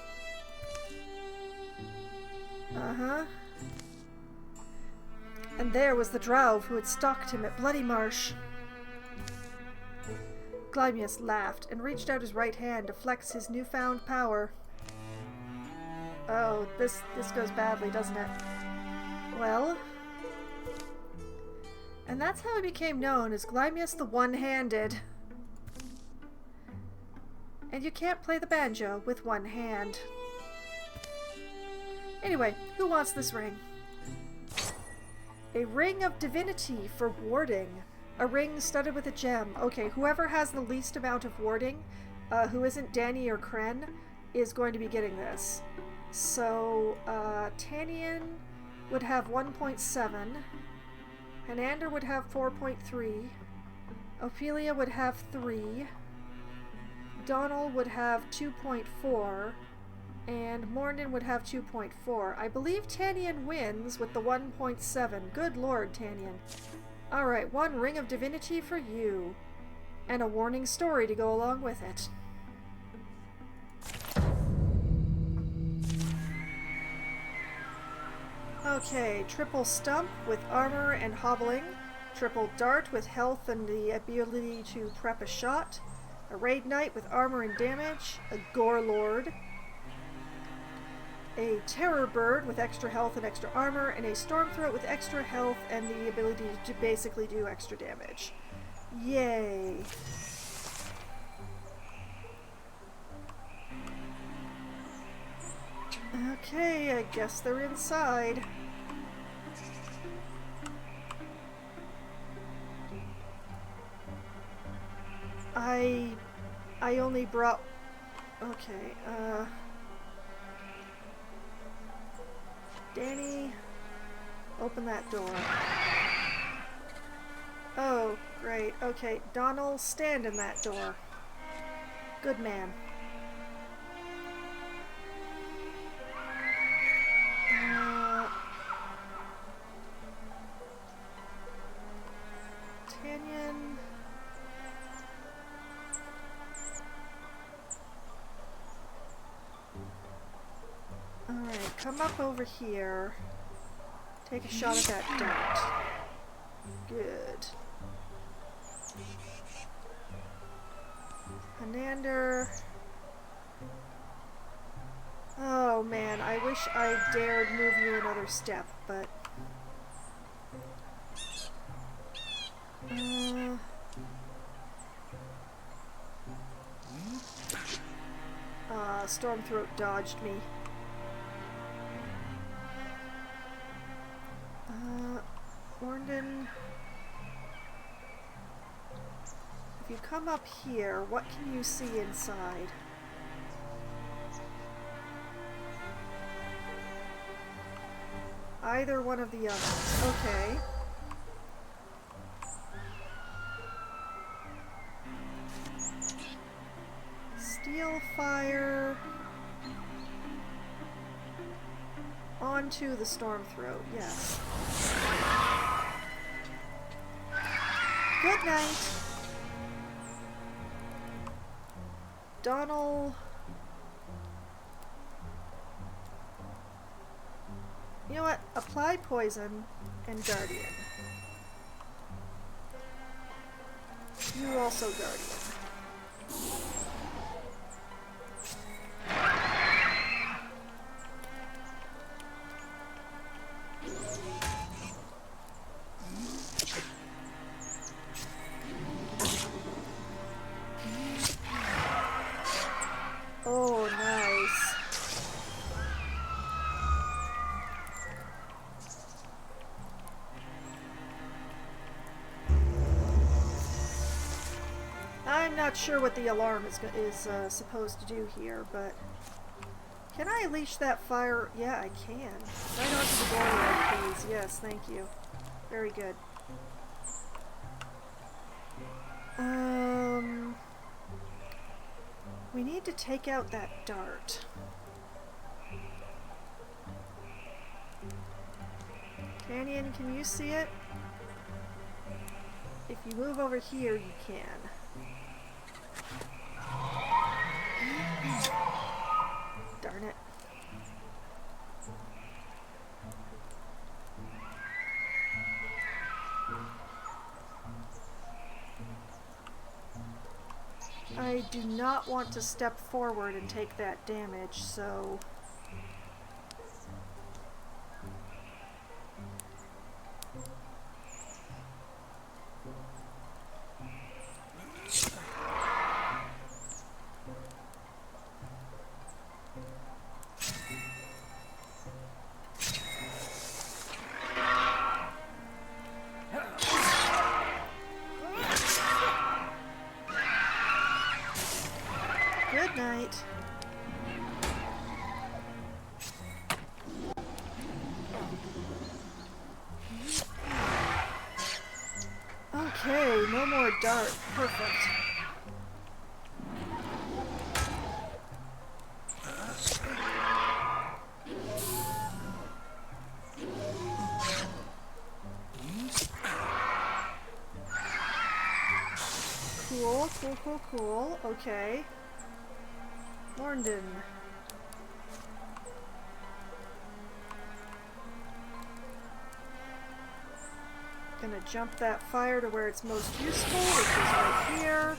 And there was the drow who had stalked him at Bloody Marsh. Wildermyth laughed and reached out his right hand to flex his newfound power. Oh, this goes badly, doesn't it? Well... And that's how he became known as Wildermyth the One-Handed. And you can't play the banjo with one hand. Anyway, who wants this ring? A ring of divinity for warding. A ring studded with a gem. Okay, whoever has the least amount of warding, who isn't Danny or Kren, is going to be getting this. So, Tanian would have 1.7. Hanander would have 4.3. Ophelia would have 3. Donald would have 2.4. And Mornan would have 2.4. I believe Tanian wins with the 1.7. Good lord, Tanian. Alright, 1 ring of divinity for you. And a warning story to go along with it. Okay, triple stump with armor and hobbling. Triple dart with health and the ability to prep a shot. A raid knight with armor and damage. A gore lord. A terror bird with extra health and extra armor, and a storm throat with extra health and the ability to basically do extra damage. Yay! Okay, I guess they're inside. I only brought... Okay, Danny, open that door. Oh, great. Okay, Donald, stand in that door. Good man. Tanyan. Okay, come up over here. Take a shot at that dart. Good. Hanander. Oh man, I wish I dared move you another step, but... Stormthroat dodged me. Orndon... If you come up here, what can you see inside? Either one of the others. Okay. Steel fire onto the Stormthroat, yes. Good night. Donald. You know what? Apply poison and Guardian. You also Guardian. Oh, nice. I'm not sure what the alarm is supposed to do here, but... Can I leash that fire? Yeah, I can. Right onto the doorway, please. Yes, thank you. Very good. We need to take out that dart. Canyon, can you see it? If you move over here, you can. Darn it. I do not want to step forward and take that damage, so... Good night. Okay, no more dart. Perfect. Cool, cool, cool, cool. Okay. Orndon. Gonna jump that fire to where it's most useful, which is right here.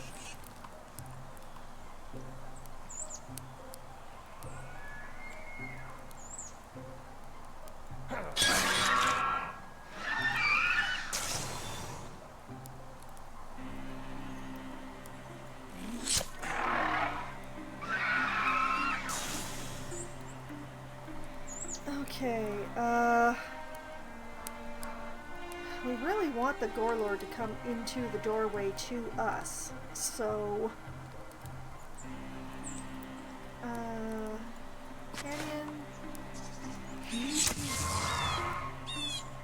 Okay, we really want the Gorelord to come into the doorway to us, so... Canyon...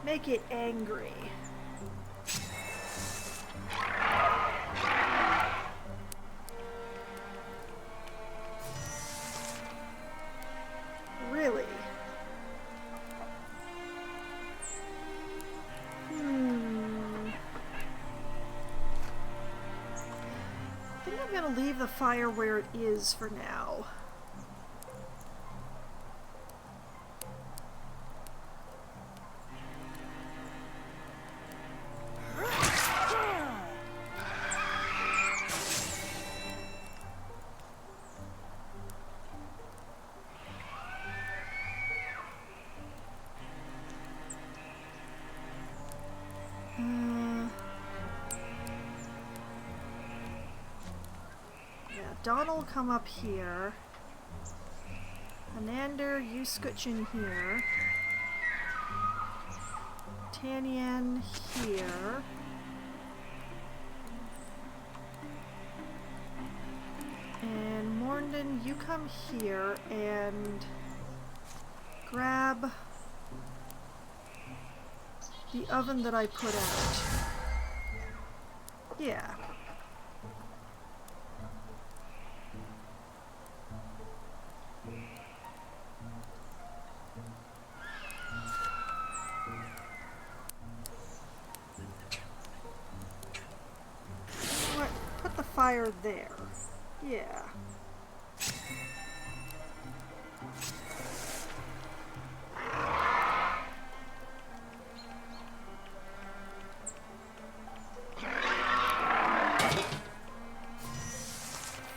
Make it angry. Really? I think I'm gonna leave the fire where it is for now. Donald come up here. Anander, you scooch in here. Tanyan here. And Morndon, you come here and grab the oven that I put out. Yeah. What? Put the fire there. Yeah.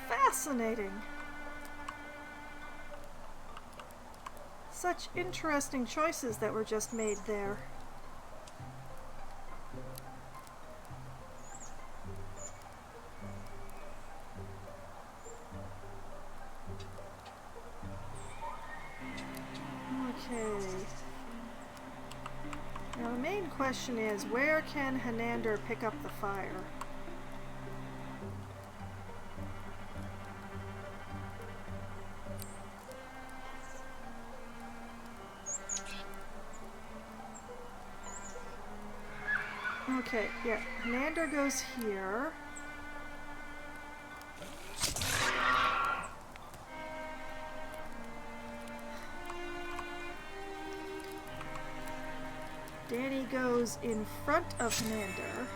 Fascinating. Such interesting choices that were just made there. Okay. Now the main question is, where can Hanander pick up the fire? Okay, yeah, Hanander goes here. Danny goes in front of Hanander.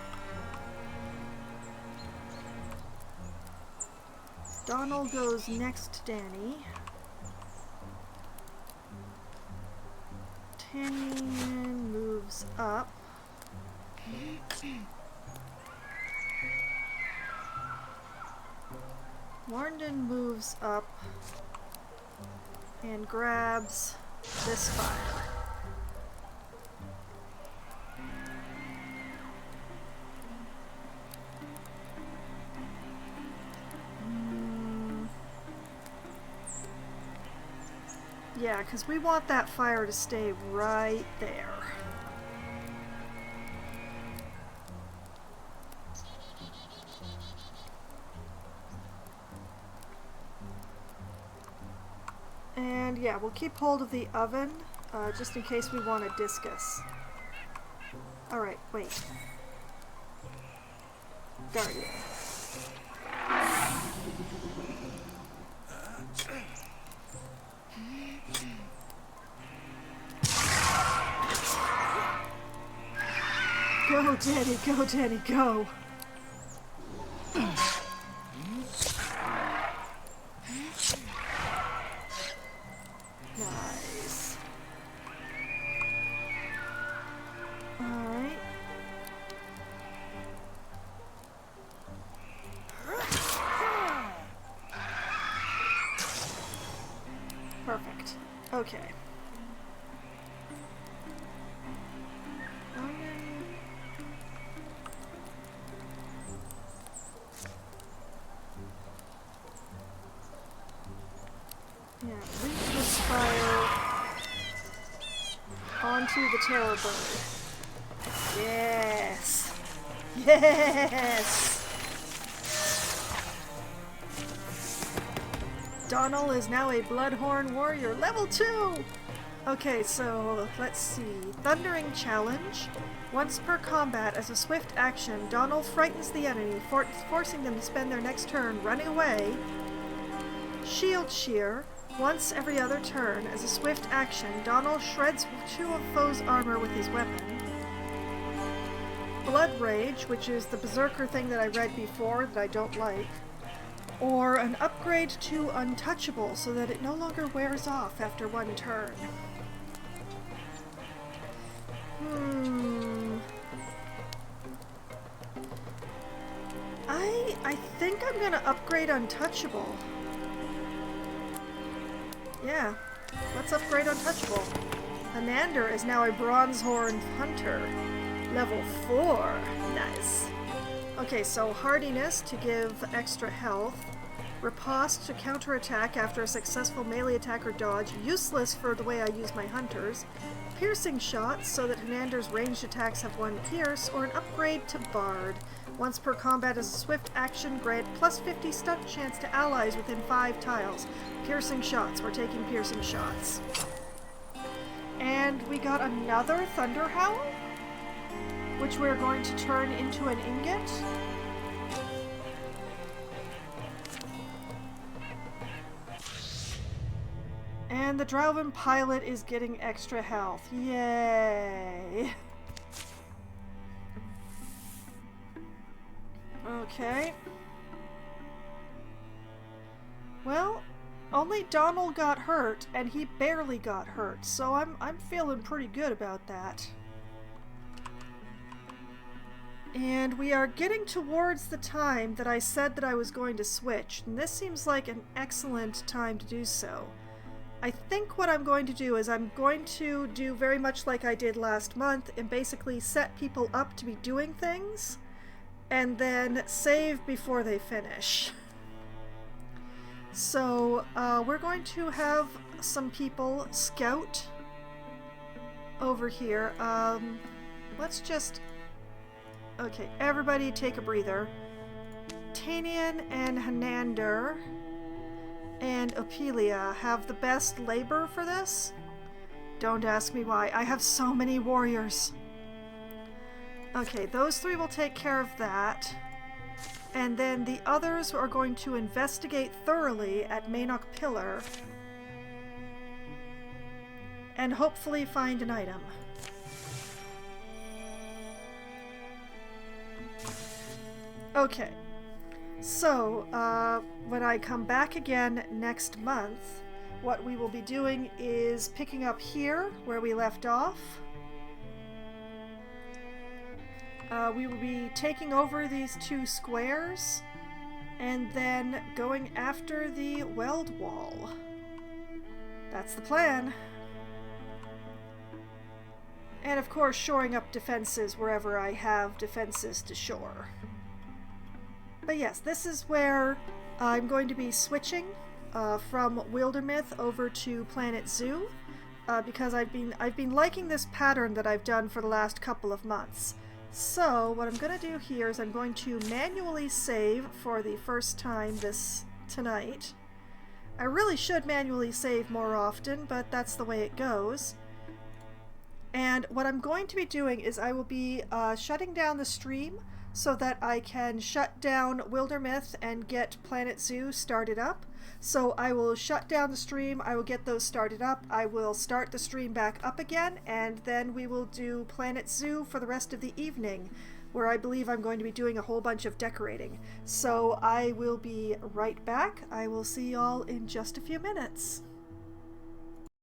Donald goes next to Danny. Tanyan moves up. Morndon moves up and grabs this fire. Yeah, because we want that fire to stay right there. And yeah, we'll keep hold of the oven, just in case we want a discus. Alright, wait. Guardian. Go, Danny, go, Danny, go! Nice. Alright. Perfect. Okay. Yeah, leap this fire onto the terror bird. Yes! Yes! Donald is now a Bloodhorn warrior, level 2! Okay, so let's see. Thundering Challenge. Once per combat, as a swift action, Donald frightens the enemy, forcing them to spend their next turn running away. Shield Shear. Once every other turn, as a swift action, Donald shreds 2 of foe's armor with his weapon. Blood Rage, which is the berserker thing that I read before that I don't like. Or an upgrade to Untouchable so that it no longer wears off after 1 turn. I think I'm gonna upgrade Untouchable. Yeah, let's upgrade Untouchable. Hanander is now a Bronzehorn Hunter. Level 4. Nice. Okay, so Hardiness to give extra health. Riposte to counterattack after a successful melee attack or dodge, useless for the way I use my hunters. Piercing shots, so that Henander's ranged attacks have 1 pierce, or an upgrade to Bard. Once per combat as a swift action, grant plus 50 stunt chance to allies within 5 tiles. Piercing shots. We're taking piercing shots. And we got another Thunder Howl, which we're going to turn into an ingot. And the Drowvin pilot is getting extra health. Yay! Okay. Well, only Donald got hurt, and he barely got hurt, so I'm feeling pretty good about that. And we are getting towards the time that I said that I was going to switch, and this seems like an excellent time to do so. I think what I'm going to do is I'm going to do very much like I did last month and basically set people up to be doing things and then save before they finish. So we're going to have some people scout over here. Let's just... Okay, everybody take a breather. Tanian and Henander and Opelia have the best labor for this. Don't ask me why. I have so many warriors. Okay, those 3 will take care of that. And then the others are going to investigate thoroughly at Maynok Pillar and hopefully find an item. Okay. So, when I come back again next month, what we will be doing is picking up here where we left off. We will be taking over these 2 squares and then going after the weld wall. That's the plan. And of course, shoring up defenses wherever I have defenses to shore. But yes, this is where I'm going to be switching from Wildermyth over to Planet Zoo because I've been liking this pattern that I've done for the last couple of months. So what I'm going to do here is I'm going to manually save for the first time tonight. I really should manually save more often, but that's the way it goes. And what I'm going to be doing is I will be shutting down the stream so that I can shut down Wildermyth and get Planet Zoo started up. So I will shut down the stream, I will get those started up, I will start the stream back up again, and then we will do Planet Zoo for the rest of the evening, where I believe I'm going to be doing a whole bunch of decorating. So I will be right back. I will see y'all in just a few minutes.